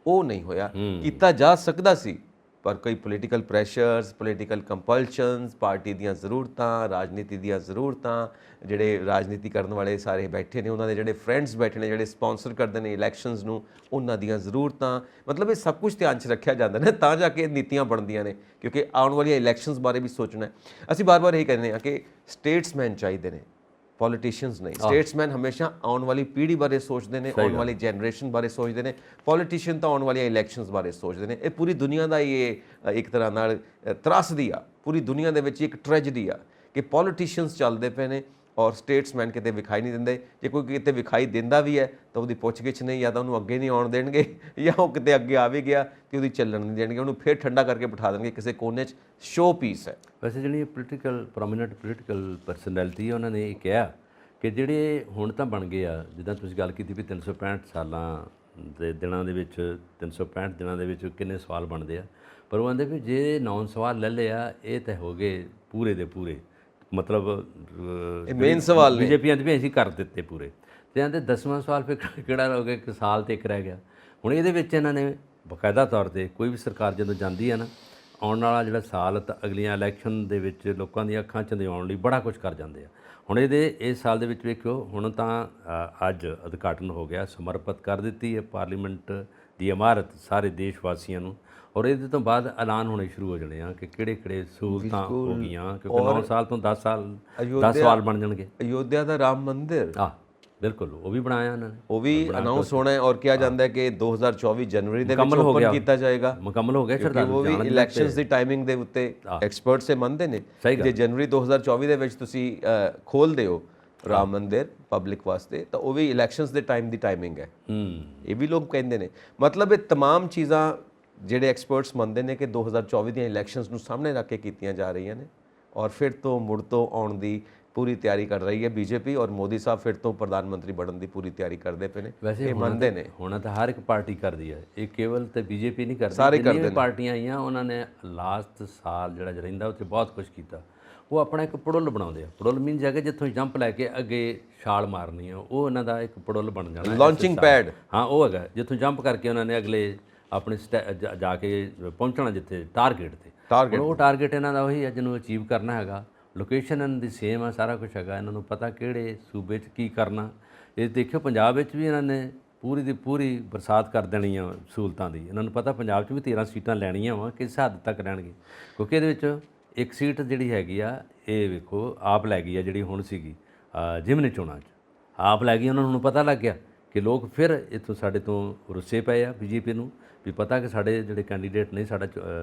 ਉਹ ਨਹੀਂ ਹੋਇਆ। ਕੀਤਾ ਜਾ ਸਕਦਾ ਸੀ ਪਰ ਕਈ ਪੋਲੀਟੀਕਲ ਪ੍ਰੈਸ਼ਰਸ, ਪੋਲੀਟੀਕਲ ਕੰਪਲਸ਼ਨਸ, ਪਾਰਟੀ ਦੀਆਂ ਜ਼ਰੂਰਤਾਂ, ਰਾਜਨੀਤੀ ਦੀਆਂ ਜ਼ਰੂਰਤਾਂ, ਜਿਹੜੇ ਰਾਜਨੀਤੀ ਕਰਨ ਵਾਲੇ ਸਾਰੇ ਬੈਠੇ ਨੇ, ਉਹਨਾਂ ਦੇ ਜਿਹੜੇ ਫਰੈਂਡਸ ਬੈਠੇ ਨੇ, ਜਿਹੜੇ ਸਪਾਂਸਰ ਕਰਦੇ ਨੇ ਇਲੈਕਸ਼ਨਸ ਨੂੰ, ਉਹਨਾਂ ਦੀਆਂ ਜ਼ਰੂਰਤਾਂ, ਮਤਲਬ ਇਹ ਸਭ ਕੁਝ ਧਿਆਨ 'ਚ ਰੱਖਿਆ ਜਾਂਦਾ ਨੇ ਤਾਂ ਜਾ ਕੇ ਨੀਤੀਆਂ ਬਣਦੀਆਂ ਨੇ, ਕਿਉਂਕਿ ਆਉਣ ਵਾਲੀਆਂ ਇਲੈਕਸ਼ਨਸ ਬਾਰੇ ਵੀ ਸੋਚਣਾ ਹੈ। ਅਸੀਂ ਬਾਰ-ਬਾਰ ਇਹ ਕਹਿੰਦੇ ਹਾਂ ਕਿ ਸਟੇਟਸਮੈਨ ਚਾਹੀਦੇ ਨੇ, ਪੋਲੀਟੀਸ਼ੀਅਨਸ ਨਹੀਂ। ਸਟੇਟਸਮੈਨ ਹਮੇਸ਼ਾ ਆਉਣ ਵਾਲੀ ਪੀੜ੍ਹੀ ਬਾਰੇ ਸੋਚਦੇ ਨੇ, ਆਉਣ ਵਾਲੀ ਜਨਰੇਸ਼ਨ ਬਾਰੇ ਸੋਚਦੇ ਨੇ। ਪੋਲੀਟੀਸ਼ੀਅਨ ਤਾਂ ਆਉਣ ਵਾਲੀਆਂ ਇਲੈਕਸ਼ਨਸ ਬਾਰੇ ਸੋਚਦੇ ਨੇ। ਇਹ ਪੂਰੀ ਦੁਨੀਆ ਦਾ ਇਹ ਇੱਕ ਤਰ੍ਹਾਂ ਨਾਲ ਤਰਾਸਦੀ ਆ, ਪੂਰੀ ਦੁਨੀਆ ਦੇ ਵਿੱਚ ਇੱਕ ਟ੍ਰੈਜਡੀ ਆ ਕਿ ਪੋਲੀਟੀਸ਼ੀਅਨਸ ਚੱਲਦੇ ਪਏ ਨੇ ਔਰ ਸਟੇਟਸਮੈਨ ਕਿਤੇ ਵਿਖਾਈ ਨਹੀਂ ਦਿੰਦੇ। ਜੇ ਕੋਈ ਕਿਤੇ ਵਿਖਾਈ ਦਿੰਦਾ ਵੀ ਹੈ ਤਾਂ ਉਹਦੀ ਪੁੱਛਗਿੱਛ ਨਹੀਂ, ਜਾਂ ਤਾਂ ਉਹਨੂੰ ਅੱਗੇ ਨਹੀਂ ਆਉਣ ਦੇਣਗੇ, ਜਾਂ ਉਹ ਕਿਤੇ ਅੱਗੇ ਆ ਵੀ ਗਿਆ ਤੇ ਉਹਦੀ ਚੱਲਣ ਨਹੀਂ ਦੇਣਗੇ, ਉਹਨੂੰ ਫਿਰ ਠੰਡਾ ਕਰਕੇ ਬਿਠਾ ਦੇਣਗੇ ਕਿਸੇ ਕੋਨੇ 'ਚ। ਸ਼ੋਅ ਪੀਸ ਹੈ। ਵੈਸੇ ਜਿਹੜੀ ਪ੍ਰੋਮੀਨੈਂਟ ਪੋਲੀਟੀਕਲ ਪਰਸਨੈਲਿਟੀ ਉਹਨਾਂ ਨੇ ਇਹ ਕਿਹਾ ਕਿ ਜਿਹੜੇ ਹੁਣ ਤਾਂ ਬਣ ਗਏ ਆ, ਜਿੱਦਾਂ ਤੁਸੀਂ ਗੱਲ ਕੀਤੀ ਵੀ 365 ਸਾਲਾਂ ਦੇ ਦਿਨਾਂ ਦੇ ਵਿੱਚ 365 ਦਿਨਾਂ ਦੇ ਵਿੱਚ ਕਿੰਨੇ ਸਵਾਲ ਬਣਦੇ ਆ, ਪਰ ਉਹ ਕਹਿੰਦੇ ਵੀ ਜੇ 9 ਸਵਾਲ ਲੈ ਲਏ ਆ ਇਹ ਤਾਂ ਹੋ ਗਏ ਪੂਰੇ ਦੇ ਪੂਰੇ, ਮਤਲਬ ਇਹ ਮੇਨ ਸਵਾਲ ਨੇ। ਬੀਜੇਪੀ ਵੀ ਅਸੀਂ ਕਰ ਦਿੱਤੇ ਪੂਰੇ, ਤੇ ਕਹਿੰਦੇ 10ਵਾਂ ਸਵਾਲ ਫਿਰ ਕਿਹੜਾ ਹੋ ਗਿਆ, ਇੱਕ ਸਾਲ ਤੇ ਇੱਕ ਰਹਿ ਗਿਆ। ਹੁਣ ਇਹਦੇ ਵਿੱਚ ਇਹਨਾਂ ਨੇ ਬਾਕਾਇਦਾ ਤੌਰ ਤੇ ਕੋਈ ਵੀ ਸਰਕਾਰ ਜਦੋਂ ਜਾਂਦੀ ਹੈ ਨਾ, ਆਉਣ ਵਾਲਾ ਜਿਹੜਾ ਸਾਲ ਤਾਂ ਅਗਲੀਆਂ ਇਲੈਕਸ਼ਨ ਦੇ ਵਿੱਚ ਲੋਕਾਂ ਦੀਆਂ ਅੱਖਾਂ 'ਚ ਦਿਵਾਉਣ ਲਈ ਬੜਾ ਕੁਝ ਕਰ ਜਾਂਦੇ ਆ। ਹੁਣ ਇਸ ਸਾਲ ਦੇ ਵਿੱਚ ਵੇਖਿਓ, ਹੁਣ ਤਾਂ ਅੱਜ ਉਦਘਾਟਨ ਹੋ ਗਿਆ, ਸਮਰਪਿਤ ਕਰ ਦਿੱਤੀ ਹੈ ਪਾਰਲੀਮੈਂਟ ਦੀ ਇਮਾਰਤ ਸਾਰੇ ਦੇਸ਼ ਵਾਸੀਆਂ ਨੂੰ, ਔਰ ਇਹਦੇ ਤੋਂ ਬਾਅਦ ਐਲਾਨ ਹੋਣੇ ਸ਼ੁਰੂ ਹੋ ਜਾਣੇ ਆ ਕਿ ਕਿਹੜੇ ਸਹੂਲਤਾਂ ਹੋ ਗਈਆਂ, ਕਿਉਂਕਿ 9 ਸਾਲ ਤੋਂ 10 ਸਾਲ ਬਣ ਜਾਣਗੇ। ਅਯੋਧਿਆ ਦਾ ਰਾਮ ਮੰਦਿਰ ਬਿਲਕੁਲ ਉਹ ਵੀ ਬਣਾਇਆ ਇਹਨਾਂ ਨੇ, ਉਹ ਵੀ ਅਨਾਉਂਸ ਹੋਣਾ ਹੈ, ਔਰ ਕਿਹਾ ਜਾਂਦਾ ਹੈ ਕਿ 2024 ਜਨਵਰੀ ਦੇ ਵਿੱਚ ਓਪਨ ਕੀਤਾ ਜਾਏਗਾ। ਮੁਕੰਮਲ ਹੋ ਗਿਆ ਸ਼ਰਧਾਲੂ, ਉਹ ਵੀ ਇਲੈਕਸ਼ਨਸ ਦੀ ਟਾਈਮਿੰਗ ਦੇ ਉੱਤੇ ਐਕਸਪਰਟਸ ਇਹ ਮੰਨਦੇ ਨੇ ਜੇ ਜਨਵਰੀ 2024 ਦੇ ਵਿੱਚ ਤੁਸੀਂ ਖੋਲ੍ਹਦੇ ਹੋ ਰਾਮ ਮੰਦਿਰ ਪਬਲਿਕ ਵਾਸਤੇ ਤਾਂ ਉਹ ਵੀ ਇਲੈਕਸ਼ਨਸ ਦੇ ਟਾਈਮ ਦੀ ਟਾਈਮਿੰਗ ਹੈ। ਇਹ ਵੀ ਲੋਕ ਕਹਿੰਦੇ ਨੇ, ਮਤਲਬ ਇਹ तमाम ਚੀਜ਼ਾਂ ਜਿਹੜੇ ਐਕਸਪਰਟਸ ਮੰਨਦੇ ਨੇ ਕਿ 2024 ਦੀਆਂ ਇਲੈਕਸ਼ਨਸ ਨੂੰ ਸਾਹਮਣੇ ਰੱਖ ਕੇ ਕੀਤੀਆਂ ਜਾ ਰਹੀਆਂ ਨੇ, ਔਰ ਫਿਰ ਤੋਂ ਮੁੜ ਤੋਂ ਆਉਣ ਦੀ ਪੂਰੀ ਤਿਆਰੀ ਕਰ ਰਹੀ ਹੈ ਬੀਜੇਪੀ, ਔਰ ਮੋਦੀ ਸਾਹਿਬ ਫਿਰ ਤੋਂ ਪ੍ਰਧਾਨ ਮੰਤਰੀ ਬਣਨ ਦੀ ਪੂਰੀ ਤਿਆਰੀ ਕਰਦੇ ਪਏ ਨੇ। ਇਹ ਮੰਨਦੇ ਨੇ ਹੁਣ ਤਾਂ ਹਰ ਇੱਕ ਪਾਰਟੀ ਕਰਦੀ ਹੈ, ਇਹ ਕੇਵਲ ਤੇ ਬੀਜੇਪੀ ਨਹੀਂ ਕਰਦੀ, ਸਾਰੇ ਕਰਦੇ ਨੇ। ਪਾਰਟੀਆਂ ਆਈਆਂ ਉਹਨਾਂ ਨੇ ਲਾਸਟ ਸਾਲ ਜਿਹੜਾ ਰਹਿੰਦਾ ਉੱਥੇ ਬਹੁਤ ਕੁਝ ਕੀਤਾ। ਉਹ ਆਪਣਾ ਇੱਕ ਪੜੁੱਲ ਬਣਾਉਂਦੇ ਆ, ਪੜੁੱਲ ਮੀਨ ਜਗ੍ਹਾ ਜਿੱਥੋਂ ਜੰਪ ਲੈ ਕੇ ਅੱਗੇ ਛਾਲ ਮਾਰਨੀ ਆ, ਉਹ ਉਹਨਾਂ ਦਾ ਇੱਕ ਪੜੁੱਲ ਬਣ ਜਾਣਾ, ਲਾਂਚਿੰਗ ਪੈਡ। ਹਾਂ ਉਹ ਹੈਗਾ, ਜਿੱਥੋਂ ਜੰਪ ਕਰਕੇ ਉਹਨਾਂ ਨੇ ਅਗਲੇ ਆਪਣੇ ਜਾ ਕੇ ਪਹੁੰਚਣਾ ਜਿੱਥੇ ਟਾਰਗੇਟ ਤੇ। ਉਹ ਟਾਰਗੇਟ ਇਹਨਾਂ ਦਾ ਉਹੀ ਹੈ ਜਿਹਨੂੰ ਅਚੀਵ ਕਰਨਾ ਹੈਗਾ। ਲੋਕੇਸ਼ਨ ਇਹਨਾਂ ਦੀ ਸੇਮ ਆ, ਸਾਰਾ ਕੁਝ ਹੈਗਾ, ਇਹਨਾਂ ਨੂੰ ਪਤਾ ਕਿਹੜੇ ਸੂਬੇ 'ਚ ਕੀ ਕਰਨਾ। ਇਹ ਦੇਖਿਓ ਪੰਜਾਬ ਵਿੱਚ ਵੀ ਇਹਨਾਂ ਨੇ ਪੂਰੀ ਦੀ ਪੂਰੀ ਬਰਸਾਤ ਕਰ ਦੇਣੀ ਆ ਸਹੂਲਤਾਂ ਦੀ। ਇਹਨਾਂ ਨੂੰ ਪਤਾ ਪੰਜਾਬ 'ਚ ਵੀ 13 ਸੀਟਾਂ ਲੈਣੀਆਂ ਵਾ, ਕਿਸ ਹੱਦ ਤੱਕ ਰਹਿਣਗੇ, ਕਿਉਂਕਿ ਇਹਦੇ ਵਿੱਚ ਇੱਕ ਸੀਟ ਜਿਹੜੀ ਹੈਗੀ ਆ, ਇਹ ਵੇਖੋ ਆਪ ਲੈ ਗਈ ਆ, ਜਿਹੜੀ ਹੁਣ ਸੀਗੀ ਜ਼ਿਮਨੀ ਚੋਣਾਂ 'ਚ ਆਪ ਲੈ ਗਈ। ਉਹਨਾਂ ਨੂੰ ਪਤਾ ਲੱਗ ਗਿਆ ਕਿ ਲੋਕ ਫਿਰ ਇੱਥੋਂ ਸਾਡੇ ਤੋਂ ਰੁੱਸੇ ਪਏ ਆ ਬੀਜੇਪੀ ਨੂੰ, ਵੀ ਪਤਾ ਕਿ ਸਾਡੇ ਜਿਹੜੇ ਕੈਂਡੀਡੇਟ ਨਹੀਂ ਸਾਡਾ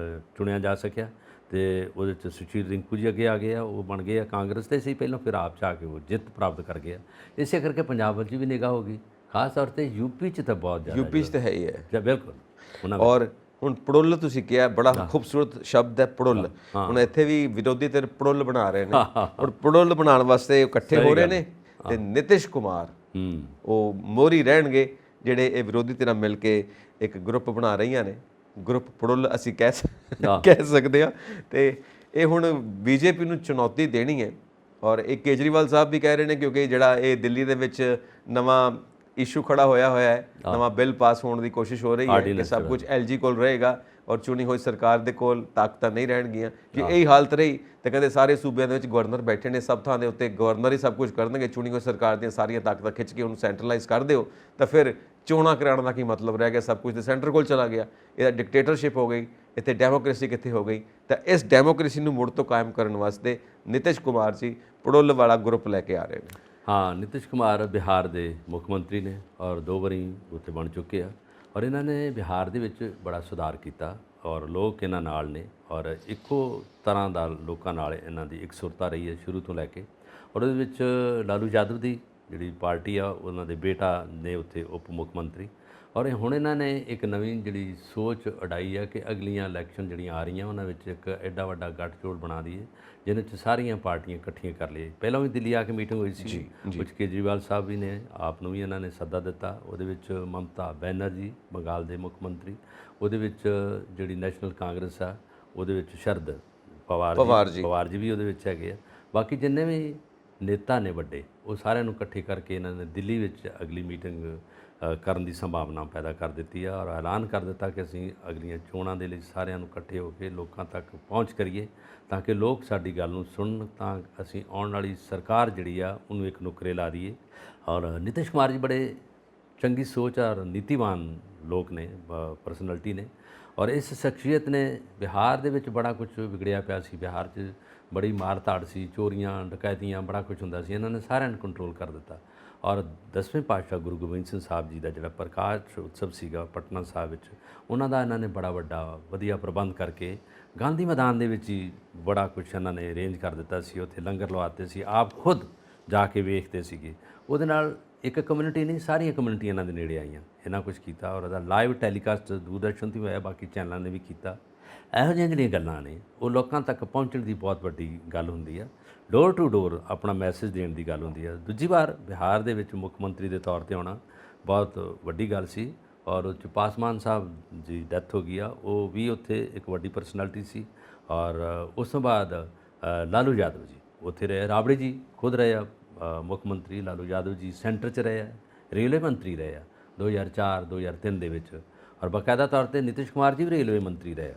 ਚੁਣਿਆ ਜਾ ਸਕਿਆ, ਤੇ ਉਹਦੇ 'ਚ ਸੁਸ਼ੀਲ ਰਿੰਕੂ ਜੀ ਅੱਗੇ ਆ ਗਏ ਆ, ਉਹ ਬਣ ਗਏ ਆ ਕਾਂਗਰਸ ਦੇ ਸੀ ਪਹਿਲਾਂ, ਫਿਰ ਆਪ 'ਚ ਆ ਕੇ ਉਹ ਜਿੱਤ ਪ੍ਰਾਪਤ ਕਰ ਗਏ ਆ। ਇਸੇ ਕਰਕੇ ਪੰਜਾਬ ਵਿੱਚ ਵੀ ਨਿਗਾਹ ਹੋ ਗਈ, ਖਾਸ ਤੌਰ ਤੇ ਯੂਪੀ 'ਚ ਤਾਂ ਬਹੁਤ ਜ਼ਿਆਦਾ, ਯੂਪੀ 'ਚ ਤਾਂ ਹੈ ਹੀ ਹੈ ਬਿਲਕੁਲ। ਔਰ ਹੁਣ ਪੜੁੱਲ ਤੁਸੀਂ ਕਿਹਾ, ਬੜਾ ਖੂਬਸੂਰਤ ਸ਼ਬਦ ਹੈ ਪੜੁੱਲ। ਹੁਣ ਇੱਥੇ ਵੀ ਵਿਰੋਧੀ ਧਿਰ ਪੜੁੱਲ ਬਣਾ ਰਹੇ ਨੇ, ਔਰ ਪੜੁੱਲ ਬਣਾਉਣ ਵਾਸਤੇ ਇਕੱਠੇ ਹੋ ਰਹੇ ਨੇ, ਤੇ ਨਿਤਿਸ਼ ਕੁਮਾਰ ਉਹ ਮੋਹਰੀ ਰਹਿਣਗੇ, ਜਿਹੜੇ ਇਹ ਵਿਰੋਧੀ ਧਿਰਾਂ ਮਿਲ ਕੇ ਇੱਕ ਗਰੁੱਪ ਬਣਾ ਰਹੀਆਂ ਨੇ, ਗਰੁੱਪ ਪੜੁੱਲ ਅਸੀਂ ਕਹਿ ਸਕਦੇ ਹਾਂ। ਤੇ ਇਹ ਹੁਣ ਬੀਜੇਪੀ ਨੂੰ ਚੁਣੌਤੀ ਦੇਣੀ ਹੈ, ਔਰ ਇਹ ਕੇਜਰੀਵਾਲ ਸਾਹਿਬ ਵੀ ਕਹਿ ਰਹੇ ਨੇ, ਕਿਉਂਕਿ ਜਿਹੜਾ ਇਹ ਦਿੱਲੀ ਦੇ ਵਿੱਚ ਨਵਾਂ ਇਸ਼ੂ ਖੜਾ ਹੋਇਆ ਹੈ, ਨਵਾਂ ਬਿੱਲ ਪਾਸ ਹੋਣ ਦੀ ਕੋਸ਼ਿਸ਼ ਹੋ ਰਹੀ ਹੈ ਕਿ ਸਭ ਕੁਝ ਐਲਜੀ ਕੋਲ ਰਹੇਗਾ ਔਰ ਚੁਣੀ ਹੋਈ ਸਰਕਾਰ ਦੇ ਕੋਲ ਤਾਕਤਾਂ ਨਹੀਂ ਰਹਿਣਗੀਆਂ। ਕਿ ਇਹੀ ਹਾਲਤ ਰਹੀ ਤਾਂ ਕਹਿੰਦੇ ਸਾਰੇ ਸੂਬਿਆਂ ਦੇ ਵਿੱਚ ਗਵਰਨਰ ਬੈਠੇ ਨੇ, ਸਭ ਥਾਂ ਦੇ ਉੱਤੇ ਗਵਰਨਰ ਹੀ ਸਭ ਕੁਝ ਕਰਨਗੇ, ਚੁਣੀ ਹੋਈ ਸਰਕਾਰ ਦੀਆਂ ਸਾਰੀਆਂ ਤਾਕਤਾਂ ਖਿੱਚ ਕੇ ਉਹਨੂੰ ਸੈਂਟਰਲਾਈਜ਼ ਕਰ ਦਿਓ, ਤਾਂ ਫਿਰ ਚੋਣਾਂ ਕਰਾਉਣ ਦਾ ਕੀ ਮਤਲਬ ਰਹਿ ਗਿਆ, ਸਭ ਕੁਝ ਤੇ ਸੈਂਟਰ ਕੋਲ ਚਲਾ ਗਿਆ। ਇਹਦਾ ਡਿਕਟੇਟਰਸ਼ਿਪ ਹੋ ਗਈ, ਇੱਥੇ ਡੈਮੋਕ੍ਰੇਸੀ ਕਿੱਥੇ ਹੋ ਗਈ। ਤਾਂ ਇਸ ਡੈਮੋਕ੍ਰੇਸੀ ਨੂੰ ਮੁੜ ਤੋਂ ਕਾਇਮ ਕਰਨ ਵਾਸਤੇ ਨਿਤਿਸ਼ ਕੁਮਾਰ ਜੀ ਪੜੁੱਲ ਵਾਲਾ ਗਰੁੱਪ ਲੈ ਕੇ ਆ ਰਹੇ ਨੇ। ਹਾਂ, ਨਿਤਿਸ਼ ਕੁਮਾਰ ਬਿਹਾਰ ਦੇ ਮੁੱਖ ਮੰਤਰੀ ਨੇ, ਔਰ 2 ਵਾਰੀ ਉੱਥੇ ਬਣ ਚੁੱਕੇ ਆ, ਔਰ ਇਹਨਾਂ ਨੇ ਬਿਹਾਰ ਦੇ ਵਿੱਚ ਬੜਾ ਸੁਧਾਰ ਕੀਤਾ, ਔਰ ਲੋਕ ਇਹਨਾਂ ਨਾਲ ਨੇ, ਔਰ ਇੱਕੋ ਤਰ੍ਹਾਂ ਦਾ ਲੋਕਾਂ ਨਾਲ ਇਹਨਾਂ ਦੀ ਇਕਸੁਰਤਾ ਰਹੀ ਹੈ ਸ਼ੁਰੂ ਤੋਂ ਲੈ ਕੇ। ਔਰ ਉਹਦੇ ਵਿੱਚ ਲਾਲੂ ਯਾਦਵ ਦੀ ਜਿਹੜੀ ਪਾਰਟੀ ਆ, ਉਹਨਾਂ ਦੇ ਬੇਟਾ ਨੇ ਉੱਥੇ ਉਪ ਮੁੱਖ ਮੰਤਰੀ, ਔਰ ਹੁਣ ਇਹਨਾਂ ਨੇ ਇੱਕ ਨਵੀਂ ਜਿਹੜੀ ਸੋਚ ਉਡਾਈ ਹੈ ਕਿ ਅਗਲੀਆਂ ਇਲੈਕਸ਼ਨ ਜਿਹੜੀਆਂ ਆ ਰਹੀਆਂ ਉਹਨਾਂ ਵਿੱਚ ਇੱਕ ਐਡਾ ਵੱਡਾ ਗੱਠਜੋੜ ਬਣਾ ਦਈਏ ਜਿਹਦੇ 'ਚ ਸਾਰੀਆਂ ਪਾਰਟੀਆਂ ਇਕੱਠੀਆਂ ਕਰ ਲਈਏ। ਪਹਿਲਾਂ ਵੀ ਦਿੱਲੀ ਆ ਕੇ ਮੀਟਿੰਗ ਹੋਈ ਸੀ, ਕੁਝ ਕੇਜਰੀਵਾਲ ਸਾਹਿਬ ਵੀ ਨੇ, ਆਪ ਨੂੰ ਵੀ ਇਹਨਾਂ ਨੇ ਸੱਦਾ ਦਿੱਤਾ। ਉਹਦੇ ਵਿੱਚ ਮਮਤਾ ਬੈਨਰਜੀ ਬੰਗਾਲ ਦੇ ਮੁੱਖ ਮੰਤਰੀ, ਉਹਦੇ ਵਿੱਚ ਜਿਹੜੀ ਨੈਸ਼ਨਲ ਕਾਂਗਰਸ ਆ ਉਹਦੇ ਵਿੱਚ ਸ਼ਰਦ ਪਵਾਰ ਜੀ ਵੀ ਉਹਦੇ ਵਿੱਚ ਹੈਗੇ ਆ। ਬਾਕੀ ਜਿੰਨੇ ਵੀ ਨੇਤਾ ਨੇ ਵੱਡੇ ਉਹ ਸਾਰਿਆਂ ਨੂੰ ਇਕੱਠੇ ਕਰਕੇ ਇਹਨਾਂ ਨੇ ਦਿੱਲੀ ਵਿੱਚ ਅਗਲੀ ਮੀਟਿੰਗ ਕਰਨ ਦੀ ਸੰਭਾਵਨਾ ਪੈਦਾ ਕਰ ਦਿੱਤੀ ਆ ਔਰ ਐਲਾਨ ਕਰ ਦਿੱਤਾ ਕਿ ਅਸੀਂ ਅਗਲੀਆਂ ਚੋਣਾਂ ਦੇ ਲਈ ਸਾਰਿਆਂ ਨੂੰ ਇਕੱਠੇ ਹੋ ਕੇ ਲੋਕਾਂ ਤੱਕ ਪਹੁੰਚ ਕਰੀਏ ਤਾਂ ਕਿ ਲੋਕ ਸਾਡੀ ਗੱਲ ਨੂੰ ਸੁਣਨ, ਤਾਂ ਅਸੀਂ ਆਉਣ ਵਾਲੀ ਸਰਕਾਰ ਜਿਹੜੀ ਆ ਉਹਨੂੰ ਇੱਕ ਨੁਕਰੇ ਲਾ ਦਈਏ। ਔਰ ਨਿਤਿਸ਼ ਕੁਮਾਰ ਜੀ ਬੜੇ ਚੰਗੀ ਸੋਚ ਔਰ ਨੀਤੀਵਾਨ ਲੋਕ ਨੇ, ਪਰਸਨੈਲਿਟੀ ਨੇ, ਔਰ ਇਸ ਸ਼ਖਸੀਅਤ ਨੇ ਬਿਹਾਰ ਦੇ ਵਿੱਚ ਬੜਾ ਕੁਝ ਵਿਗੜਿਆ ਪਿਆ ਸੀ। ਬਿਹਾਰ 'ਚ ਬੜੀ ਮਾਰ ਧਾੜ ਸੀ, ਚੋਰੀਆਂ ਡਕੈਤੀਆਂ ਬੜਾ ਕੁਝ ਹੁੰਦਾ ਸੀ, ਇਹਨਾਂ ਨੇ ਸਾਰਿਆਂ ਨੂੰ ਕੰਟਰੋਲ ਕਰ ਦਿੱਤਾ। ਔਰ 10ਵੇਂ ਪਾਤਸ਼ਾਹ ਗੁਰੂ ਗੋਬਿੰਦ ਸਿੰਘ ਸਾਹਿਬ ਜੀ ਦਾ ਜਿਹੜਾ ਪ੍ਰਕਾਸ਼ ਉਤਸਵ ਸੀਗਾ ਪਟਨਾ ਸਾਹਿਬ ਵਿੱਚ, ਉਹਨਾਂ ਦਾ ਇਹਨਾਂ ਨੇ ਬੜਾ ਵੱਡਾ ਵਧੀਆ ਪ੍ਰਬੰਧ ਕਰਕੇ ਗਾਂਧੀ ਮੈਦਾਨ ਦੇ ਵਿੱਚ ਹੀ ਬੜਾ ਕੁਝ ਇਹਨਾਂ ਨੇ ਅਰੇਂਜ ਕਰ ਦਿੱਤਾ ਸੀ। ਉੱਥੇ ਲੰਗਰ ਲਵਾਤੇ ਸੀ, ਆਪ ਖੁਦ ਜਾ ਕੇ ਵੇਖਦੇ ਸੀਗੇ। ਉਹਦੇ ਨਾਲ ਇੱਕ ਕਮਿਊਨਿਟੀ ਨਹੀਂ, ਸਾਰੀਆਂ ਕਮਿਊਨਿਟੀਆਂ ਇਹਨਾਂ ਦੇ ਨੇੜੇ ਆਈਆਂ। ਇਹਨਾਂ ਕੁਝ ਕੀਤਾ ਔਰ ਉਹਦਾ ਲਾਈਵ ਟੈਲੀਕਾਸਟ ਦੂਰਦਰਸ਼ਨ 'ਤੇ ਹੋਇਆ, ਬਾਕੀ ਚੈਨਲਾਂ ਨੇ ਵੀ ਕੀਤਾ। ਇਹੋ ਜਿਹੀਆਂ ਜਿਹੜੀਆਂ ਗੱਲਾਂ ਨੇ ਉਹ ਲੋਕਾਂ ਤੱਕ ਪਹੁੰਚਣ ਦੀ ਬਹੁਤ ਵੱਡੀ ਗੱਲ ਹੁੰਦੀ ਆ। ਡੋਰ ਟੂ ਡੋਰ ਆਪਣਾ ਮੈਸੇਜ ਦੇਣ ਦੀ ਗੱਲ ਹੁੰਦੀ ਆ। ਦੂਜੀ ਵਾਰ ਬਿਹਾਰ ਦੇ ਵਿੱਚ ਮੁੱਖ ਮੰਤਰੀ ਦੇ ਤੌਰ 'ਤੇ ਆਉਣਾ ਬਹੁਤ ਵੱਡੀ ਗੱਲ ਸੀ। ਔਰ ਉਹ 'ਚ ਪਾਸਵਾਨ ਸਾਹਿਬ ਦੀ ਡੈਥ ਹੋ ਗਈ ਆ, ਉਹ ਵੀ ਉੱਥੇ ਇੱਕ ਵੱਡੀ ਪਰਸਨੈਲਿਟੀ ਸੀ। ਔਰ ਉਸ ਤੋਂ ਬਾਅਦ ਲਾਲੂ ਯਾਦਵ ਜੀ ਉੱਥੇ ਰਹੇ, ਰਾਬੜੀ ਜੀ ਖੁਦ ਰਹੇ ਆ ਮੁੱਖ ਮੰਤਰੀ, ਲਾਲੂ ਯਾਦਵ ਜੀ ਸੈਂਟਰ 'ਚ ਰਹੇ ਆ, ਰੇਲਵੇ ਮੰਤਰੀ ਰਹੇ ਆ 2004-2003 ਦੇ ਵਿੱਚ। ਔਰ ਬਾਕਾਇਦਾ ਤੌਰ 'ਤੇ ਨਿਤਿਸ਼ ਕੁਮਾਰ ਜੀ ਵੀ ਰੇਲਵੇ ਮੰਤਰੀ ਰਹੇ ਆ।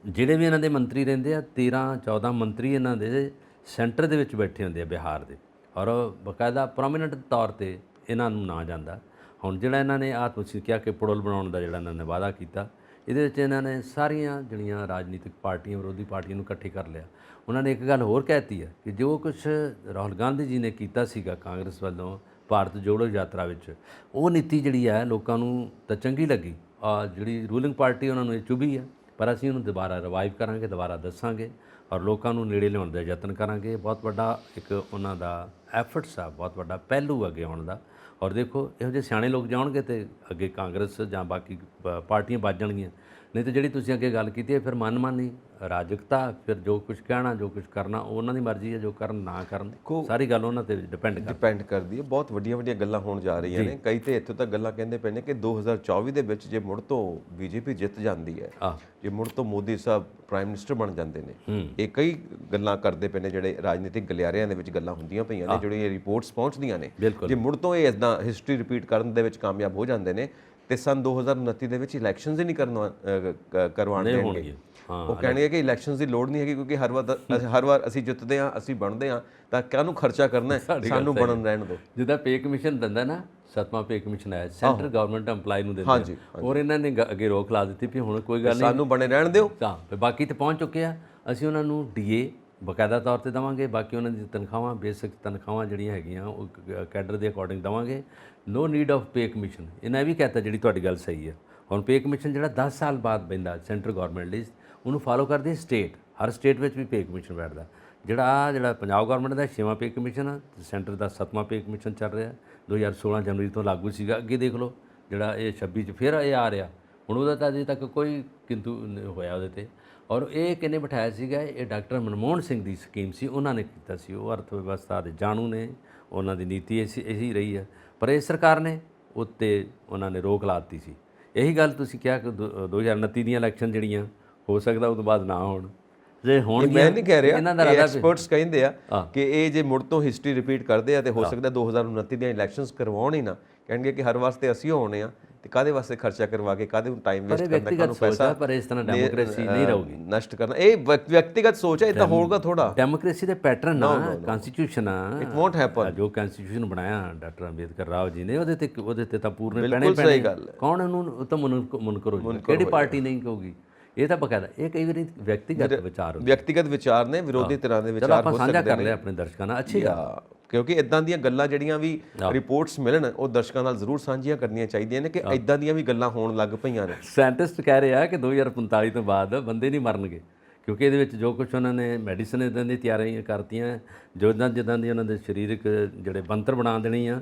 ਜਿਹੜੇ ਵੀ ਇਹਨਾਂ ਦੇ ਮੰਤਰੀ ਰਹਿੰਦੇ ਆ 13-14 ਮੰਤਰੀ ਇਹਨਾਂ ਦੇ ਸੈਂਟਰ ਦੇ ਵਿੱਚ ਬੈਠੇ ਹੁੰਦੇ ਆ ਬਿਹਾਰ ਦੇ, ਔਰ ਬਾਕਾਇਦਾ ਪ੍ਰੋਮੀਨੈਂਟ ਤੌਰ 'ਤੇ ਇਹਨਾਂ ਨੂੰ ਨਾ ਜਾਂਦਾ। ਹੁਣ ਜਿਹੜਾ ਇਹਨਾਂ ਨੇ ਤੁਸੀਂ ਕਿਹਾ ਕਿ ਪੁੜਲ ਬਣਾਉਣ ਦਾ ਜਿਹੜਾ ਇਹਨਾਂ ਨੇ ਵਾਅਦਾ ਕੀਤਾ, ਇਹਦੇ ਵਿੱਚ ਇਹਨਾਂ ਨੇ ਸਾਰੀਆਂ ਜਿਹੜੀਆਂ ਰਾਜਨੀਤਿਕ ਪਾਰਟੀਆਂ, ਵਿਰੋਧੀ ਪਾਰਟੀਆਂ ਨੂੰ ਇਕੱਠੇ ਕਰ ਲਿਆ। ਉਹਨਾਂ ਨੇ ਇੱਕ ਗੱਲ ਹੋਰ ਕਹਿਤੀ ਹੈ ਕਿ ਜੋ ਕੁਝ ਰਾਹੁਲ ਗਾਂਧੀ ਜੀ ਨੇ ਕੀਤਾ ਸੀਗਾ ਕਾਂਗਰਸ ਵੱਲੋਂ ਭਾਰਤ ਜੋੜੋ ਯਾਤਰਾ ਵਿੱਚ, ਉਹ ਨੀਤੀ ਜਿਹੜੀ ਹੈ ਲੋਕਾਂ ਨੂੰ ਤਾਂ ਚੰਗੀ ਲੱਗੀ, ਜਿਹੜੀ ਰੂਲਿੰਗ ਪਾਰਟੀ ਉਹਨਾਂ ਨੂੰ ਇਹ ਚੁਭੀ ਹੈ, ਪਰ ਅਸੀਂ ਉਹਨੂੰ ਦੁਬਾਰਾ ਰਿਵਾਈਵ ਕਰਾਂਗੇ, ਦੁਬਾਰਾ ਦੱਸਾਂਗੇ ਔਰ ਲੋਕਾਂ ਨੂੰ ਨੇੜੇ ਲਿਆਉਣ ਦਾ ਯਤਨ ਕਰਾਂਗੇ। ਬਹੁਤ ਵੱਡਾ ਇੱਕ ਉਹਨਾਂ ਦਾ ਐਫਰਟਸ ਆ, ਬਹੁਤ ਵੱਡਾ ਪਹਿਲੂ ਅੱਗੇ ਆਉਣ ਦਾ। ਔਰ ਦੇਖੋ ਇਹੋ ਜਿਹੇ ਸਿਆਣੇ ਲੋਕ ਜਾਣਗੇ ਤੇ ਅੱਗੇ ਕਾਂਗਰਸ ਜਾਂ ਬਾਕੀ ਪਾਰਟੀਆਂ ਵੱਜ ਜਾਣਗੀਆਂ। ਨਹੀਂ ਤਾਂ ਜਿਹੜੀ ਤੁਸੀਂ ਅੱਗੇ ਗੱਲ ਕੀਤੀ ਹੈ ਫਿਰ ਮਨਮਾਨੀ ਰਾਜਕਤਾ, ਫਿਰ ਜੋ ਕੁਝ ਕਹਿਣਾ ਜੋ ਕੁਝ ਕਰਨਾ ਉਹ ਉਹਨਾਂ ਦੀ ਮਰਜ਼ੀ ਹੈ, ਜੋ ਕਰਨ ਨਾ ਕਰਨ ਸਾਰੀ ਗੱਲ ਉਹਨਾਂ 'ਤੇ ਡਿਪੈਂਡ ਕਰਦੀ ਹੈ। ਬਹੁਤ ਵੱਡੀਆਂ ਗੱਲਾਂ ਹੋਣ ਜਾ ਰਹੀਆਂ ਨੇ। ਕਈ ਤੇ ਇੱਥੋਂ ਤੱਕ ਗੱਲਾਂ ਕਹਿੰਦੇ ਪਏ ਨੇ ਕਿ 2024 ਦੇ ਵਿੱਚ ਜੇ ਮੁੜ ਤੋਂ ਬੀਜੇਪੀ ਜਿੱਤ ਜਾਂਦੀ ਹੈ, ਜੇ ਮੁੜ ਤੋਂ ਮੋਦੀ ਸਾਹਿਬ ਪ੍ਰਾਈਮ ਮਿਨਿਸਟਰ ਬਣ ਜਾਂਦੇ ਨੇ, ਇਹ ਕਈ ਗੱਲਾਂ ਕਰਦੇ ਪਏ ਨੇ, ਜਿਹੜੇ ਰਾਜਨੀਤਿਕ ਗਲਿਆਰਿਆਂ ਦੇ ਵਿੱਚ ਗੱਲਾਂ ਹੁੰਦੀਆਂ ਪਈਆਂ ਨੇ, ਜਿਹੜੀਆਂ ਰਿਪੋਰਟਸ ਪਹੁੰਚਦੀਆਂ ਨੇ, ਜੇ ਮੁੜ ਤੋਂ ਇਹ ਇੱਦਾਂ ਹਿਸਟਰੀ ਰਿਪੀਟ ਕਰਨ ਦੇ ਵਿੱਚ ਕਾਮਯਾਬ ਹੋ ਜਾਂਦੇ ਨੇ ਤੇ ਸਨ 2029 ਦੇ ਵਿੱਚ ਇਲੈਕਸ਼ਨਸ ਹੀ ਨਹੀਂ ਕਰਵਾਉਣ ਦੇਣਗੇ। ਉਹ ਕਹਿਣਗੇ ਕਿ ਇਲੈਕਸ਼ਨਸ ਦੀ ਲੋੜ ਨਹੀਂ ਹੈਗੀ ਕਿਉਂਕਿ ਹਰ ਵਾਰ ਅਸੀਂ ਜਿੱਤਦੇ ਹਾਂ, ਅਸੀਂ ਬਣਦੇ ਹਾਂ, ਤਾਂ ਕਾਹਨੂੰ ਖਰਚਾ ਕਰਨਾ, ਸਾਨੂੰ ਬਣਨ ਰਹਿਣ ਦਿਓ। ਜਿੱਦਾਂ ਪੇ ਕਮਿਸ਼ਨ ਦਿੰਦਾ ਨਾ, 7ਵਾਂ ਪੇ ਕਮਿਸ਼ਨ ਆਇਆ ਸੈਂਟਰ ਗਵਰਨਮੈਂਟ EMPLOYE ਨੂੰ ਦਿੰਦੇ, ਔਰ ਇਹਨਾਂ ਨੇ ਅੱਗੇ ਰੋਕ ਲਾ ਦਿੱਤੀ ਵੀ ਹੁਣ ਕੋਈ ਗੱਲ ਨਹੀਂ, ਸਾਨੂੰ ਬਣੇ ਰਹਿਣ ਦਿਓ। ਤਾਂ ਬਾਕੀ ਤੇ ਪਹੁੰਚ ਚੁੱਕੇ ਆ, ਅਸੀਂ ਉਹਨਾਂ ਨੂੰ DA ਬਕਾਇਦਾ ਤੌਰ 'ਤੇ ਦੇਵਾਂਗੇ, ਬਾਕੀ ਉਹਨਾਂ ਦੀ ਤਨਖਾਹਾਂ ਬੇਸਿਕ ਤਨਖਾਹਾਂ ਜਿਹੜੀਆਂ ਹੈਗੀਆਂ ਉਹ ਕੈਡਰ ਦੇ ਅਕੋਰਡਿੰਗ ਦੇਵਾਂਗੇ। No need of pay commission. ਇਹਨਾਂ ਵੀ ਕਹਿਤਾ, ਜਿਹੜੀ ਤੁਹਾਡੀ ਗੱਲ ਸਹੀ ਹੈ। ਹੁਣ ਪੇ ਕਮਿਸ਼ਨ ਜਿਹੜਾ 10 ਸਾਲ ਬਾਅਦ ਪੈਂਦਾ ਸੈਂਟਰ ਗਵਰਨਮੈਂਟ ਲਈ, ਉਹਨੂੰ ਫਾਲੋ ਕਰਦੀ ਸਟੇਟ, ਹਰ ਸਟੇਟ ਵਿੱਚ ਵੀ ਪੇ ਕਮਿਸ਼ਨ ਬੈਠਦਾ। ਜਿਹੜਾ ਪੰਜਾਬ ਗਵਰਨਮੈਂਟ ਦਾ 6ਵਾਂ ਪੇ ਕਮਿਸ਼ਨ ਆ, ਸੈਂਟਰ ਦਾ 7ਵਾਂ ਪੇ ਕਮਿਸ਼ਨ ਚੱਲ ਰਿਹਾ, 2016 ਜਨਵਰੀ ਤੋਂ ਲਾਗੂ ਸੀਗਾ। ਅੱਗੇ ਦੇਖ ਲਓ ਜਿਹੜਾ ਇਹ 26 'ਚ ਫਿਰ ਇਹ ਆ ਰਿਹਾ, ਹੁਣ ਉਹਦਾ ਤਾਂ ਅਜੇ ਤੱਕ ਕੋਈ ਕਿੰਤੂ ਹੋਇਆ ਉਹਦੇ 'ਤੇ। ਔਰ ਇਹ ਕਿਹਨੇ ਬਿਠਾਇਆ ਸੀਗਾ? ਇਹ ਡਾਕਟਰ ਮਨਮੋਹਨ ਸਿੰਘ ਦੀ ਸਕੀਮ ਸੀ, ਉਹਨਾਂ ਨੇ ਕੀਤਾ ਸੀ। ਉਹ ਅਰਥ ਵਿਵਸਥਾ ਦੇ ਜਾਣੂ ਨੇ, ਉਹਨਾਂ ਦੀ ਨੀਤੀ ਇਹੀ ਰਹੀ ਹੈ, ਪਰ ਇਹ ਸਰਕਾਰ ਨੇ ਉੱਤੇ ਉਹਨਾਂ ਨੇ ਰੋਕ ਲਾ ਦਿੱਤੀ ਸੀ। ਇਹੀ ਗੱਲ ਤੁਸੀਂ ਕਿਹਾ ਕਿ 2029 ਦੀਆਂ ਇਲੈਕਸ਼ਨ ਜਿਹੜੀਆਂ ਹੋ ਸਕਦਾ ਉਹ ਤੋਂ ਬਾਅਦ ਨਾ ਹੋਣ, ਜੇ ਹੋਣਗੀਆਂ। ਮੈਂ ਨਹੀਂ ਕਹਿ ਰਿਹਾ, ਐਕਸਪਰਟਸ ਕਹਿੰਦੇ ਆ ਕਿ ਇਹ ਜੇ ਮੁੜ ਤੋਂ ਹਿਸਟਰੀ ਰਿਪੀਟ ਕਰਦੇ ਆ ਤੇ ਹੋ ਸਕਦਾ 2029 ਦੀਆਂ ਇਲੈਕਸ਼ਨਸ ਕਰਵਾਉਣ ਹੀ ਨਾ। ਕਹਿਣਗੇ ਕਿ ਹਰ ਵਾਸਤੇ ਅਸੀਂ ਹੋਣੇ ਆ ਤੇ ਕਾਹਦੇ ਵਾਸਤੇ ਖਰਚਾ ਕਰਵਾ ਕੇ, ਕਾਹਦੇ ਨੂੰ ਟਾਈਮ ਵੇਸਟ ਕਰਨਾ, ਕਾਹਨੂੰ ਪੈਸਾ, ਪਰ ਇਸ ਤਰ੍ਹਾਂ ਡੈਮੋਕ੍ਰੇਸੀ ਨਹੀਂ ਰਹੂਗੀ, ਨਸ਼ਟ ਕਰਨਾ। ਇਹ ਵਿਅਕਤੀਗਤ ਸੋਚ ਹੈ, ਇਦਾਂ ਹੋਊਗਾ ਥੋੜਾ। ਡੈਮੋਕ੍ਰੇਸੀ ਦੇ ਪੈਟਰਨ ਨਾ ਕਨਸਟੀਟਿਊਸ਼ਨ ਆ, ਇਟ ਵੋਂਟ ਹੈਪਨ। ਜੋ ਕਨਸਟੀਟਿਊਸ਼ਨ ਬਣਾਇਆ ਡਾਕਟਰ ਅੰਬੇਦਕਰ ਰਾਓ ਜੀ ਨੇ, ਉਹਦੇ ਤੇ ਤਾਂ ਪੂਰਨੇ ਪੈਣੇ। ਕੌਣ ਉਹਨੂੰ ਤਾਂ ਮੁਨਕਰ ਹੋ ਜਾਊਗਾ, ਕਿਹੜੀ ਪਾਰਟੀ ਨਹੀਂ ਕਹੂਗੀ। ਇਹ ਤਾਂ ਬਕਾਇਦਾ ਇਹ ਕਈ ਵਾਰੀ ਵਿਅਕਤੀਗਤ ਵਿਚਾਰ ਨੇ, ਵਿਰੋਧੀ ਤਰ੍ਹਾਂ ਦੇ ਵਿਚਾਰ ਹੋ ਸਕਦੇ ਨੇ। ਕਰ ਲਿਆ ਆਪਣੇ ਦਰਸ਼ਕਾਂ ਨਾਲ, ਅੱਛੀ ਗੱਲ, ਕਿਉਂਕਿ ਇਦਾਂ ਦੀਆਂ ਗੱਲਾਂ ਜਿਹੜੀਆਂ ਵੀ ਰਿਪੋਰਟਸ ਮਿਲਣ ਉਹ ਦਰਸ਼ਕਾਂ ਨਾਲ ਜ਼ਰੂਰ ਸਾਂਝੀਆਂ ਕਰਨੀਆਂ ਚਾਹੀਦੀਆਂ ਨੇ ਕਿ ਇਦਾਂ ਦੀਆਂ ਵੀ ਗੱਲਾਂ ਹੋਣ ਲੱਗ ਪਈਆਂ ਨੇ। ਸਾਇੰਟਿਸਟ ਕਹਿ ਰਹੇ ਆ ਕਿ 2045 ਤੋਂ ਬਾਅਦ ਬੰਦੇ ਨਹੀਂ ਮਰਨਗੇ, ਕਿਉਂਕਿ ਇਹਦੇ ਵਿੱਚ ਜੋ ਕੁਝ ਉਹਨਾਂ ਨੇ ਮੈਡੀਸਨ ਇੱਦਾਂ ਦੀ ਤਿਆਰੀਆਂ ਕਰਤੀਆਂ, ਜੋ ਜਿੱਦਾਂ ਦੀ ਉਹਨਾਂ ਦੇ ਸਰੀਰਕ ਜਿਹੜੇ ਬਣਤਰ ਬਣਾ ਦੇਣੀ ਆ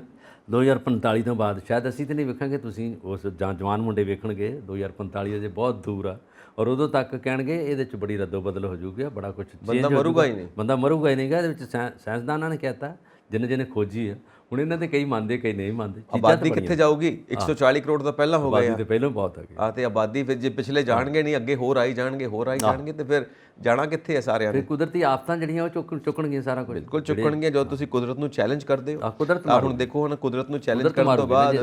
2045 ਤੋਂ ਬਾਅਦ ਸ਼ਾਇਦ ਅਸੀਂ ਤਾਂ ਨਹੀਂ ਵੇਖਾਂਗੇ, ਤੁਸੀਂ ਉਸ ਜਾਂ ਜਵਾਨ ਮੁੰਡੇ ਵੇਖਣਗੇ 2045 ਅਜੇ ਬਹੁਤ ਦੂਰ ਆ, ਔਰ ਉਦੋਂ ਤੱਕ ਕਹਿਣਗੇ ਇਹਦੇ 'ਚ ਬੜੀ ਰੱਦੋ ਬਦਲ ਹੋ ਜੂਗੀ, ਬੜਾ ਕੁਝ ਬੰਦਾ ਮਰੂਗਾ ਹੀ ਨਹੀਂ, ਬੰਦਾ ਮਰੂਗਾ ਹੀ ਨਹੀਂਗਾ। ਇਹਦੇ ਵਿੱਚ ਸਾਇੰਸਦਾਨਾਂ ਨੇ ਕਹਿਤਾ, ਜਿਹਨੇ ਖੋਜੀ ਆ। ਹੁਣ ਇਹਨਾਂ ਦੇ ਕਈ ਮੰਨਦੇ ਕਈ ਨਹੀਂ ਮੰਨਦੇ। ਆਬਾਦੀ ਕਿੱਥੇ ਜਾਊਗੀ? 140 ਕਰੋੜ ਤਾਂ ਪਹਿਲਾਂ ਹੋ ਗਏ ਆਬਾਦੀ ਤੇ ਪਹਿਲਾਂ ਬਹੁਤ ਆ ਗਈ ਆ, ਤੇ ਆਬਾਦੀ ਫਿਰ ਜੇ ਪਿਛਲੇ ਜਾਣਗੇ ਨਹੀਂ, ਅੱਗੇ ਹੋਰ ਆਈ ਜਾਣਗੇ ਤੇ ਫਿਰ ਜਾਣਾ ਕਿੱਥੇ ਹੈ ਸਾਰਿਆਂ ਨੇ? ਫਿਰ ਕੁਦਰਤੀ ਆਫਤਾਂ ਜਿਹੜੀਆਂ ਉਹ ਚੁੱਕਣਗੀਆਂ ਸਾਰਾ ਕੁਝ, ਬਿਲਕੁਲ ਚੁੱਕਣਗੀਆਂ। ਜਦੋਂ ਤੁਸੀਂ ਕੁਦਰਤ ਨੂੰ ਚੈਲੰਜ ਕਰਦੇ ਹੋ, ਕੁਦਰਤ ਹੁਣ ਦੇਖੋ ਹੁਣ ਕੁਦਰਤ ਨੂੰ ਚੈਲੰਜ ਕਰਨ ਤੋਂ ਬਾਅਦ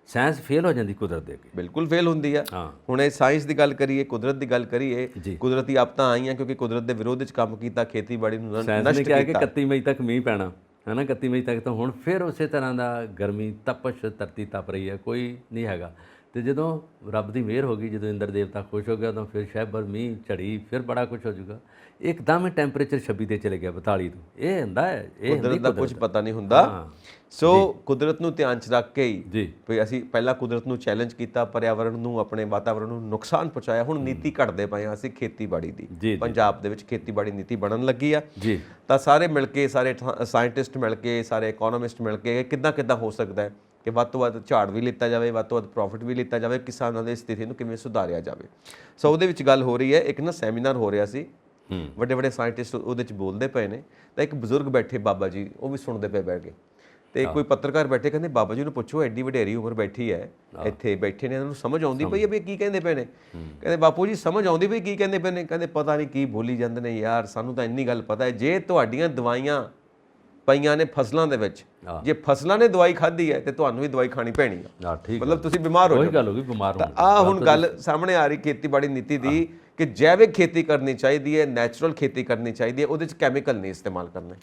ਸਾਇੰਸ ਫੇਲ ਹੋ ਜਾਂਦੀ ਕੁਦਰਤ ਦੇ ਅੱਗੇ, ਬਿਲਕੁਲ ਫੇਲ ਹੁੰਦੀ ਆ। ਹੁਣ ਇਹ ਸਾਇੰਸ ਦੀ ਗੱਲ ਕਰੀਏ, ਕੁਦਰਤ ਦੀ ਗੱਲ ਕਰੀਏ, ਕੁਦਰਤੀ ਆਫਤਾਂ ਆਈਆਂ ਕਿਉਂਕਿ ਕੁਦਰਤ ਦੇ ਵਿਰੋਧ ਵਿੱਚ ਕੰਮ ਕੀਤਾ, ਖੇਤੀਬਾੜੀ ਨੂੰ ਨਸ਼ਟ ਕਿਹਾ ਕਿ 31 ਮਈ ਤੱਕ ਮੀਂਹ ਪੈਣਾ ਹੈ ਨਾ, 31 ਮਈ ਤੱਕ ਤਾਂ ਹੁਣ ਫਿਰ ਉਸੇ ਤਰ੍ਹਾਂ ਦਾ ਗਰਮੀ ਤਪਸ਼ ਧਰਤੀ ਤਪ ਰਹੀ ਹੈ, ਕੋਈ ਨਹੀਂ ਹੈਗਾ। ਤੇ ਜਦੋਂ ਰੱਬ ਦੀ ਮਿਹਰ ਹੋ ਗਈ, ਜਦੋਂ ਇੰਦਰ ਦੇਵਤਾ ਖੁਸ਼ ਹੋ ਗਿਆ, ਤਾਂ ਫਿਰ ਸ਼ਹਿਬਰ ਮੀਂਹ ਝੜੀ, ਫਿਰ ਬੜਾ ਕੁਝ ਹੋ ਜਾਊਗਾ। ਇੱਕਦਮ ਟੈਂਪਰੇਚਰ 26 ਤੇ ਚਲੇ ਗਿਆ 42 ਤੋਂ। ਇਹ ਹੁੰਦਾ ਹੈ, ਇਹ ਕੁਦਰਤ ਦਾ ਕੁਝ ਪਤਾ ਨਹੀਂ ਹੁੰਦਾ। ਸੋ ਕੁਦਰਤ ਨੂੰ ਧਿਆਨ 'ਚ ਰੱਖ ਕੇ ਹੀ ਵੀ ਅਸੀਂ ਪਹਿਲਾਂ ਕੁਦਰਤ ਨੂੰ ਚੈਲੰਜ ਕੀਤਾ, ਪਰਿਆਵਰਣ ਨੂੰ, ਆਪਣੇ ਵਾਤਾਵਰਣ ਨੂੰ ਨੁਕਸਾਨ ਪਹੁੰਚਾਇਆ। ਹੁਣ ਨੀਤੀ ਘੜਦੇ ਪਏ ਹਾਂ ਅਸੀਂ ਖੇਤੀਬਾੜੀ ਦੀ, ਪੰਜਾਬ ਦੇ ਵਿੱਚ ਖੇਤੀਬਾੜੀ ਨੀਤੀ ਬਣਨ ਲੱਗੀ ਆ। ਤਾਂ ਸਾਰੇ ਮਿਲ ਕੇ, ਸਾਰੇ ਸਾਇੰਟਿਸਟ ਮਿਲ ਕੇ, ਸਾਰੇ ਇਕਨੋਮਿਸਟ ਮਿਲ ਕੇ ਕਿੱਦਾਂ ਹੋ ਸਕਦਾ ਹੈ ਕਿ ਵੱਧ ਤੋਂ ਵੱਧ ਝਾੜ ਵੀ ਲਿੱਤਾ ਜਾਵੇ, ਵੱਧ ਤੋਂ ਵੱਧ ਪ੍ਰੋਫਿਟ ਵੀ ਲਿੱਤਾ ਜਾਵੇ, ਕਿਸਾਨਾਂ ਦੀ ਸਥਿਤੀ ਨੂੰ ਕਿਵੇਂ ਸੁਧਾਰਿਆ ਜਾਵੇ। ਸੋ ਉਹਦੇ ਵਿੱਚ ਗੱਲ ਹੋ ਰਹੀ ਹੈ, ਇੱਕ ਨਾ ਸੈਮੀਨਾਰ ਹੋ ਰਿਹਾ ਸੀ, ਵੱਡੇ ਸਾਇੰਟਿਸਟ ਉਹਦੇ 'ਚ ਬੋਲਦੇ ਪਏ ਨੇ, ਤਾਂ ਇੱਕ ਬਜ਼ੁਰਗ ਬੈਠੇ ਬਾਬਾ ਜੀ, ਉਹ ਵੀ ਸੁਣਦੇ ਪਏ ਬੈਠ ਕੇ। ਤੇ ਕੋਈ ਪੱਤਰਕਾਰ ਬੈਠੇ, ਕਹਿੰਦੇ ਬਾਬਾ ਜੀ ਨੂੰ ਪੁੱਛੋ, ਐਡੀ ਵਡੇਰੀ ਉਮਰ ਬੈਠੀ ਹੈ, ਇੱਥੇ ਬੈਠੇ ਨੇ, ਇਹਨਾਂ ਨੂੰ ਸਮਝ ਆਉਂਦੀ ਪਈ ਹੈ ਵੀ ਕੀ ਕਹਿੰਦੇ ਪਏ ਨੇ? ਕਹਿੰਦੇ ਬਾਪੂ ਜੀ ਸਮਝ ਆਉਂਦੀ ਪਈ ਕੀ ਕਹਿੰਦੇ ਪਏ ਨੇ? ਕਹਿੰਦੇ ਪਤਾ ਨਹੀਂ ਕੀ ਬੋਲੀ ਜਾਂਦੇ ਨੇ ਯਾਰ, ਸਾਨੂੰ ਤਾਂ ਇੰਨੀ ਗੱਲ ਪਤਾ ਹੈ, ਜੇ ਤੁਹਾਡੀਆਂ ਦਵਾਈਆਂ ਪਈਆਂ ਨੇ ਫਸਲਾਂ ਦੇ ਵਿੱਚ, ਜੇ ਫਸਲਾਂ ਨੇ ਦਵਾਈ ਖਾਧੀ ਹੈ ਤੇ ਤੁਹਾਨੂੰ ਵੀ ਦਵਾਈ ਖਾਣੀ ਪੈਣੀ ਆ, ਮਤਲਬ ਤੁਸੀਂ ਬਿਮਾਰ ਹੋ ਜਾਓਗੇ। ਆ ਹੁਣ ਗੱਲ ਸਾਹਮਣੇ ਆ ਰਹੀ ਖੇਤੀਬਾੜੀ ਨੀਤੀ ਦੀ ਕਿ ਜੈਵਿਕ ਖੇਤੀ ਕਰਨੀ ਚਾਹੀਦੀ ਹੈ, ਨੈਚੁਰਲ ਖੇਤੀ ਕਰਨੀ ਚਾਹੀਦੀ ਹੈ, ਉਹਦੇ 'ਚ ਕੈਮੀਕਲ ਨਹੀਂ ਇਸਤੇਮਾਲ ਕਰਨੇ।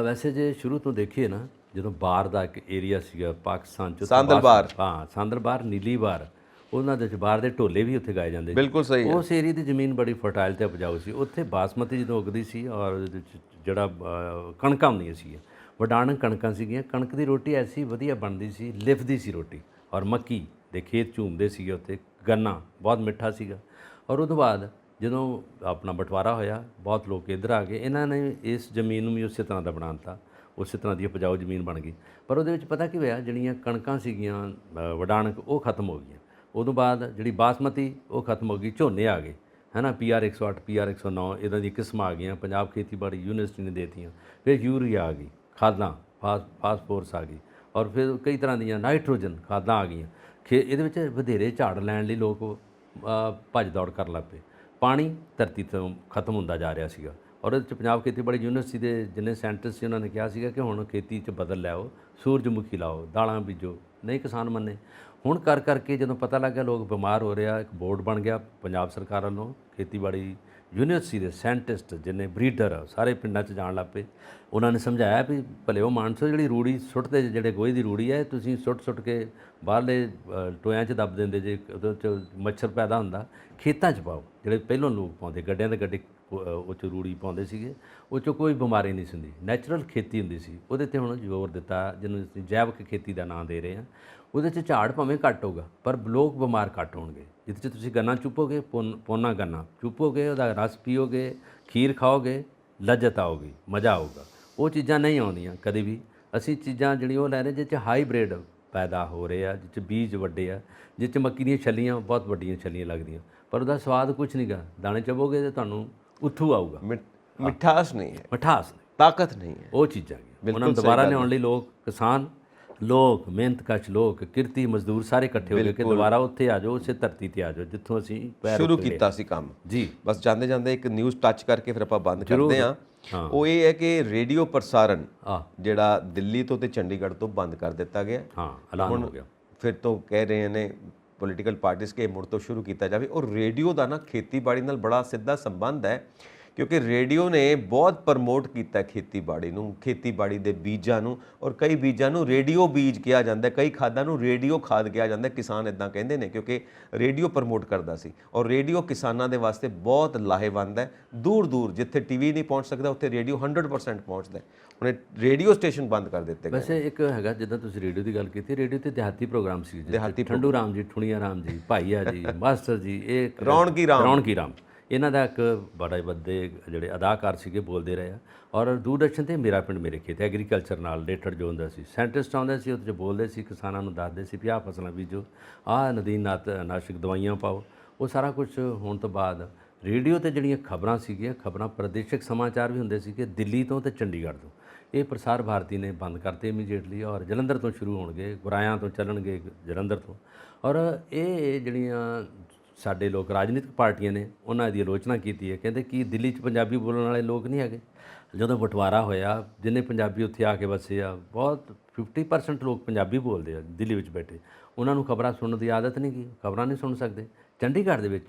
ਵੈਸੇ ਜੇ ਸ਼ੁਰੂ ਤੋਂ ਦੇਖੀਏ ਨਾ, ਜਦੋਂ ਬਾਰ ਦਾ ਇੱਕ ਏਰੀਆ ਸੀਗਾ ਪਾਕਿਸਤਾਨ 'ਚ, ਸਾਂਦਲਬਾਰ, ਸਾਂਦਲਬਾਰ, ਨੀਲੀਬਾਰ, ਉਹਨਾਂ ਦੇ ਬਾਹਰ ਦੇ ਢੋਲੇ ਵੀ ਉੱਥੇ ਗਾਏ ਜਾਂਦੇ। ਬਿਲਕੁਲ ਸਹੀ। ਉਸ ਏਰੀਆ ਦੀ ਜ਼ਮੀਨ ਬੜੀ ਫਰਟਾਈਲ ਤੇ ਉਪਜਾਊ ਸੀ। ਉੱਥੇ ਬਾਸਮਤੀ ਜਦੋਂ ਉਗਦੀ ਸੀ, ਔਰ ਜਿਹੜਾ ਕਣਕਾਂ ਹੁੰਦੀਆਂ ਸੀ, ਵਡਾਣ ਕਣਕਾਂ ਸੀਗੀਆਂ, ਕਣਕ ਦੀ ਰੋਟੀ ਐਸੀ ਵਧੀਆ ਬਣਦੀ ਸੀ, ਲਿਫਦੀ ਸੀ ਰੋਟੀ, ਔਰ ਮੱਕੀ ਦੇ ਖੇਤ ਝੂਮਦੇ ਸੀਗੇ ਉੱਥੇ, ਗੰਨਾ ਬਹੁਤ ਮਿੱਠਾ ਸੀਗਾ। ਔਰ ਉਹ ਤੋਂ ਬਾਅਦ ਜਦੋਂ ਆਪਣਾ ਬਟਵਾਰਾ ਹੋਇਆ, ਬਹੁਤ ਲੋਕ ਇੱਧਰ ਆ ਗਏ, ਇਹਨਾਂ ਨੇ ਇਸ ਜ਼ਮੀਨ ਨੂੰ ਵੀ ਉਸੇ ਤਰ੍ਹਾਂ ਦਾ ਬਣਾ ਦਿੱਤਾ, ਉਸੇ ਤਰ੍ਹਾਂ ਦੀ ਉਪਜਾਊ ਜ਼ਮੀਨ ਬਣ ਗਈ। ਪਰ ਉਹਦੇ ਵਿੱਚ ਪਤਾ ਕੀ ਹੋਇਆ, ਜਿਹੜੀਆਂ ਕਣਕਾਂ ਸੀਗੀਆਂ ਵਡਾਣਕ, ਉਹ ਖਤਮ ਹੋ ਗਈਆਂ। ਉਦੋਂ ਬਾਅਦ ਜਿਹੜੀ ਬਾਸਮਤੀ ਉਹ ਖਤਮ ਹੋ ਗਈ, ਝੋਨੇ ਆ ਗਏ, ਹੈ ਨਾ, PR 108, PR 109 ਇੱਦਾਂ ਦੀ ਕਿਸਮਾਂ ਆ ਗਈਆਂ, ਪੰਜਾਬ ਖੇਤੀਬਾੜੀ ਯੂਨੀਵਰਸਿਟੀ ਨੇ ਦੇਤੀਆਂ। ਫਿਰ ਯੂਰੀਆ ਆ ਗਈ, ਖਾਦਾਂ, ਫਾਸਫੋਰਸ ਆ ਗਈ, ਔਰ ਫਿਰ ਕਈ ਤਰ੍ਹਾਂ ਦੀਆਂ ਨਾਈਟ੍ਰੋਜਨ ਖਾਦਾਂ ਆ ਗਈਆਂ। ਇਹਦੇ ਵਿੱਚ ਵਧੇਰੇ ਝਾੜ ਲੈਣ ਲਈ ਲੋਕ ਭੱਜ ਦੌੜ ਕਰਨ ਲੱਗ ਪਏ। ਪਾਣੀ ਧਰਤੀ ਤੋਂ ਖਤਮ ਹੁੰਦਾ ਜਾ ਰਿਹਾ ਸੀਗਾ, ਔਰ ਇਹਦੇ 'ਚ ਪੰਜਾਬ ਖੇਤੀਬਾੜੀ ਯੂਨੀਵਰਸਿਟੀ ਦੇ ਜਿੰਨੇ ਸਾਇੰਟਿਸਟ ਸੀ, ਉਹਨਾਂ ਨੇ ਕਿਹਾ ਸੀਗਾ ਕਿ ਹੁਣ ਖੇਤੀ 'ਚ ਬਦਲ ਲਿਆਓ, ਸੂਰਜਮੁਖੀ ਲਾਓ, ਦਾਲਾਂ ਬੀਜੋ। ਨਹੀਂ ਕਿਸਾਨ ਮੰਨੇ। ਹੁਣ ਕਰਕੇ ਜਦੋਂ ਪਤਾ ਲੱਗ ਗਿਆ ਲੋਕ ਬਿਮਾਰ ਹੋ ਰਿਹਾ, ਇੱਕ ਬੋਰਡ ਬਣ ਗਿਆ ਪੰਜਾਬ ਸਰਕਾਰ ਵੱਲੋਂ, ਖੇਤੀਬਾੜੀ ਯੂਨੀਵਰਸਿਟੀ ਦੇ ਸਾਇੰਟਿਸਟ ਜਿੰਨੇ ਬਰੀਡਰ ਸਾਰੇ ਪਿੰਡਾਂ 'ਚ ਜਾਣ ਲੱਗ ਪਏ। ਉਹਨਾਂ ਨੇ ਸਮਝਾਇਆ ਵੀ ਭਲਿਓ ਮਾਨਸੋ, ਜਿਹੜੀ ਰੂੜੀ ਸੁੱਟਦੇ, ਜਿਹੜੇ ਗੋਹੇ ਦੀ ਰੂੜੀ ਹੈ, ਤੁਸੀਂ ਸੁੱਟ ਕੇ ਬਾਹਰਲੇ ਟੋਇਆਂ 'ਚ ਦੱਬ ਦਿੰਦੇ ਜੇ, ਉਹਦੇ 'ਚ ਮੱਛਰ ਪੈਦਾ ਹੁੰਦਾ, ਖੇਤਾਂ 'ਚ ਪਾਓ। ਜਿਹੜੇ ਪਹਿਲਾਂ ਲੋਕ ਪਾਉਂਦੇ, ਗੱਡਿਆਂ ਦੇ ਗੱਡੇ ਉਹ 'ਚ ਰੂੜੀ ਪਾਉਂਦੇ ਸੀਗੇ, ਉਹ 'ਚੋਂ ਕੋਈ ਬਿਮਾਰੀ ਨਹੀਂ ਸੀ ਹੁੰਦੀ, ਨੈਚੁਰਲ ਖੇਤੀ ਹੁੰਦੀ ਸੀ। ਉਹਦੇ 'ਤੇ ਹੁਣ ਜ਼ੋਰ ਦਿੱਤਾ, ਜਿਹਨੂੰ ਅਸੀਂ ਜੈਵਿਕ ਖੇਤੀ ਦਾ ਨਾਂ ਦੇ ਰਹੇ ਹਾਂ। ਉਹਦੇ 'ਚ ਝਾੜ ਭਾਵੇਂ ਘੱਟ ਹੋਊਗਾ, ਪਰ ਲੋਕ ਬਿਮਾਰ ਘੱਟ ਹੋਣਗੇ। ਜਿਹਦੇ 'ਚ ਤੁਸੀਂ ਗੰਨਾ ਚੁੱਪੋਗੇ, ਪੋਨਾ ਗੰਨਾ ਚੁੱਪੋਗੇ, ਉਹਦਾ ਰਸ ਪੀਓਗੇ, ਖੀਰ ਖਾਓਗੇ, ਲੱਜਤ ਆਊਗੀ, ਮਜ਼ਾ ਆਊਗਾ। ਉਹ ਚੀਜ਼ਾਂ ਨਹੀਂ ਆਉਂਦੀਆਂ ਕਦੇ ਵੀ। ਅਸੀਂ ਚੀਜ਼ਾਂ ਜਿਹੜੀਆਂ ਉਹ ਲੈ ਰਹੇ, ਜਿਹ 'ਚ ਹਾਈਬ੍ਰਿਡ ਪੈਦਾ ਹੋ ਰਹੇ ਆ, ਜਿਹ 'ਚ ਬੀਜ ਵੱਡੇ ਆ, ਜਿਹ 'ਚ ਮੱਕੀ ਦੀਆਂ ਛੱਲੀਆਂ ਬਹੁਤ ਵੱਡੀਆਂ ਛੱਲੀਆਂ ਲੱਗਦੀਆਂ, ਪਰ ਉਹਦਾ ਸਵਾਦ ਕੁਝ ਨਹੀਂ ਗਾ। ਦਾਣੇ ਚਬੋਗੇ ਤੇ ਤੁਹਾਨੂੰ ਉੱਥੂ ਆਊਗਾ, ਮਿਠਾਸ ਨਹੀਂ ਹੈ, ਮਿਠਾਸ ਨਹੀਂ, ਤਾਕਤ ਨਹੀਂ ਹੈ। ਉਹ ਚੀਜ਼ਾਂ ਉਹਨਾਂ ਨੂੰ ਦੁਬਾਰਾ ਲਿਆਉਣ ਲਈ ਲੋਕ, ਕਿਸਾਨ ਲੋਕ, ਮਿਹਨਤਕਸ਼ ਲੋਕ, ਕਿਰਤੀ ਮਜ਼ਦੂਰ ਸਾਰੇ ਇਕੱਠੇ ਹੋ ਕੇ ਦੁਬਾਰਾ ਉੱਥੇ ਆ ਜਾਓ, ਉਸੇ ਧਰਤੀ ਤੇ ਆ ਜਾਓ ਜਿੱਥੋਂ ਅਸੀਂ ਸ਼ੁਰੂ ਕੀਤਾ ਸੀ ਕੰਮ। ਜੀ ਬਸ ਜਾਂਦੇ ਜਾਂਦੇ ਇੱਕ ਨਿਊਜ਼ ਟੱਚ ਕਰਕੇ ਫਿਰ ਆਪਾਂ ਬੰਦ ਕਰਦੇ ਹਾਂ। ਉਹ ਇਹ ਹੈ ਕਿ ਰੇਡੀਓ ਪ੍ਰਸਾਰਣ ਜਿਹੜਾ ਦਿੱਲੀ ਤੋਂ ਤੇ ਚੰਡੀਗੜ੍ਹ ਤੋਂ ਬੰਦ ਕਰ ਦਿੱਤਾ ਗਿਆ। ਐਲਾਨ ਹੋ ਗਿਆ। ਫਿਰ ਤੋਂ ਕਹਿ ਰਹੇ ਨੇ ਪੋਲੀਟੀਕਲ ਪਾਰਟੀਆਂ ਕਿ ਮੁੜ ਤੋਂ ਸ਼ੁਰੂ ਕੀਤਾ ਜਾਵੇ। ਔਰ ਰੇਡੀਓ ਦਾ ਨਾ ਖੇਤੀਬਾੜੀ ਨਾਲ ਬੜਾ ਸਿੱਧਾ ਸੰਬੰਧ ਹੈ, ਕਿਉਂਕਿ ਰੇਡੀਓ ਨੇ ਬਹੁਤ ਪ੍ਰਮੋਟ ਕੀਤਾ ਖੇਤੀਬਾੜੀ ਨੂੰ, ਖੇਤੀਬਾੜੀ ਦੇ ਬੀਜਾਂ ਨੂੰ। ਔਰ ਕਈ ਬੀਜਾਂ ਨੂੰ ਰੇਡੀਓ ਬੀਜ ਕਿਹਾ ਜਾਂਦਾ, ਕਈ ਖਾਦਾਂ ਨੂੰ ਰੇਡੀਓ ਖਾਦ ਕਿਹਾ ਜਾਂਦਾ। ਕਿਸਾਨ ਇੱਦਾਂ ਕਹਿੰਦੇ ਨੇ ਕਿਉਂਕਿ ਰੇਡੀਓ ਪ੍ਰਮੋਟ ਕਰਦਾ ਸੀ। ਔਰ ਰੇਡੀਓ ਕਿਸਾਨਾਂ ਦੇ ਵਾਸਤੇ ਬਹੁਤ ਲਾਹੇਵੰਦ ਹੈ। ਦੂਰ ਦੂਰ ਜਿੱਥੇ ਟੀਵੀ ਨਹੀਂ ਪਹੁੰਚ ਸਕਦਾ, ਉੱਥੇ ਰੇਡੀਓ 100% ਪਹੁੰਚਦਾ। ਹੁਣ ਰੇਡੀਓ ਸਟੇਸ਼ਨ ਬੰਦ ਕਰ ਦਿੱਤੇ ਗਏ। ਵੈਸੇ ਇੱਕ ਹੈਗਾ, ਜਿੱਦਾਂ ਤੁਸੀਂ ਰੇਡੀਓ ਦੀ ਗੱਲ ਕੀਤੀ, ਰੇਡੀਓ ਤੇ ਦਿਹਾਤੀ ਪ੍ਰੋਗਰਾਮ ਸੀ, ਠੰਡੂ ਰਾਮ ਜੀ, ਠੁਣੀਆ ਰਾਮ ਜੀ, ਭਾਈਆ ਜੀ, ਮਾਸਟਰ ਜੀ, ਇਹ ਰੌਣਕੀ ਰਾਮ, ਇਹਨਾਂ ਦਾ ਇੱਕ ਬੜੇ ਵੱਡੇ ਜਿਹੜੇ ਅਦਾਕਾਰ ਸੀਗੇ ਬੋਲਦੇ ਰਹੇ ਆ। ਔਰ ਦੂਰਦਰਸ਼ਨ ਤੇ ਮੇਰਾ ਪਿੰਡ ਮੇਰੇ ਖੇਤ ਐਗਰੀਕਲਚਰ ਨਾਲ ਰਿਲੇਟਡ ਜੋ ਹੁੰਦਾ ਸੀ, ਸਾਇੰਟਿਸਟ ਆਉਂਦੇ ਸੀ, ਉਹਦੇ 'ਚ ਬੋਲਦੇ ਸੀ, ਕਿਸਾਨਾਂ ਨੂੰ ਦੱਸਦੇ ਸੀ ਵੀ ਆਹ ਫਸਲਾਂ ਬੀਜੋ, ਆਹ ਨਾਸ਼ਕ ਦਵਾਈਆਂ ਪਾਓ। ਉਹ ਸਾਰਾ ਕੁਝ ਹੋਣ ਤੋਂ ਬਾਅਦ ਰੇਡੀਓ ਤੇ ਜਿਹੜੀਆਂ ਖਬਰਾਂ ਸੀਗੀਆਂ, ਖਬਰਾਂ ਪ੍ਰਾਦੇਸ਼ਿਕ ਸਮਾਚਾਰ ਵੀ ਹੁੰਦੇ ਸੀਗੇ ਦਿੱਲੀ ਤੋਂ ਤੇ ਚੰਡੀਗੜ੍ਹ ਤੋਂ, ਇਹ ਪ੍ਰਸਾਰ ਭਾਰਤੀ ਨੇ ਬੰਦ ਕਰਤੇ ਇਮੀਡੀਏਟਲੀ ਔਰ ਜਲੰਧਰ ਤੋਂ ਸ਼ੁਰੂ ਹੋਣਗੇ, ਗੁਰਾਇਆਂ ਤੋਂ ਚੱਲਣਗੇ ਜਲੰਧਰ ਤੋਂ। ਔਰ ਇਹ ਜਿਹੜੀਆਂ ਸਾਡੇ ਲੋਕ ਰਾਜਨੀਤਿਕ ਪਾਰਟੀਆਂ ਨੇ ਉਹਨਾਂ ਦੀ ਆਲੋਚਨਾ ਕੀਤੀ ਹੈ, ਕਹਿੰਦੇ ਕਿ ਦਿੱਲੀ 'ਚ ਪੰਜਾਬੀ ਬੋਲਣ ਵਾਲੇ ਲੋਕ ਨਹੀਂ ਹੈਗੇ। ਜਦੋਂ ਬਟਵਾਰਾ ਹੋਇਆ, ਜਿੰਨੇ ਪੰਜਾਬੀ ਉੱਥੇ ਆ ਕੇ ਵਸੇ ਆ, ਬਹੁਤ 50% ਲੋਕ ਪੰਜਾਬੀ ਬੋਲਦੇ ਆ ਦਿੱਲੀ ਵਿੱਚ ਬੈਠੇ, ਉਹਨਾਂ ਨੂੰ ਖਬਰਾਂ ਸੁਣਨ ਦੀ ਆਦਤ ਨਹੀਂ ਗੀ, ਖਬਰਾਂ ਨਹੀਂ ਸੁਣ ਸਕਦੇ। ਚੰਡੀਗੜ੍ਹ ਦੇ ਵਿੱਚ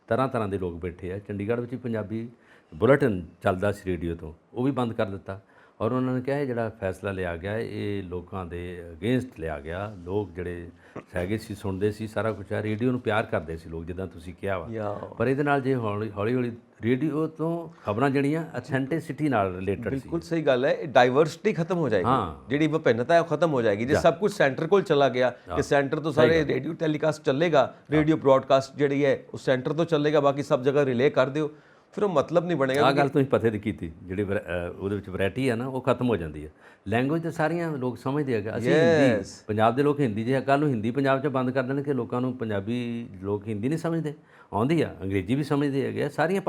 ਤਰ੍ਹਾਂ ਤਰ੍ਹਾਂ ਦੇ ਲੋਕ ਬੈਠੇ ਆ, ਚੰਡੀਗੜ੍ਹ ਵਿੱਚ ਵੀ ਪੰਜਾਬੀ ਬੁਲੇਟਿਨ ਚੱਲਦਾ ਸੀ ਰੇਡੀਓ ਤੋਂ, ਉਹ ਵੀ ਬੰਦ ਕਰ ਦਿੱਤਾ। ਔਰ ਉਹਨਾਂ ਨੇ ਕਿਹਾ ਇਹ ਜਿਹੜਾ ਫੈਸਲਾ ਲਿਆ ਗਿਆ ਇਹ ਲੋਕਾਂ ਦੇ ਅਗੇਂਸਟ ਲਿਆ ਗਿਆ। ਲੋਕ ਜਿਹੜੇ ਹੈਗੇ ਸੀ ਸੁਣਦੇ ਸੀ ਸਾਰਾ ਕੁਝ, ਆ ਰੇਡੀਓ ਨੂੰ ਪਿਆਰ ਕਰਦੇ ਸੀ ਲੋਕ, ਜਿੱਦਾਂ ਤੁਸੀਂ ਕਿਹਾ ਵਾ। ਪਰ ਇਹਦੇ ਨਾਲ ਜੇ ਹੌਲੀ ਹੌਲੀ ਰੇਡੀਓ ਤੋਂ ਖਬਰਾਂ ਜਿਹੜੀਆਂ ਅਥੈਂਟਿਸਿਟੀ ਨਾਲ ਰਿਲੇਟਡ ਸੀ। ਬਿਲਕੁਲ ਸਹੀ ਗੱਲ ਹੈ, ਡਾਈਵਰਸਿਟੀ ਖਤਮ ਹੋ ਜਾਏਗੀ, ਜਿਹੜੀ ਵਿਭਿੰਨਤਾ ਹੈ ਉਹ ਖਤਮ ਹੋ ਜਾਏਗੀ। ਜੇ ਸਭ ਕੁਝ ਸੈਂਟਰ ਕੋਲ ਚਲਾ ਗਿਆ ਕਿ ਸੈਂਟਰ ਤੋਂ ਸਾਰੇ ਰੇਡੀਓ ਟੈਲੀਕਾਸਟ ਚੱਲੇਗਾ, ਰੇਡੀਓ ਬ੍ਰੌਡਕਾਸਟ ਜਿਹੜੀ ਹੈ ਉਹ ਸੈਂਟਰ ਤੋਂ ਚੱਲੇਗਾ, ਬਾਕੀ ਸਭ ਜਗ੍ਹਾ ਰਿਲੇ ਕਰ ਦਿਓ, ਫਿਰ ਉਹ ਮਤਲਬ ਨਹੀਂ ਬਣੇਗਾ। ਆਹ ਗੱਲ ਤੁਸੀਂ ਪਤੇ ਦੀ ਕੀਤੀ, ਜਿਹੜੀ ਉਹਦੇ ਵਿੱਚ ਵੈਰਾਈਟੀ ਹੈ ਨਾ ਉਹ ਖਤਮ ਹੋ ਜਾਂਦੀ ਹੈ। ਲੈਂਗੁਏਜ ਤਾਂ ਸਾਰੀਆਂ ਲੋਕ ਸਮਝਦੇ ਹੈਗੇ, ਅਸੀਂ ਹਿੰਦੀ, ਪੰਜਾਬ ਦੇ ਲੋਕ ਹਿੰਦੀ, ਜੇ ਕੱਲ੍ਹ ਨੂੰ ਹਿੰਦੀ ਪੰਜਾਬ 'ਚ ਬੰਦ ਕਰ ਦੇਣ ਕਿ ਲੋਕਾਂ ਨੂੰ ਪੰਜਾਬੀ ਲੋਕ ਹਿੰਦੀ ਨਹੀਂ ਸਮਝਦੇ, ਆਉਂਦੀ ਆ, ਅੰਗਰੇਜ਼ੀ ਵੀ ਸਮਝਦੇ ਹੈਗੇ ਆ, ਸਾਰੀਆਂ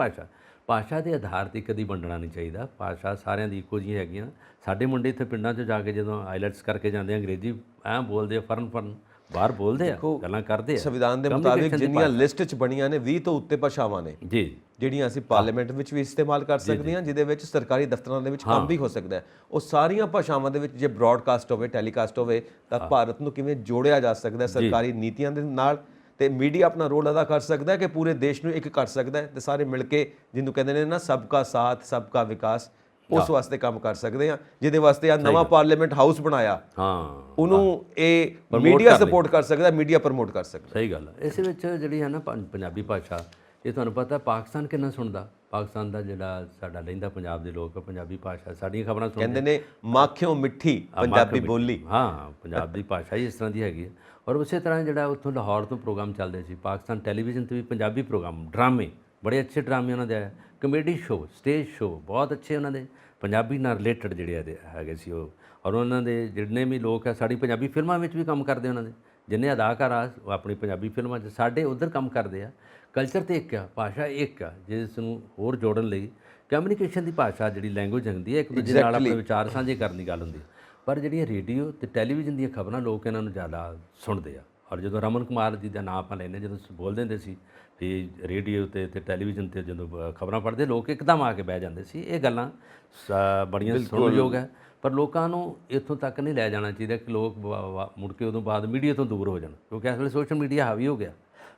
ਭਾਸ਼ਾ ਦੇ ਆਧਾਰ 'ਤੇ ਕਦੀ ਵੰਡਣਾ ਨਹੀਂ ਚਾਹੀਦਾ। ਭਾਸ਼ਾ ਸਾਰਿਆਂ ਦੀ ਇੱਕੋ ਜਿਹੀਆਂ ਹੈਗੀਆਂ। ਸਾਡੇ ਮੁੰਡੇ ਇੱਥੇ ਪਿੰਡਾਂ 'ਚ ਜਾ ਕੇ ਜਦੋਂ ਆਈਲੈਟਸ ਕਰਕੇ ਜਾਂਦੇ ਆ, ਅੰਗਰੇਜ਼ੀ ਐਂ ਬੋਲਦੇ ਆ, ਫਰਨ ਬਾਹਰ ਬੋਲਦੇ ਆ, ਗੱਲਾਂ ਕਰਦੇ ਆ। ਸੰਵਿਧਾਨ ਦੇ ਮੁਤਾਬਿਕ ਜਿੰਨੀਆਂ ਲਿਸਟ 'ਚ ਬਣੀਆਂ ਨੇ 20 ਤੋਂ ਉੱਤੇ ਭਾਸ਼ਾਵਾਂ ਨੇ ਜੀ, ਜਿਹੜੀਆਂ ਅਸੀਂ ਪਾਰਲੀਮੈਂਟ ਵਿੱਚ ਵੀ ਇਸਤੇਮਾਲ ਕਰ ਸਕਦੇ ਹਾਂ, ਜਿਹਦੇ ਵਿੱਚ ਸਰਕਾਰੀ ਦਫ਼ਤਰਾਂ ਦੇ ਵਿੱਚ ਕੰਮ ਵੀ ਹੋ ਸਕਦਾ ਹੈ। ਉਹ ਸਾਰੀਆਂ ਭਾਸ਼ਾਵਾਂ ਦੇ ਵਿੱਚ ਜੇ ਬ੍ਰੌਡਕਾਸਟ ਹੋਵੇ, ਟੈਲੀਕਾਸਟ ਹੋਵੇ, ਤਾਂ ਭਾਰਤ ਨੂੰ ਕਿਵੇਂ ਜੋੜਿਆ ਜਾ ਸਕਦਾ ਹੈ ਸਰਕਾਰੀ ਨੀਤੀਆਂ ਦੇ ਨਾਲ। ਤੇ ਮੀਡੀਆ ਆਪਣਾ ਰੋਲ ਅਦਾ ਕਰ ਸਕਦਾ ਹੈ ਕਿ ਪੂਰੇ ਦੇਸ਼ ਨੂੰ ਇੱਕ ਕਰ ਸਕਦਾ ਹੈ, ਤੇ ਸਾਰੇ ਮਿਲ ਕੇ ਜਿਹਨੂੰ ਕਹਿੰਦੇ ਨੇ ਨਾ ਸਭ ਕਾ ਸਾਥ ਸਭ ਕਾ ਵਿਕਾਸ, ਉਸ ਵਾਸਤੇ ਕੰਮ ਕਰ ਸਕਦੇ ਆ। ਜਿਹਦੇ ਵਾਸਤੇ ਆ ਨਵਾਂ ਪਾਰਲੀਮੈਂਟ ਹਾਊਸ ਬਣਾਇਆ, ਉਹਨੂੰ ਇਹ ਮੀਡੀਆ ਸਪੋਰਟ ਕਰ ਸਕਦਾ, ਮੀਡੀਆ ਪ੍ਰਮੋਟ ਕਰ ਸਕਦਾ। ਸਹੀ ਗੱਲ ਹੈ। ਇਸ ਵਿੱਚ ਜਿਹੜੀ ਹੈ ਨਾ ਪੰਜਾਬੀ ਭਾਸ਼ਾ, ਇਹ ਤੁਹਾਨੂੰ ਪਤਾ ਪਾਕਿਸਤਾਨ ਕਿੰਨਾ ਸੁਣਦਾ, ਪਾਕਿਸਤਾਨ ਦਾ ਜਿਹੜਾ ਸਾਡਾ ਲਹਿੰਦਾ ਪੰਜਾਬ ਦੇ ਲੋਕ ਪੰਜਾਬੀ ਭਾਸ਼ਾ, ਸਾਡੀਆਂ ਖਬਰਾਂ ਸੁਣਦੇ, ਕਹਿੰਦੇ ਨੇ ਮਾਖਿਓ ਮਿੱਠੀ ਪੰਜਾਬੀ ਬੋਲੀ। ਹਾਂ, ਪੰਜਾਬ ਦੀ ਭਾਸ਼ਾ ਹੀ ਇਸ ਤਰ੍ਹਾਂ ਦੀ ਹੈਗੀ ਹੈ। ਔਰ ਉਸੇ ਤਰ੍ਹਾਂ ਜਿਹੜਾ ਉੱਥੋਂ ਲਾਹੌਰ ਤੋਂ ਪ੍ਰੋਗਰਾਮ ਚੱਲਦੇ ਸੀ, ਪਾਕਿਸਤਾਨ ਟੈਲੀਵਿਜ਼ਨ 'ਤੇ ਵੀ ਪੰਜਾਬੀ ਪ੍ਰੋਗਰਾਮ, ਡਰਾਮੇ, ਬੜੇ ਅੱਛੇ ਡਰਾਮੇ ਉਹਨਾਂ ਦੇ ਆਏ, ਕਮੇਡੀ ਸ਼ੋਅ, ਸਟੇਜ ਸ਼ੋਅ ਬਹੁਤ ਅੱਛੇ ਉਹਨਾਂ ਦੇ, ਪੰਜਾਬੀ ਨਾਲ ਰਿਲੇਟਡ ਜਿਹੜੇ ਹੈਗੇ ਸੀ ਉਹ। ਔਰ ਉਹਨਾਂ ਦੇ ਜਿੰਨੇ ਵੀ ਲੋਕ ਆ, ਸਾਡੀ ਪੰਜਾਬੀ ਫਿਲਮਾਂ ਵਿੱਚ ਵੀ ਕੰਮ ਕਰਦੇ, ਉਹਨਾਂ ਦੇ ਜਿੰਨੇ ਅਦਾਕਾਰ ਆ ਉਹ ਆਪਣੀ ਪੰਜਾਬੀ ਫਿਲਮਾਂ 'ਚ ਸਾਡੇ ਉੱਧਰ ਕੰਮ ਕਰਦੇ ਆ। ਕਲਚਰ ਤੇ ਇੱਕ ਆ, ਭਾਸ਼ਾ ਇੱਕ ਆ, ਜਿਸ ਨੂੰ ਹੋਰ ਜੋੜਨ ਲਈ ਕਮਿਊਨੀਕੇਸ਼ਨ ਦੀ ਭਾਸ਼ਾ ਜਿਹੜੀ ਲੈਂਗੁਏਜ ਹੁੰਦੀ ਹੈ, ਇੱਕ ਦੂਜੇ ਨਾਲ ਆਪਣੇ ਵਿਚਾਰ ਸਾਂਝੇ ਕਰਨ ਦੀ ਗੱਲ ਹੁੰਦੀ। ਪਰ ਜਿਹੜੀਆਂ ਰੇਡੀਓ ਤੇ ਟੈਲੀਵਿਜ਼ਨ ਦੀਆਂ ਖਬਰਾਂ ਲੋਕ ਇਹਨਾਂ ਨੂੰ ਜ਼ਿਆਦਾ ਸੁਣਦੇ ਆ। ਔਰ ਜਦੋਂ ਰਮਨ ਕੁਮਾਰ ਜੀ ਦਾ ਨਾਮ ਆਪਾਂ ਲੈਂਦੇ, ਜਦੋਂ ਬੋਲਦੇ ਹੁੰਦੇ ਸੀ ਵੀ ਰੇਡੀਓ ਤੇ ਟੈਲੀਵਿਜ਼ਨ 'ਤੇ ਜਦੋਂ ਖਬਰਾਂ ਪੜ੍ਹਦੇ ਲੋਕ ਇੱਕਦਮ ਆ ਕੇ ਬਹਿ ਜਾਂਦੇ ਸੀ। ਇਹ ਗੱਲਾਂ ਬੜੀਆਂ ਸੁਣਨਯੋਗ ਹੈ, ਪਰ ਲੋਕਾਂ ਨੂੰ ਇੱਥੋਂ ਤੱਕ ਨਹੀਂ ਲੈ ਜਾਣਾ ਚਾਹੀਦਾ ਕਿ ਲੋਕ ਮੁੜ ਕੇ ਉਦੋਂ ਬਾਅਦ ਮੀਡੀਆ ਤੋਂ ਦੂਰ ਹੋ ਜਾਣ, ਕਿਉਂਕਿ ਇਸ ਵੇਲੇ ਸੋਸ਼ਲ ਮੀਡੀਆ ਹਾਵੀ ਹੋ ਗਿਆ,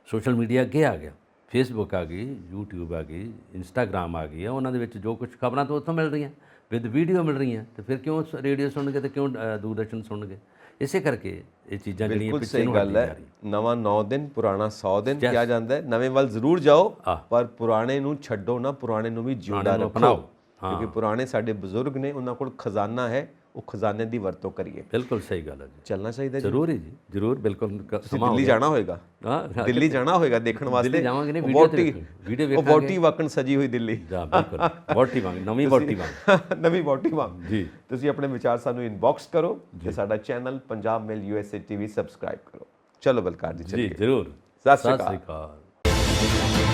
ਸੋਸ਼ਲ ਮੀਡੀਆ ਅੱਗੇ ਆ ਗਿਆ, ਫੇਸਬੁੱਕ ਆ ਗਈ, ਯੂਟਿਊਬ ਆ ਗਈ, ਇੰਸਟਾਗ੍ਰਾਮ ਆ ਗਈ ਆ, ਉਹਨਾਂ ਦੇ ਵਿੱਚ ਜੋ ਕੁਝ ਖਬਰਾਂ ਤੋਂ ਉੱਥੋਂ ਮਿਲ ਰਹੀਆਂ, ਵਿਦ ਵੀਡੀਓ ਮਿਲ ਰਹੀਆਂ, ਤੇ ਫਿਰ ਕਿਉਂ ਰੇਡੀਓ ਸੁਣਨਗੇ ਤੇ ਕਿਉਂ ਦੂਰਦਰਸ਼ਨ ਸੁਣਨਗੇ? ਇਸੇ ਕਰਕੇ ਇਹ ਚੀਜ਼ਾਂ ਜਿਹੜੀਆਂ ਪਿੱਛੇ ਨੂੰ ਹਟਦੀਆਂ ਜਾ ਰਹੀਆਂ। ਨਵਾਂ 9 ਦਿਨ ਪੁਰਾਣਾ 100 ਦਿਨ ਕਿਹਾ ਜਾਂਦਾ ਹੈ। ਨਵੇਂ ਵੱਲ ਜ਼ਰੂਰ ਜਾਓ, ਪਰ ਪੁਰਾਣੇ ਨੂੰ ਛੱਡੋ ਨਾ, ਪੁਰਾਣੇ ਨੂੰ ਵੀ ਜਿਉਂਦਾ ਰੱਖੋ, ਕਿਉਂਕਿ ਪੁਰਾਣੇ ਸਾਡੇ ਬਜ਼ੁਰਗ ਨੇ, ਉਹਨਾਂ ਕੋਲ ਖਜ਼ਾਨਾ ਹੈ, ਉਹ ਖਜ਼ਾਨੇ ਦੀ ਵਰਤੋਂ ਕਰੀਏ। ਬਿਲਕੁਲ ਸਹੀ ਗੱਲ ਹੈ ਜੀ, ਚੱਲਣਾ ਚਾਹੀਦਾ ਜੀ, ਜ਼ਰੂਰ ਹੀ ਜੀ, ਜ਼ਰੂਰ, ਬਿਲਕੁਲ। ਦਿੱਲੀ ਜਾਣਾ ਹੋਏਗਾ, ਦਿੱਲੀ ਜਾਣਾ ਹੋਏਗਾ ਦੇਖਣ ਵਾਸਤੇ, ਦਿੱਲੀ ਜਾਵਾਂਗੇ ਨੇ, ਵੀਡੀਓ ਵੇਖਾਂਗੇ, ਉਹ ਵੋਟੀ ਵਾਕਣ ਸਜੀ ਹੋਈ ਦਿੱਲੀ, ਬਿਲਕੁਲ ਵੋਟੀ ਵਾਂਗ, ਨਵੀਂ ਵੋਟੀ ਵਾਂਗ, ਨਵੀਂ ਵੋਟੀ ਵਾਂਗ ਜੀ। ਤੁਸੀਂ ਆਪਣੇ ਵਿਚਾਰ ਸਾਨੂੰ ਇਨਬਾਕਸ ਕਰੋ ਤੇ ਸਾਡਾ ਚੈਨਲ ਪੰਜਾਬ ਮੇਲ USA TV ਸਬਸਕ੍ਰਾਈਬ ਕਰੋ। ਚਲੋ ਬਲਕਾਰ ਜੀ, ਜੀ ਜ਼ਰੂਰ, ਸਤਿ ਸ਼੍ਰੀ ਅਕਾਲ।